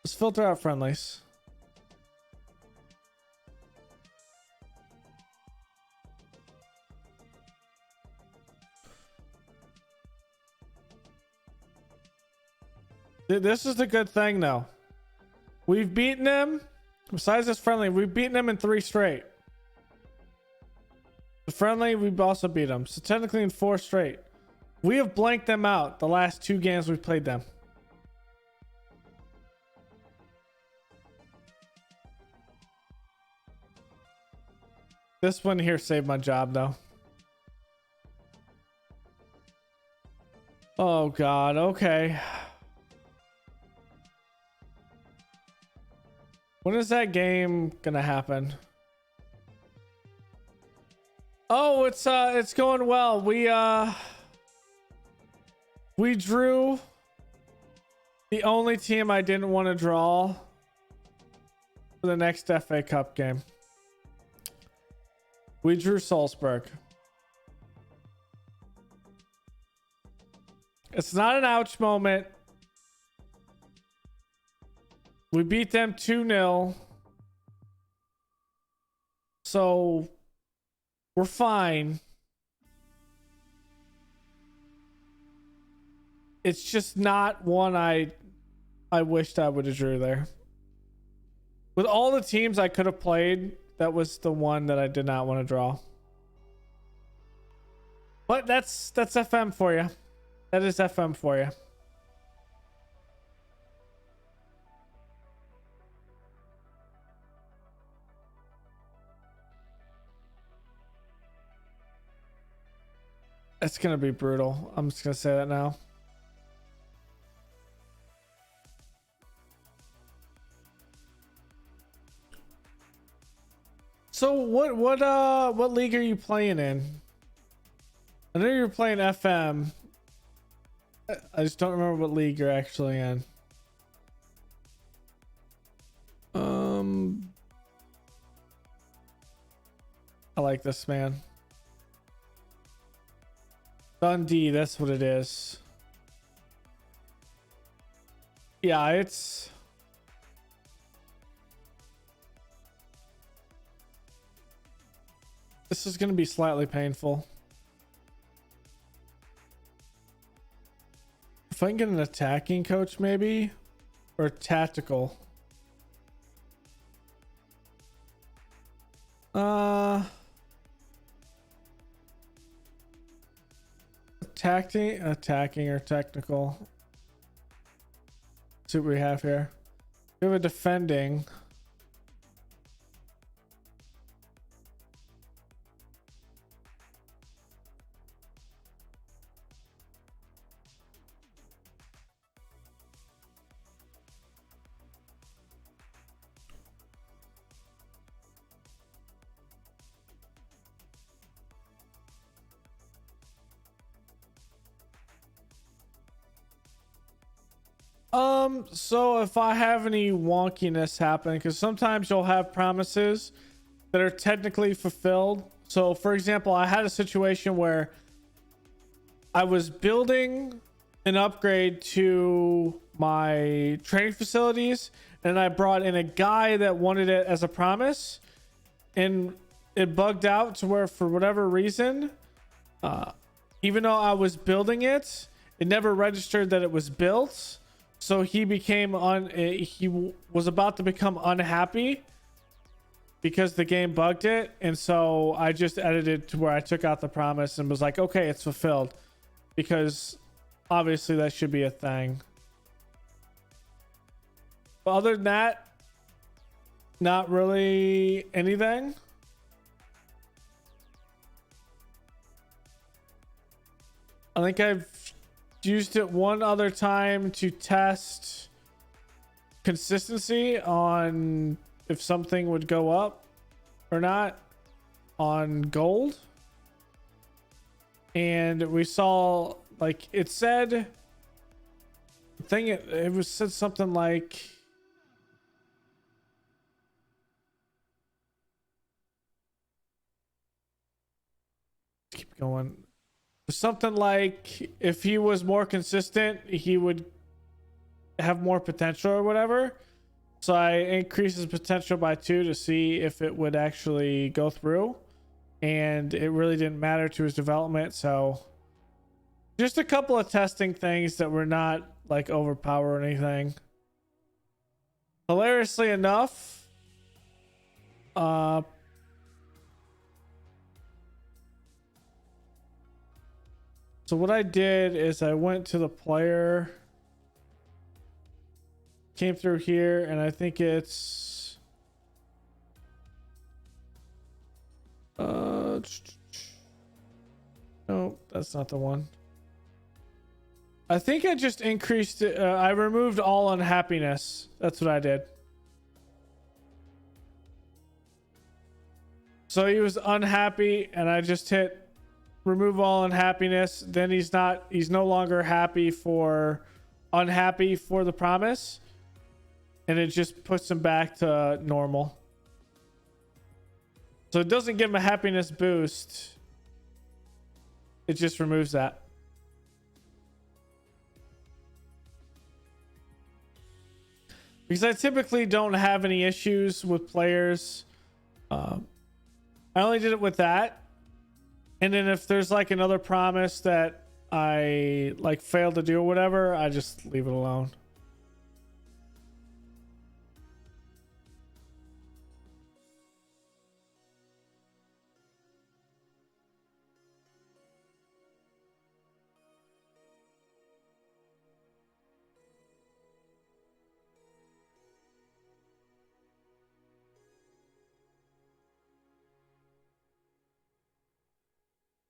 Let's filter out friendlies. This is the good thing, though. We've beaten them. Besides this friendly, we've beaten them in 3 straight. The friendly, we've also beat them. So technically in 4 straight. We have blanked them out the last 2 games we've played them. This one here saved my job though. Oh God, okay. When is that game gonna happen? Oh, it's going well. We drew the only team I didn't want to draw for the next FA Cup game. We drew Salzburg. It's not an ouch moment. We beat them 2-0. So we're fine. It's just not one I wished I would have drew there. With all the teams I could have played, that was the one that I did not want to draw. But that's FM for you. That is FM for you. It's gonna be brutal. I'm just gonna say that now. So what league are you playing in? I know you're playing FM. I just don't remember what league you're actually in. I like this, man. Dundee, that's what it is. Yeah, it's... This is going to be slightly painful. If I can get an attacking coach, maybe, or tactical. Attacking or technical. Let's see what we have here. We have a defending. So if I have any wonkiness happen, because sometimes you'll have promises that are technically fulfilled. So for example, I had a situation where I was building an upgrade to my training facilities and I brought in a guy that wanted it as a promise, and it bugged out to where for whatever reason, even though I was building it, it never registered that it was built. So he became he was about to become unhappy because the game bugged it. And so I just edited to where I took out the promise and was like, okay, it's fulfilled, because obviously that should be a thing. But other than that, not really anything. I think I've used it one other time to test consistency on if something would go up or not on gold, and we saw, like, it said it was said something like, keep going, something like if he was more consistent he would have more potential or whatever. So I increased his potential by 2 to see if it would actually go through, and it really didn't matter to his development. So just a couple of testing things that were not like overpower or anything. Hilariously enough, so what I did is I went to the player, came through here, and I think it's No, that's not the one. I think I just increased it. I removed all unhappiness. That's what I did. So he was unhappy and I just hit remove all unhappiness. Then he's no longer unhappy for the promise. And it just puts him back to normal. So it doesn't give him a happiness boost. It just removes that. Because I typically don't have any issues with players. I only did it with that. And then if there's like another promise that I like failed to do or whatever, I just leave it alone.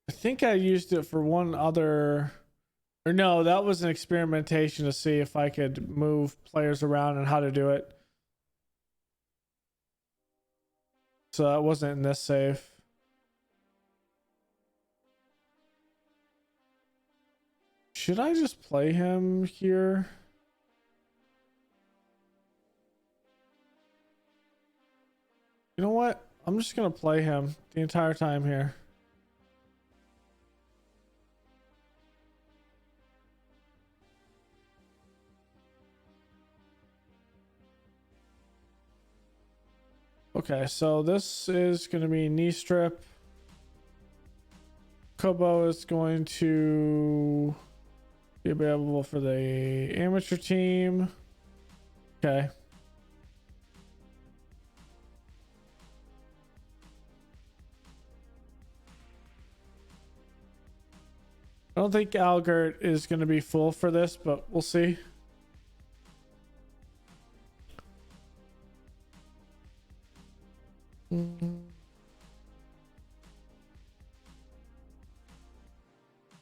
I think I used it for one other, or no, that was an experimentation to see if I could move players around and how to do it. So that wasn't in this save. Should I just play him here? You know what? I'm just gonna play him the entire time here. Okay, so this is going to be knee strip. Kobo is going to be available for the amateur team. Okay. I don't think Algert is going to be full for this, but we'll see.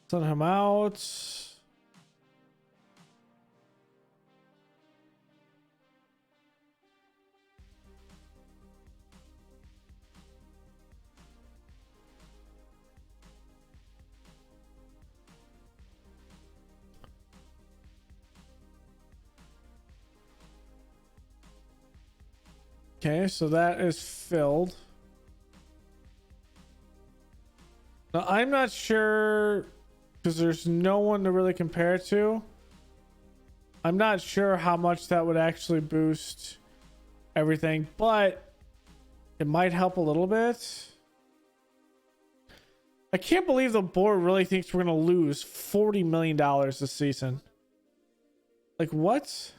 Send him out. Okay, so that is filled. Now, I'm not sure because there's no one to really compare it to. I'm not sure how much that would actually boost everything, but it might help a little bit. I can't believe the board really thinks we're going to lose $40 million this season. Like, what?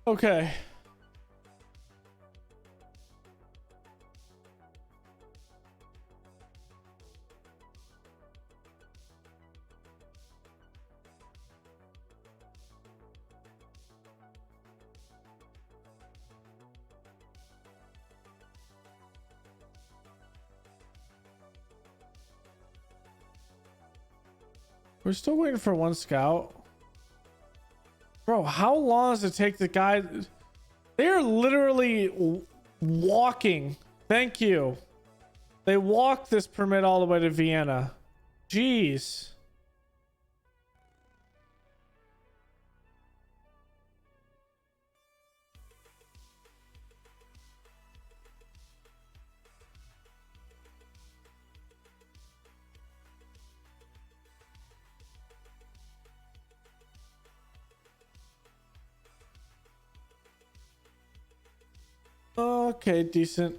Okay. We're still waiting for one scout. Bro, how long does it take the guy? They're literally walking. Thank you. They walked this permit all the way to Vienna. Jeez. Okay, decent.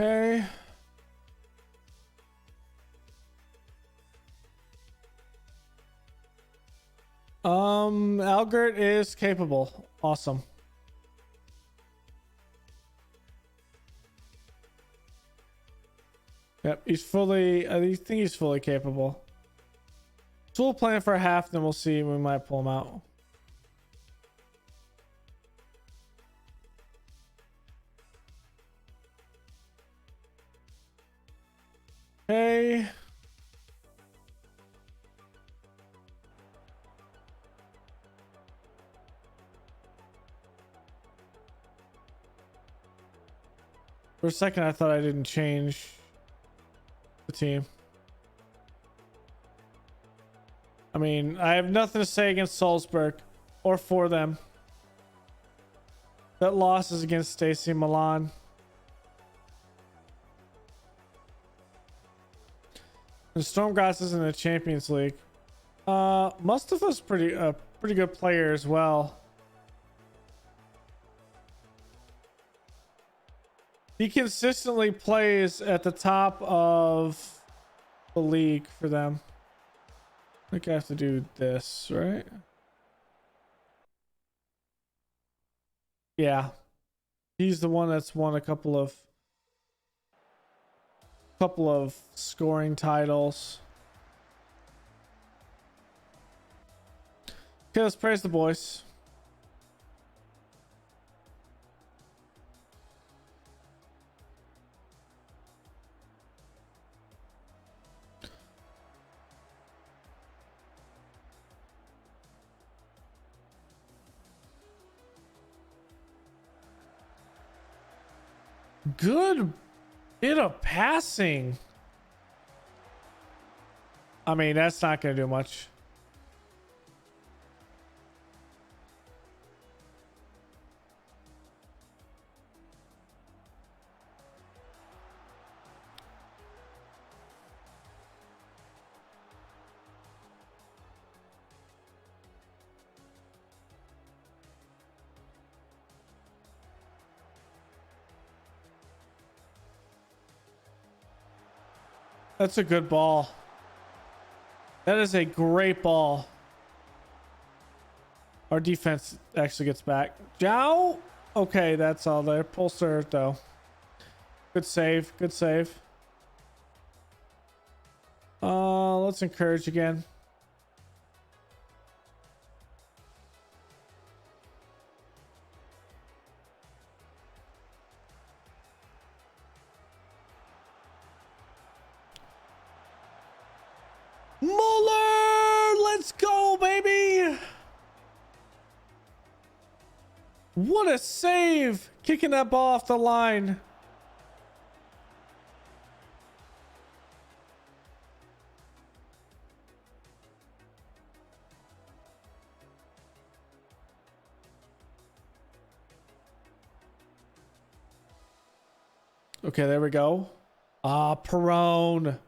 Okay. Algert is capable. Awesome. Yep, he's fully, I think he's fully capable. So we'll plan for a half, then we'll see. We might pull him out. Okay. For a second, I thought I didn't change the team. I mean, I have nothing to say against Salzburg or for them. That loss is against Stacy Milan. And Stormgrass is in the Champions League. Mustafa's pretty good player as well. He consistently plays at the top of the league for them. I think I have to do this, right? Yeah. He's the one that's won a couple of scoring titles. Okay, let's praise the boys. Good bit of passing. I mean, that's not going to do much. That's a good ball. That is a great ball. Our defense actually gets back. Jow. Okay, that's all there. Pull serve though. Good save. Good save. Let's encourage again. Muller! Let's go, baby! What a save! Kicking that ball off the line. Okay, there we go. Ah, Perone.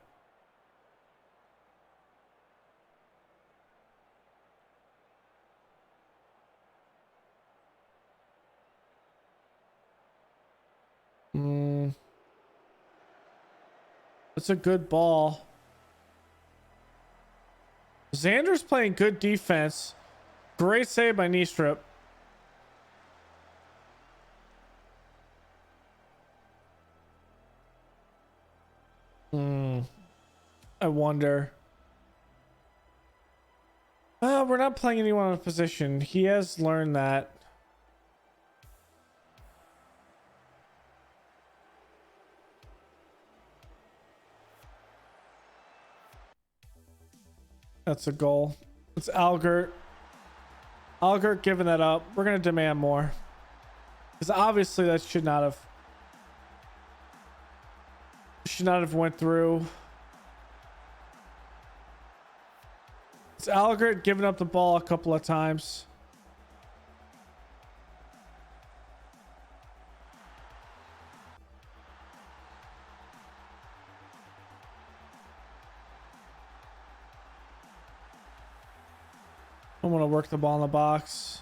That's a good ball. Xander's playing good defense. Great save by Niestrup. I wonder. We're not playing anyone on a position. He has learned that. That's a goal. It's Algert. Algert giving that up. We're going to demand more. Because obviously that should not have went through. It's Algert giving up the ball a couple of times. I want to work the ball in the box.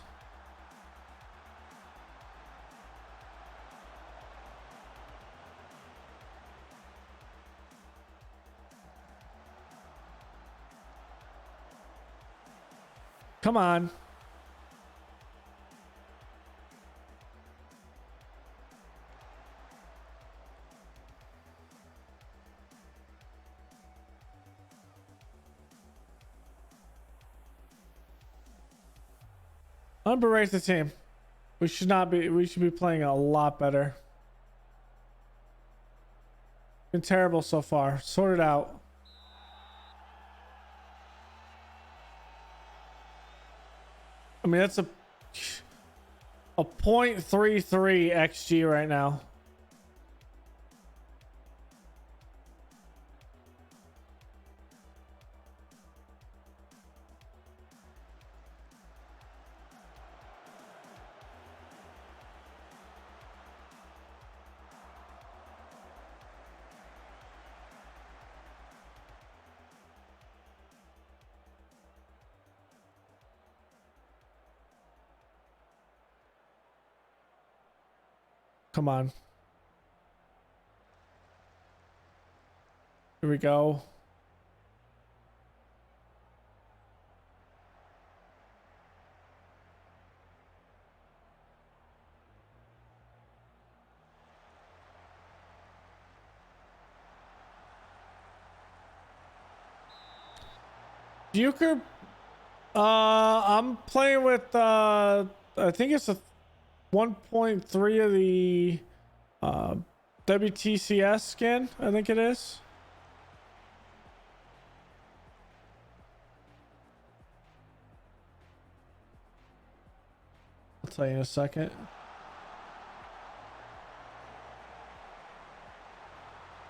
Come on. Unberate the team. We should not be. We should be playing a lot better. Been terrible so far. Sort it out. I mean, that's a .33 XG right now. Come on. Here we go. Bucher, I'm playing with I think it's a 1.3 of the WTCS skin, I think it is. I'll tell you in a second.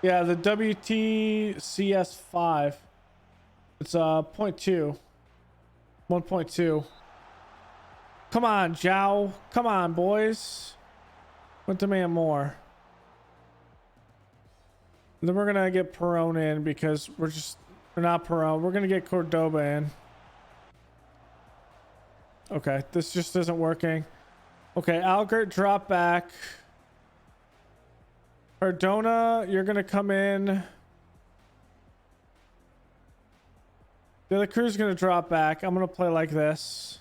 Yeah, the WTCS 5. It's 0.2. 1.2. Come on, Zhao. Come on, boys. What demand more? And then we're gonna get Perone in because we're not Perone. We're gonna get Cordoba in. Okay, this just isn't working. Okay, Algert drop back. Cardona, you're gonna come in. The other crew's gonna drop back. I'm gonna play like this.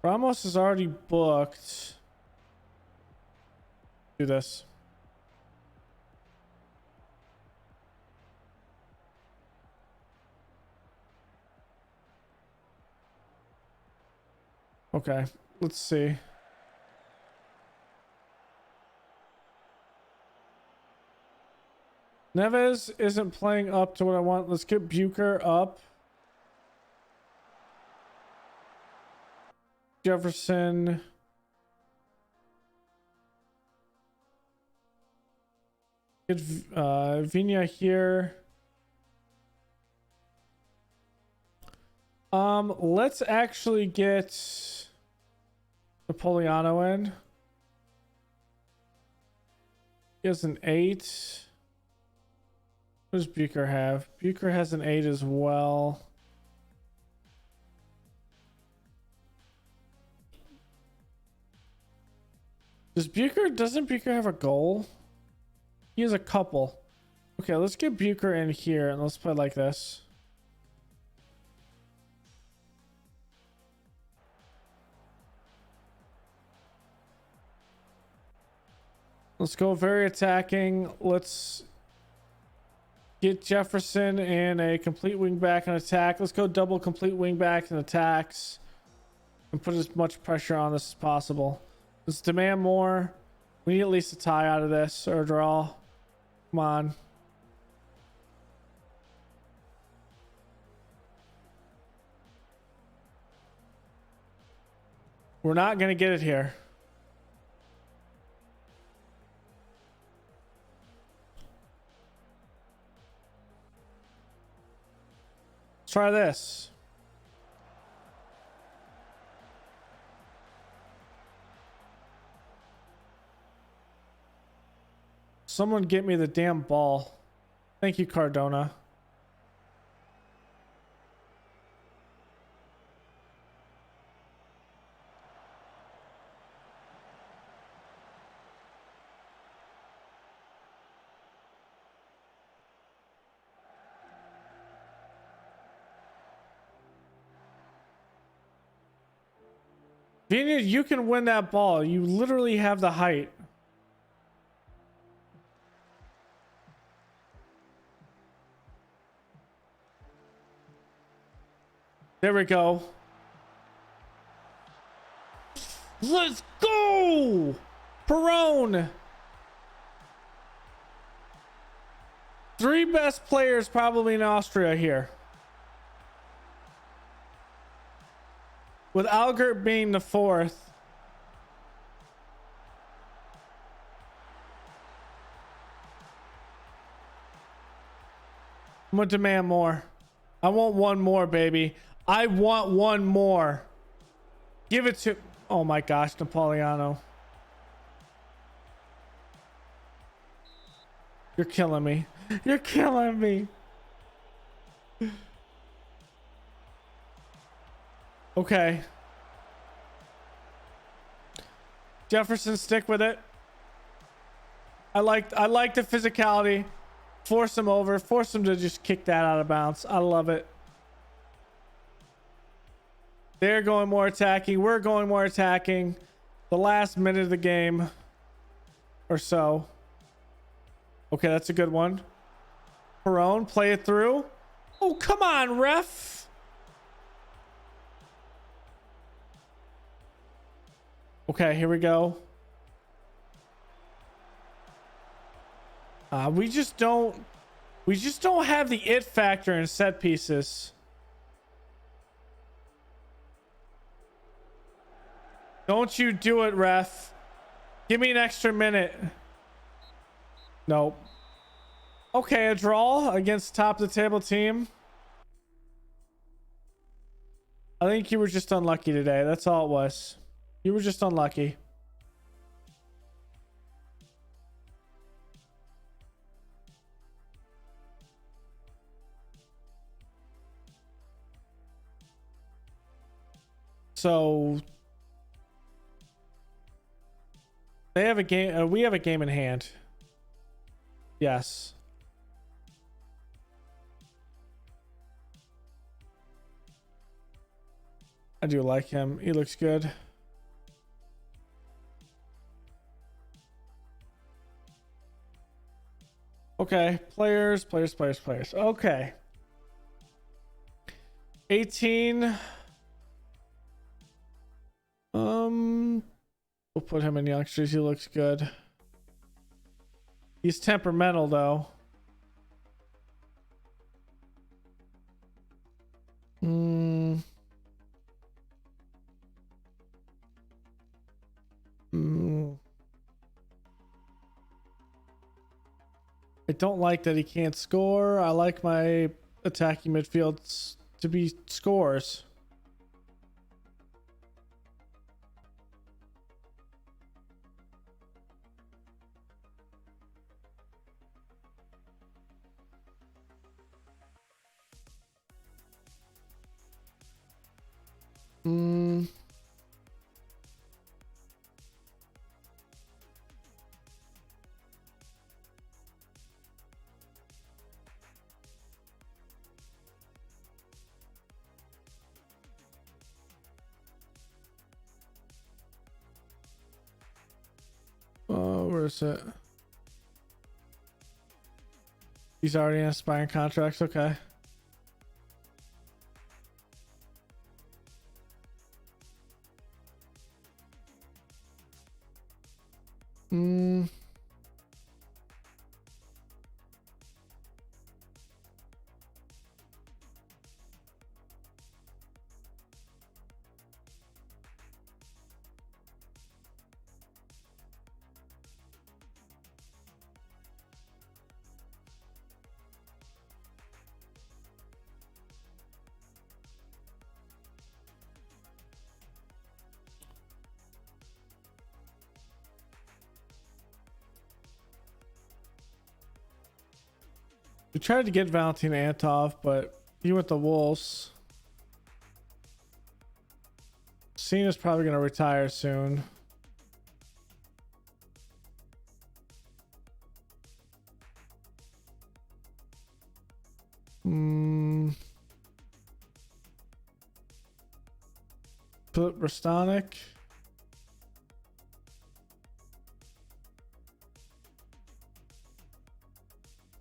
Ramos is already booked. Do this. Okay, let's see. Neves isn't playing up to what I want. Let's get Bucher up. Jefferson. Get Viña here. Let's actually get Napoleano in. He has an 8. What does Bucher have? Bucher has an 8 as well. Doesn't Bucher have a goal? He has a couple. Okay, let's get Bucher in here and let's play like this. Let's go very attacking. Let's get Jefferson in a complete wing back and attack. Let's go double complete wing back and attacks and put as much pressure on this as possible. Let's demand more. We need at least a tie out of this or a draw. Come on. We're not going to get it here. Let's try this. Someone get me the damn ball. Thank you, Cardona. Genia, you can win that ball. You literally have the height. There we go. Let's go! Perone! 3 best players probably in Austria here. With Algert being the 4th. I'm gonna demand more. I want one more, baby. I want one more. Give it to... Oh my gosh, Napoleano. You're killing me. You're killing me. Okay. Jefferson, stick with it. I like the physicality. Force him over. Force him to just kick that out of bounds. I love it. They're going more attacking. We're going more attacking. The last minute of the game or so. Okay, that's a good one. Perone, play it through. Oh, come on, ref. Okay, here we go. We just don't have the it factor in set pieces. Don't you do it, ref. Give me an extra minute. Nope. Okay, a draw against top of the table team. I think you were just unlucky today. That's all it was. You were just unlucky. So they have a game. We have a game in hand. Yes. I do like him. He looks good. Okay. Players. Okay. 18. We'll put him in youngsters. He looks good. He's temperamental though. I don't like that he can't score. I like my attacking midfields to be scores. Where is it? He's already in expiring contracts. Okay. We tried to get Valentin Antov, but he went the Wolves. Cena's probably going to retire soon. Put Rastonic.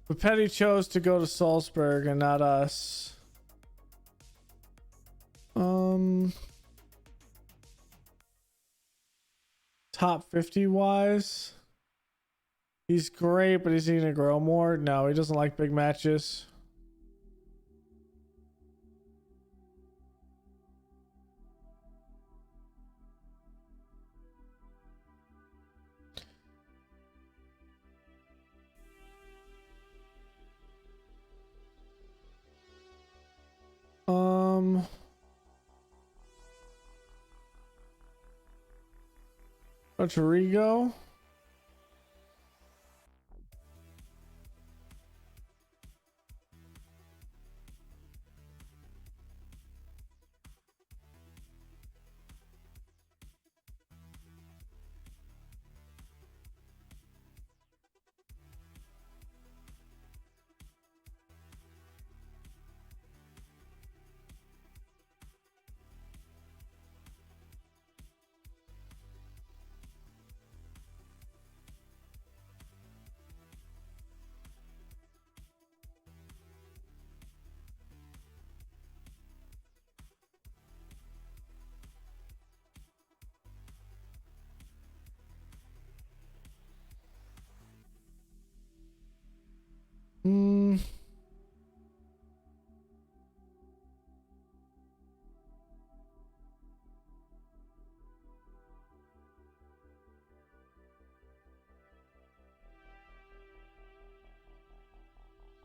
But Petty chose to go to Salzburg and not us. Top 50 wise, he's great, but is he gonna grow more? No, he doesn't like big matches. Rodrigo.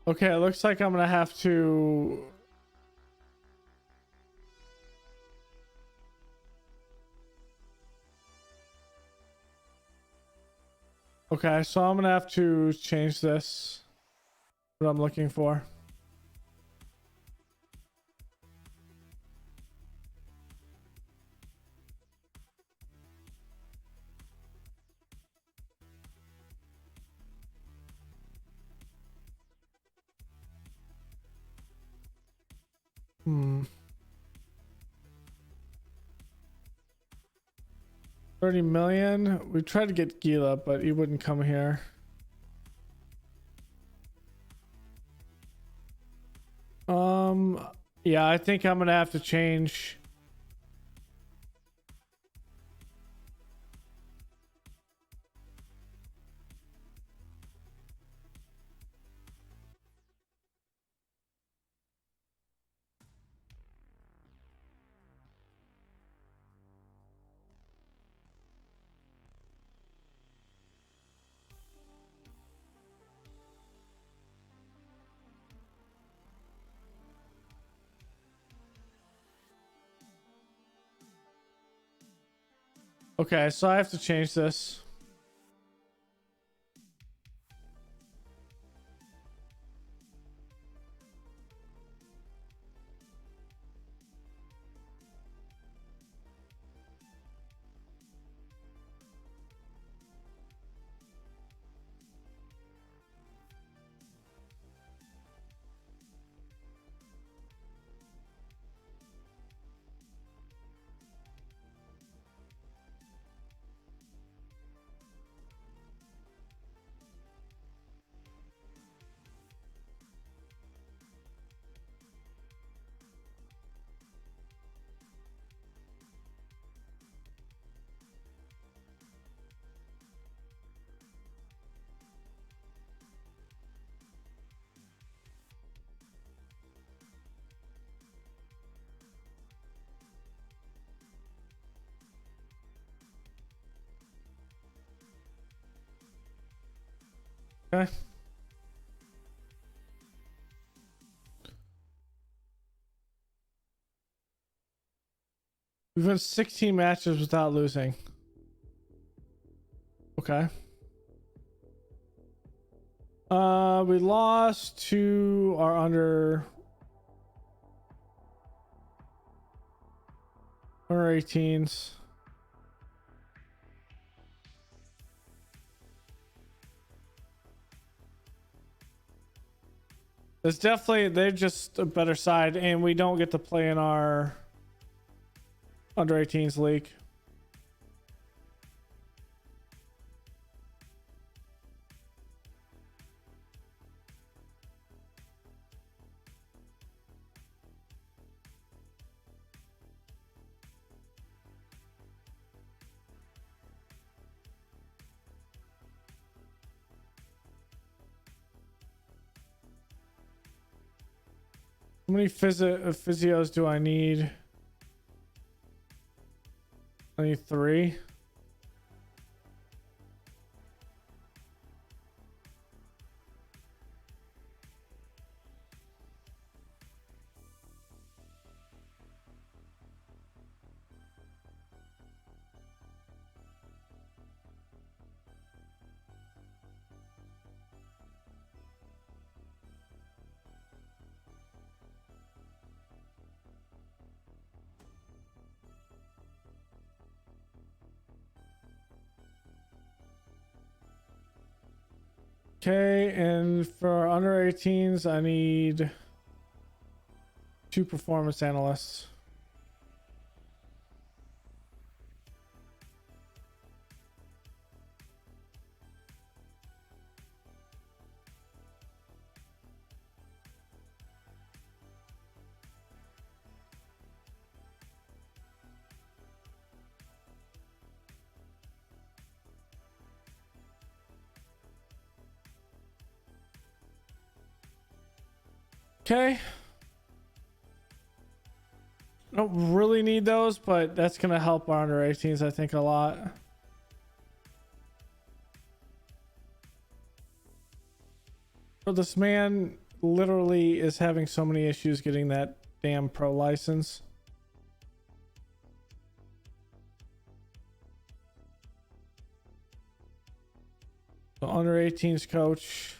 Okay, it looks like I'm gonna have to. Okay, so I'm gonna have to change this. What I'm looking for. Hmm. 30 million. We tried to get Gila, but he wouldn't come here. Yeah, I think I'm gonna have to change. Okay, so I have to change this. Okay. We've won 16 matches without losing. Okay. We lost to our under 18s. It's definitely, they're just a better side, and we don't get to play in our under 18s league. How many physios do I need? I need 3. Okay, and for under 18s, I need 2 performance analysts. Okay. I don't really need those, but that's going to help our under 18s, I think, a lot. So this man literally is having so many issues getting that damn pro license. So under 18s coach.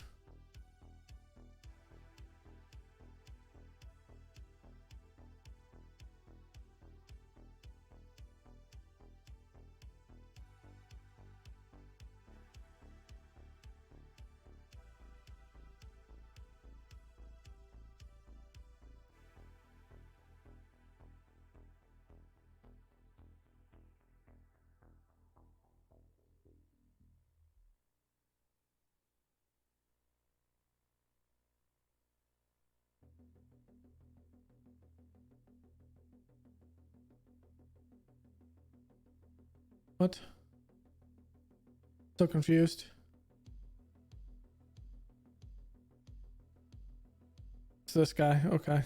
What? So confused. It's this guy. Okay.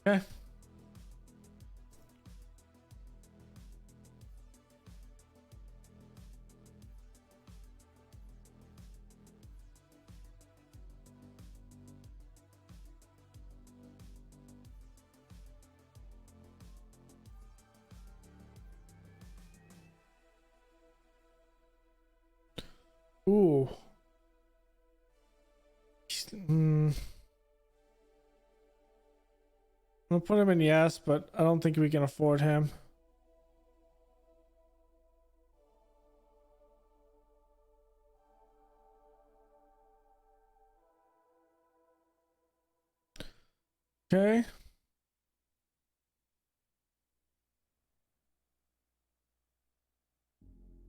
Okay. Ooh. I'll put him in yes, but I don't think we can afford him. Okay.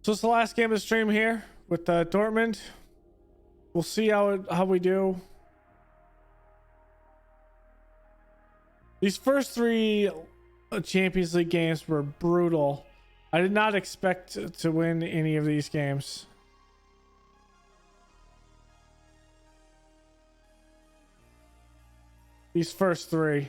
So it's the last game of the stream here with Dortmund. We'll see how we do. These first 3 Champions League games were brutal. I did not expect to win any of these games. These first 3.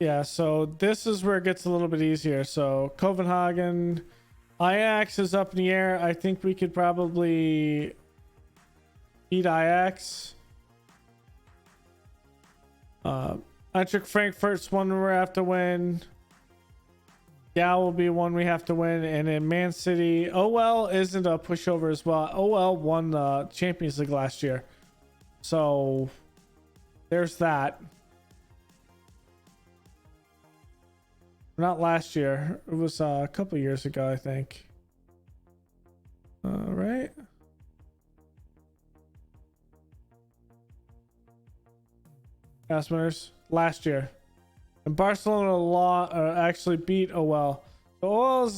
Yeah, so this is where it gets a little bit easier. So Copenhagen, Ajax is up in the air. I think we could probably beat Ajax. Eintracht Frankfurt's one we have to win. Gal will be one we have to win. And then Man City, OL isn't a pushover as well. OL won the Champions League last year. So there's that. Not last year. It was a couple years ago, I think. Right? Past winners last year, and Barcelona actually beat OL. So OL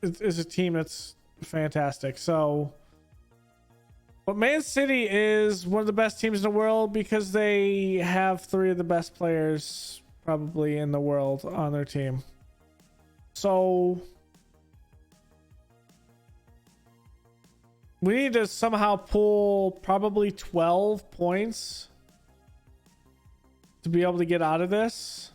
is a team that's fantastic. So, but Man City is one of the best teams in the world because they have three of the best players probably in the world on their team. So we need to somehow pull probably 12 points to be able to get out of this.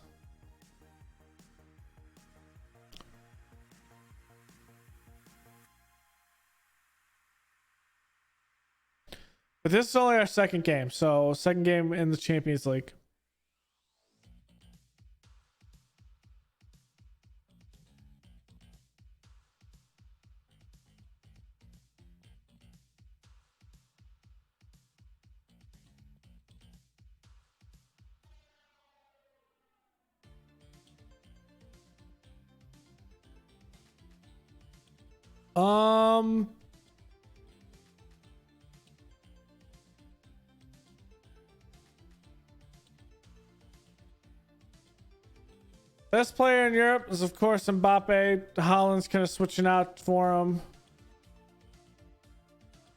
But this is only our second game. So second game in the Champions League. Best player in Europe is of course Mbappe. Holland's kind of switching out for him.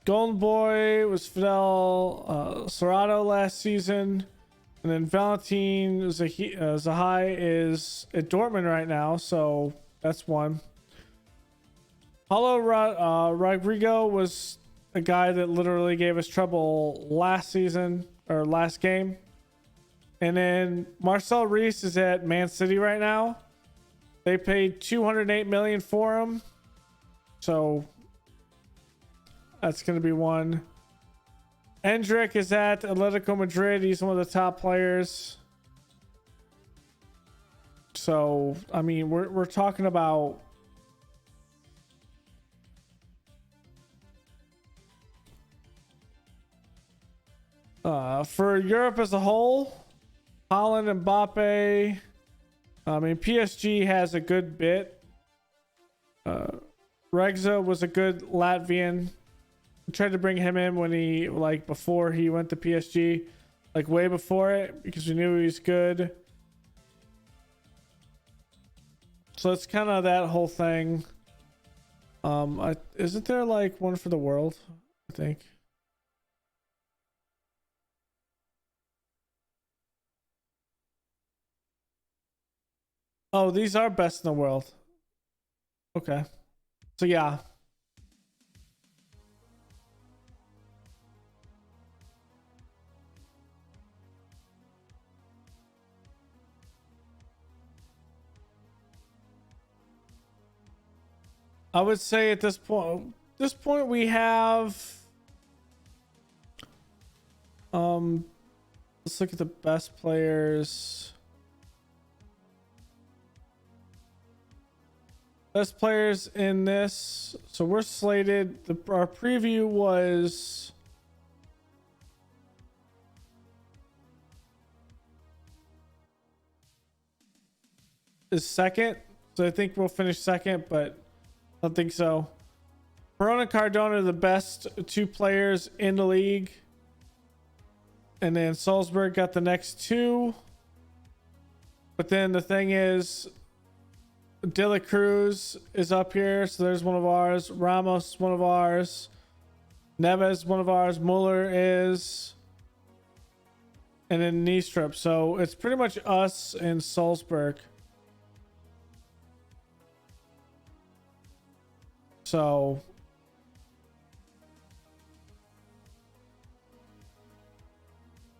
Golden Boy was Fidel Serrato last season, and then Valentin Zahai is at Dortmund right now, so that's one. Paulo Rodrigo was a guy that literally gave us trouble last season or last game. And then Marcel Reese is at Man City right now. They paid 208 million for him. So that's going to be one. Endrick is at Atletico Madrid. He's one of the top players. So, I mean, we're talking about for Europe as a whole, Holland, Mbappe. I mean, PSG has a good bit. Regza was a good Latvian. I tried to bring him in when he, like, before he went to PSG, like way before it, because we knew he was good. So it's kind of that whole thing. Isn't there like one for the world? I think. Oh, these are best in the world. Okay. So yeah. I would say at this point we have let's look at the best players. Best players in this. So we're slated. Our preview was second. So I think we'll finish second, but I don't think so. Perona and Cardona are the best two players in the league. And then Salzburg got the next two. But then the thing is, De La Cruz is up here, so there's one of ours. Ramos is one of ours. Neves one of ours. Muller is. And then Niestrup. So it's pretty much us and Salzburg. So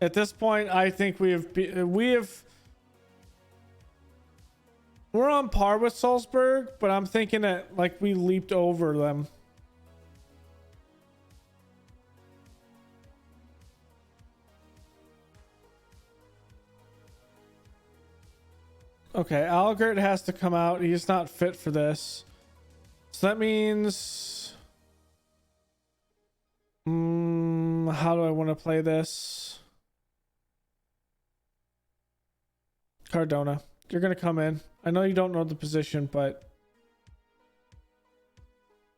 at this point, I think we have We're on par with Salzburg, but I'm thinking that like we leaped over them. Okay, Algert has to come out. He's not fit for this. So that means... how do I want to play this? Cardona, you're going to come in. I know you don't know the position, but...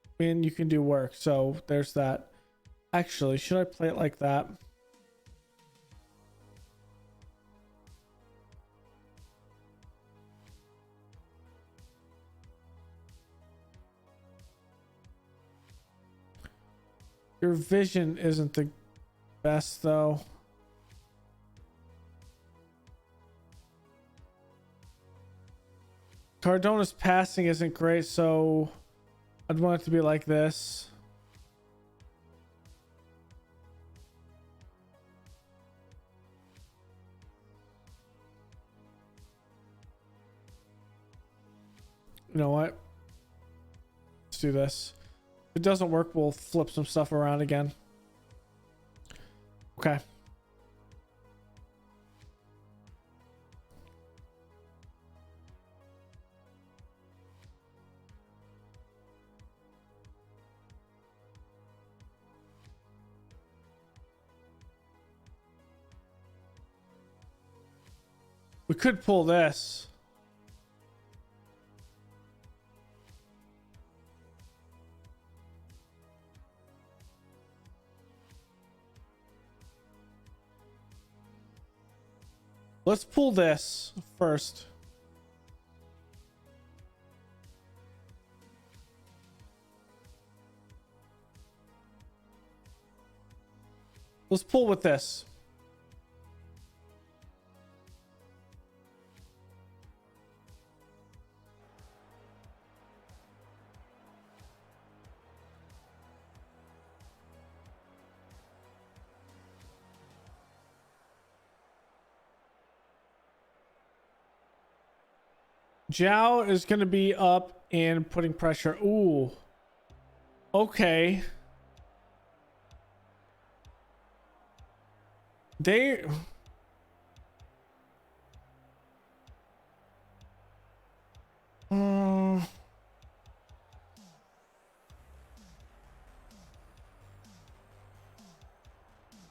I mean, you can do work. So there's that. Actually, should I play it like that? Your vision isn't the best, though. Cardona's passing isn't great, so I'd want it to be like this. You know what? Let's do this. If it doesn't work, we'll flip some stuff around again. Okay. We could pull this. Let's pull this first. Let's pull with this. Zhao is going to be up and putting pressure. Ooh. Okay. They...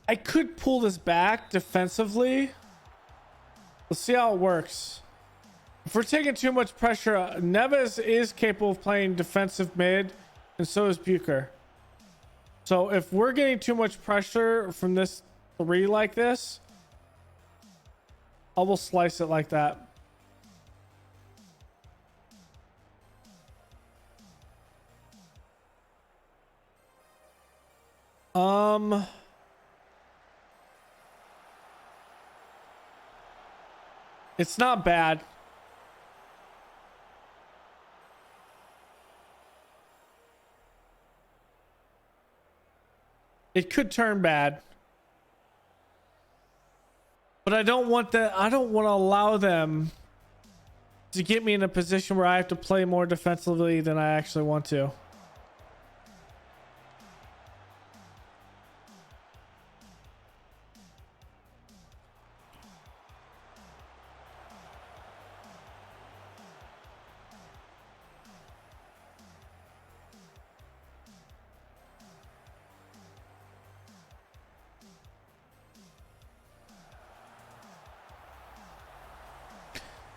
I could pull this back defensively. Let's see how it works. If we're taking too much pressure, Neves is capable of playing defensive mid, and so is Bucher. So if we're getting too much pressure from this 3 like this, I will slice it like that. It's not bad. It could turn bad. But I don't want that. I don't want to allow them to get me in a position where I have to play more defensively than I actually want to.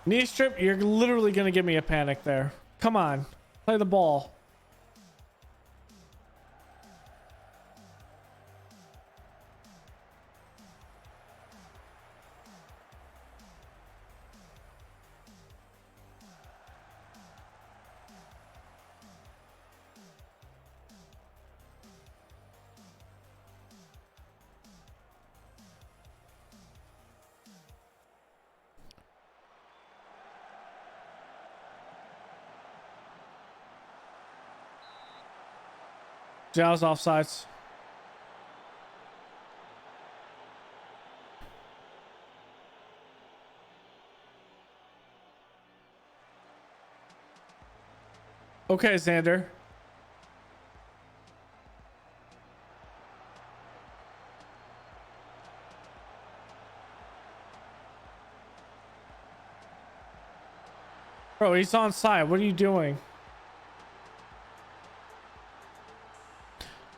Knee strip, you're literally going to give me a panic there. Come on. Play the ball. Zhao's offsides. Okay, Xander. Bro, he's on side. What are you doing?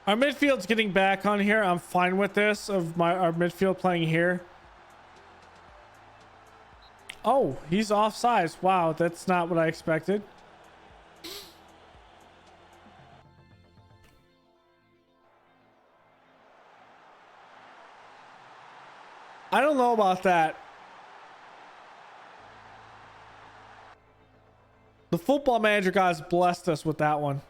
Our midfield's getting back on here. I'm fine with this, of our midfield playing here. Oh, he's offsides. Wow, that's not what I expected. I don't know about that. The football manager guys blessed us with that one.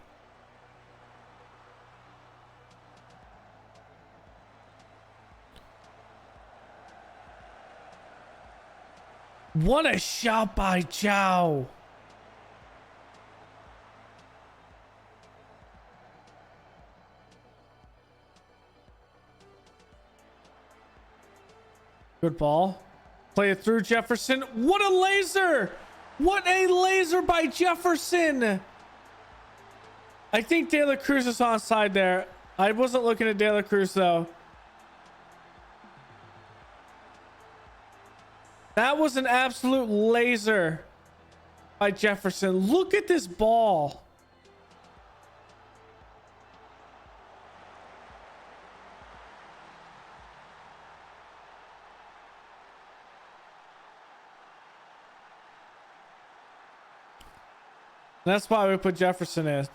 What a shot by Zhao. Good ball. Play it through Jefferson. What a laser! What a laser by Jefferson! I think De La Cruz is onside there. I wasn't looking at De La Cruz though. That was an absolute laser by Jefferson. Look at this ball. That's why we put Jefferson in.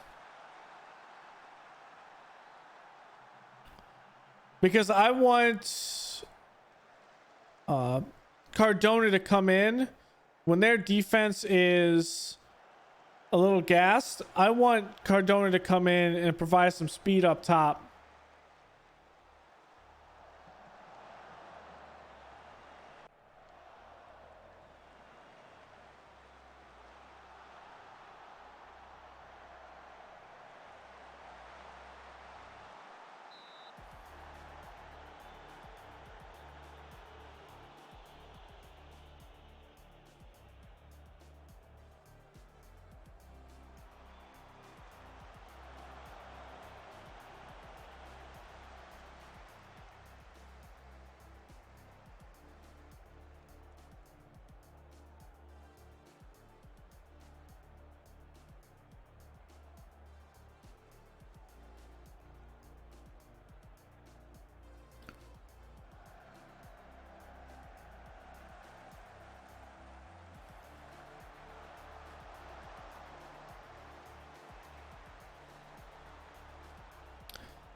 Because I want Cardona to come in when their defense is a little gassed. I want Cardona to come in and provide some speed up top.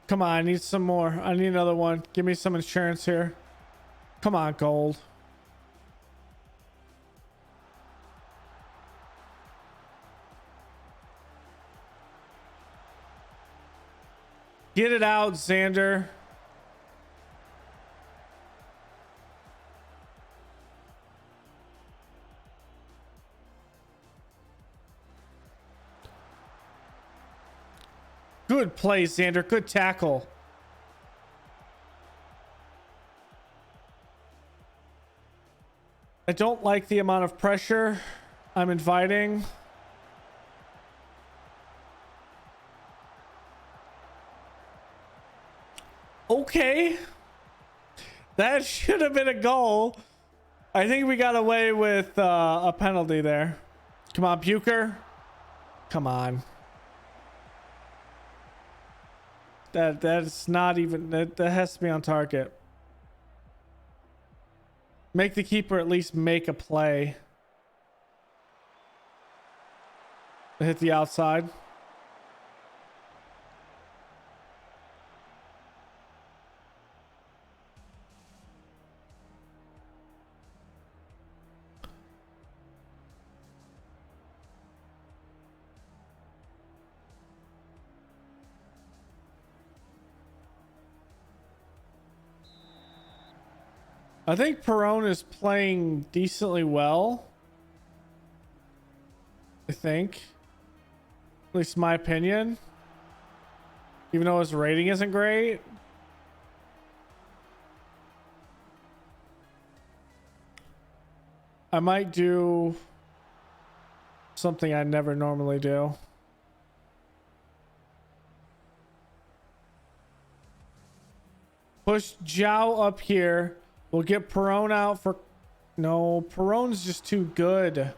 Come on, I need some more. I need another one. Give me some insurance here. Come on, gold. Get it out, Xander. Good play, Xander. Good tackle. I don't like the amount of pressure I'm inviting. Okay. That should have been a goal. I think we got away with a penalty there. Come on, Bucher. Come on. That's not even, that has to be on target. Make the keeper at least make a play. Hit the outside. I think Perone is playing decently well. I think. At least my opinion. Even though his rating isn't great. I might do something I never normally do. Push Zhao up here. We'll get Perone out for... No, Perone's just too good.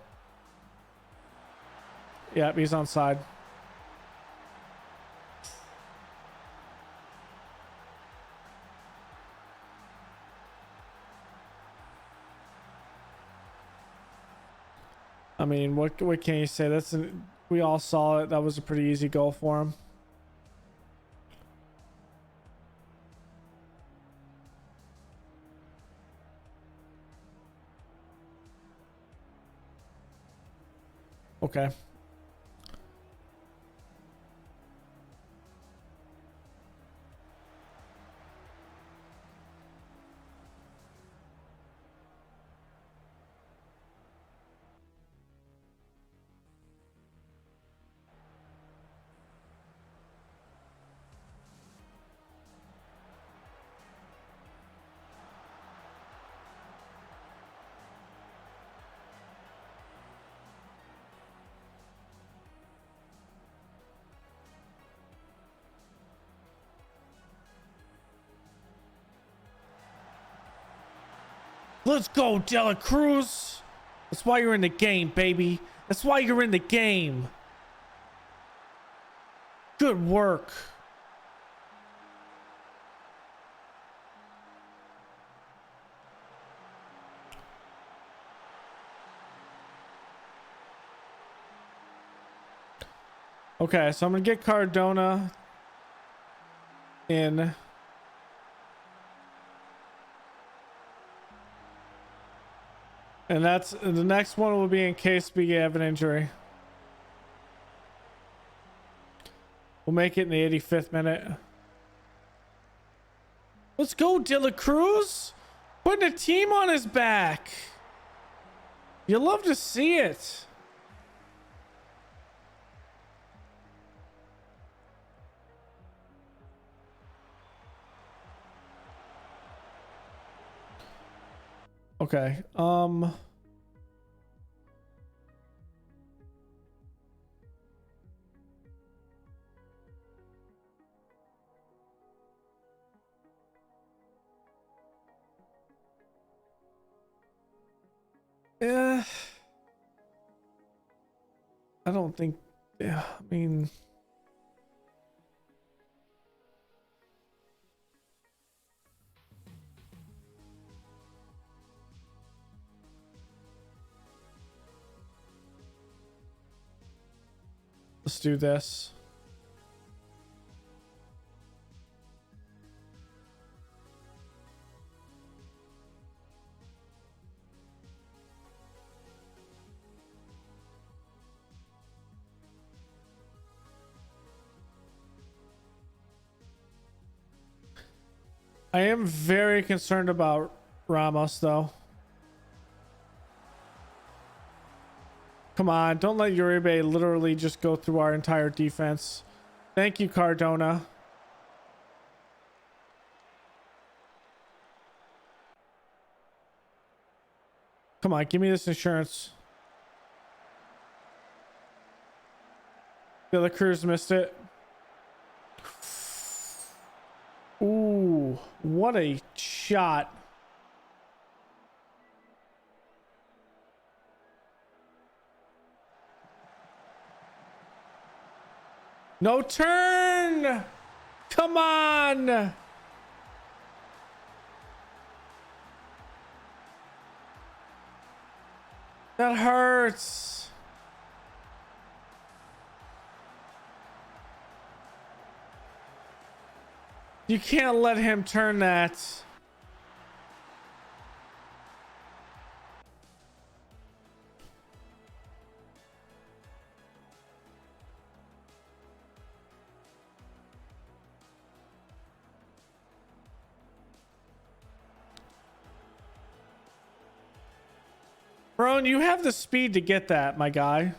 Yeah, he's on side. I mean, what can you say? We all saw it. That was a pretty easy goal for him. Okay. Let's go, Dela Cruz. That's why you're in the game, baby. That's why you're in the game. Good work. Okay, so I'm gonna get Cardona in. And that's the next one will be in case we have an injury. We'll make it in the 85th minute. Let's go, De La Cruz. Putting a team on his back. You love to see it. Okay. Yeah. I don't think. Yeah. I mean. Let's do this. I am very concerned about Ramos, though. Come on, don't let Uribe literally just go through our entire defense. Thank you, Cardona. Come on, give me this insurance. The other Cruz missed it. Ooh, what a shot. No turn. Come on. That hurts. You can't let him turn that. Bro, you have the speed to get that, my guy.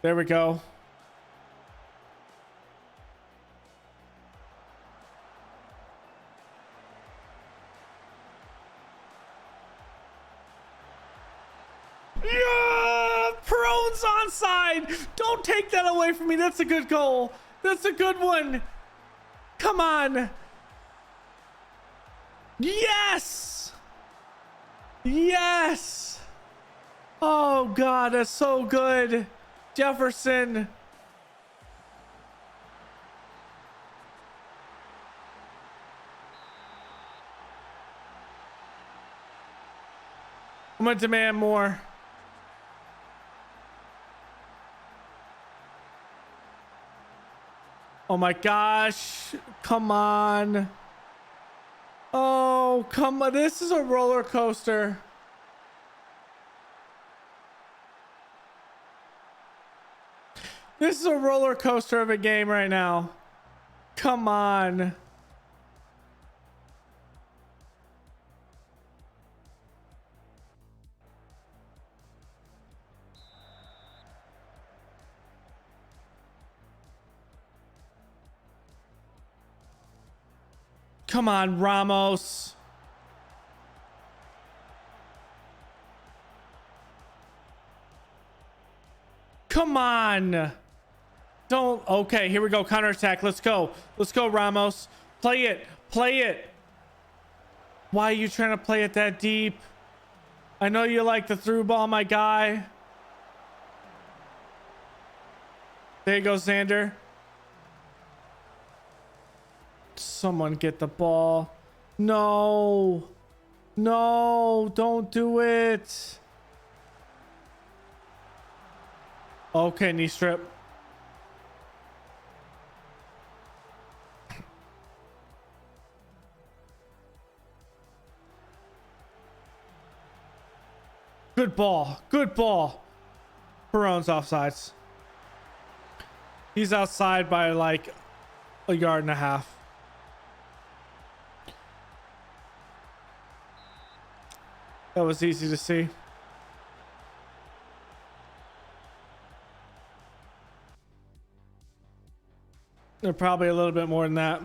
There we go. Yeah! Perone's Brown's onside. Don't take that away from me. That's a good goal. That's a good one. Come on. Yes. Yes. Oh, God, that's so good. Jefferson. I'm going to demand more. Oh my gosh. Come on. Oh, come on. This is a roller coaster. This is a roller coaster of a game right now. Come on. Come on, Ramos. Come on. Don't. Okay, here we go. Counterattack. Let's go. Let's go, Ramos. Play it. Play it. Why are you trying to play it that deep? I know you like the through ball, my guy. There you go, Xander. Someone get the ball. No. No, don't do it. Okay, knee strip. Good ball. Good ball. Perón's offsides. He's outside by like a yard and a half. That was easy to see. They're probably a little bit more than that.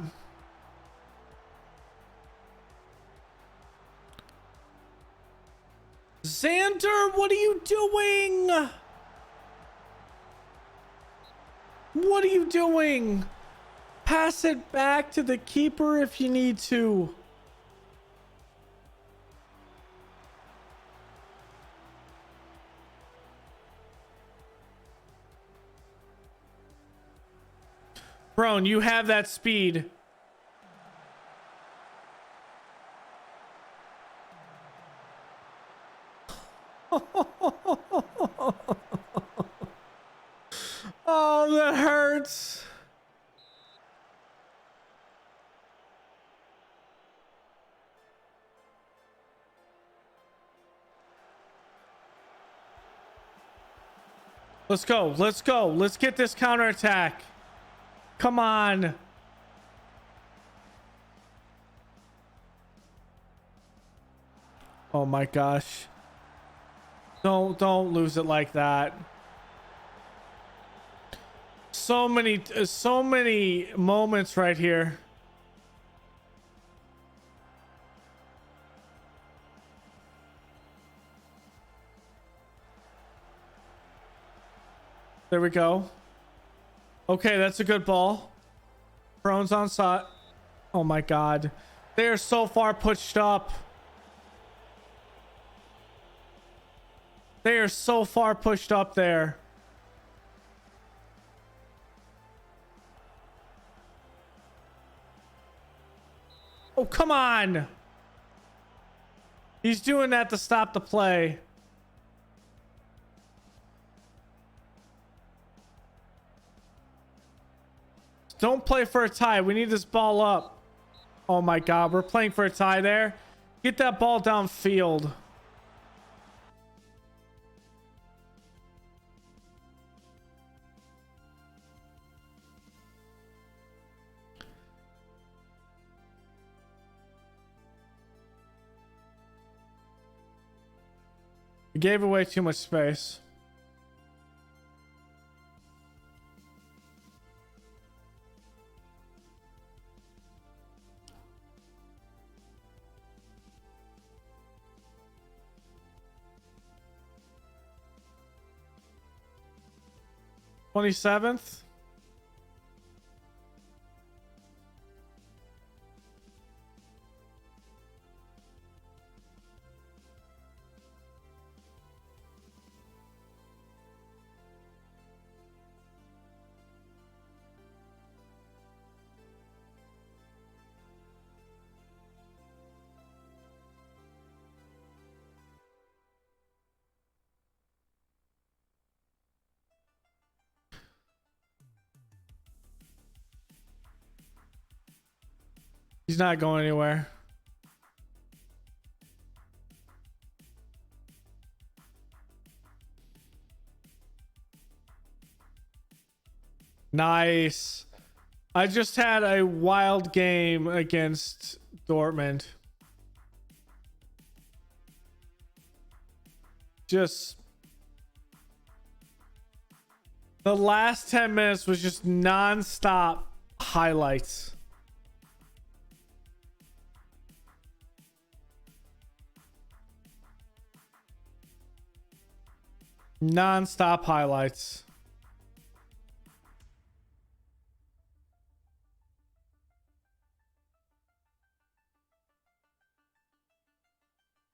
Xander, what are you doing? What are you doing? Pass it back to the keeper if you need to. Perón, you have that speed. Oh, that hurts. Let's go. Let's go. Let's get this counterattack. Come on. Oh my gosh. Don't lose it like that. So many moments right here. There we go. Okay, that's a good ball. Perón's on shot. Oh my god. They are so far pushed up. They are so far pushed up there. Oh, come on. He's doing that to stop the play. Don't play for a tie. We need this ball up. Oh my god, we're playing for a tie there. Get that ball downfield. We gave away too much space. 27th. He's not going anywhere. Nice. I just had a wild game against Dortmund. Just the last 10 minutes was just non-stop highlights. Non-stop highlights.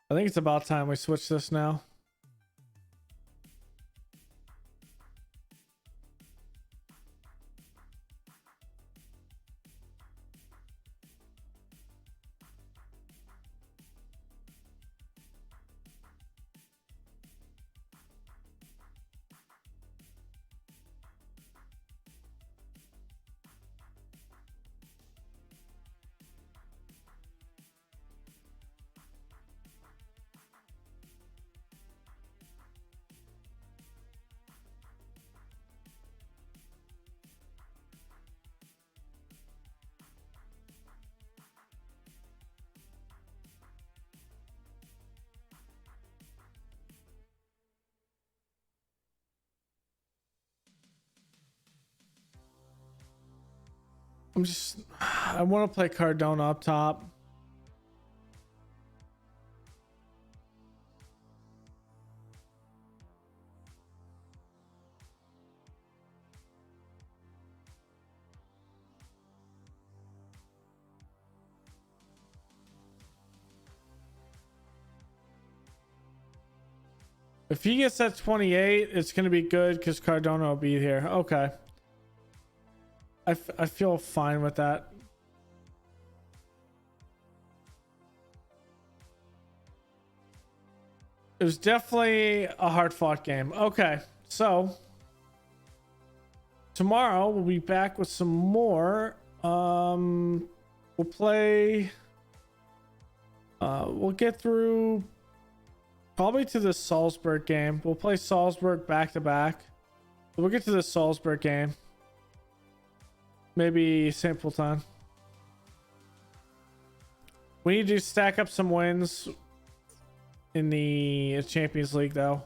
I think it's about time we switch this now. I want to play Cardona up top. If he gets that 28, it's going to be good because Cardona will be here. Okay. I feel fine with that. It was definitely a hard-fought game. Okay, so tomorrow we'll be back with some more. We'll play. We'll get through probably to the Salzburg game. We'll play Salzburg back to back. We'll get to the Salzburg game. Maybe St. Fulton. We need to stack up some wins in the Champions League, though,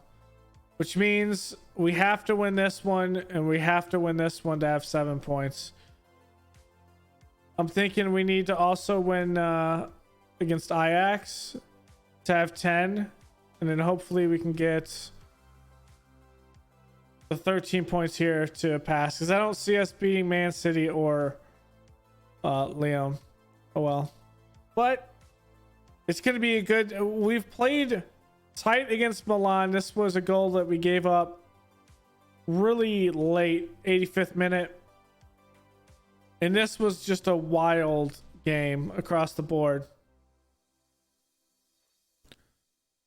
which means we have to win this one and we have to win this one to have 7 points. I'm thinking we need to also win against Ajax to have 10, and then hopefully we can get the 13 points here to pass, because I don't see us beating Man City or Lyon. Oh well. But it's going to be a good... We've played tight against Milan. This was a goal that we gave up really late, 85th minute. And this was just a wild game across the board.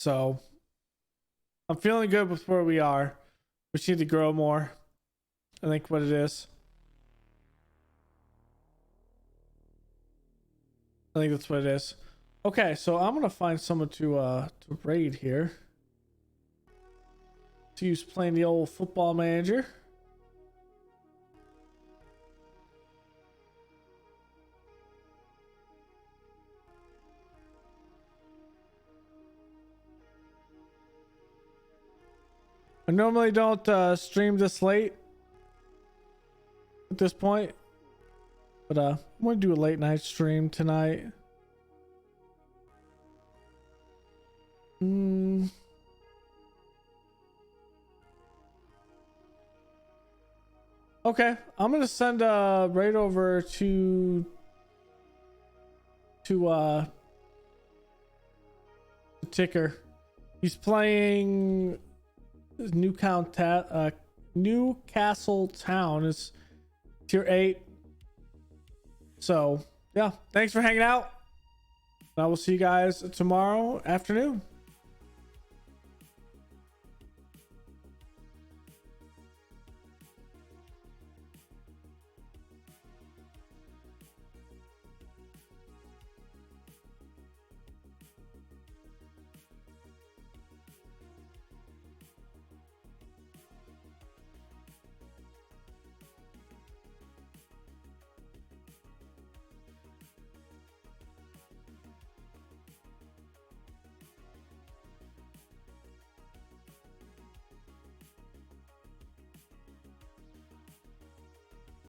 So I'm feeling good with where we are. We just need to grow more. I think what it is. I think that's what it is. Okay, so I'm gonna find someone to raid here. To use playing the old football manager. I normally don't stream this late at this point, but I'm gonna do a late night stream tonight. Okay, I'm gonna send right over to the ticker. He's playing Newcastle Town. It's tier 8. So yeah, thanks for hanging out. I will see you guys tomorrow afternoon.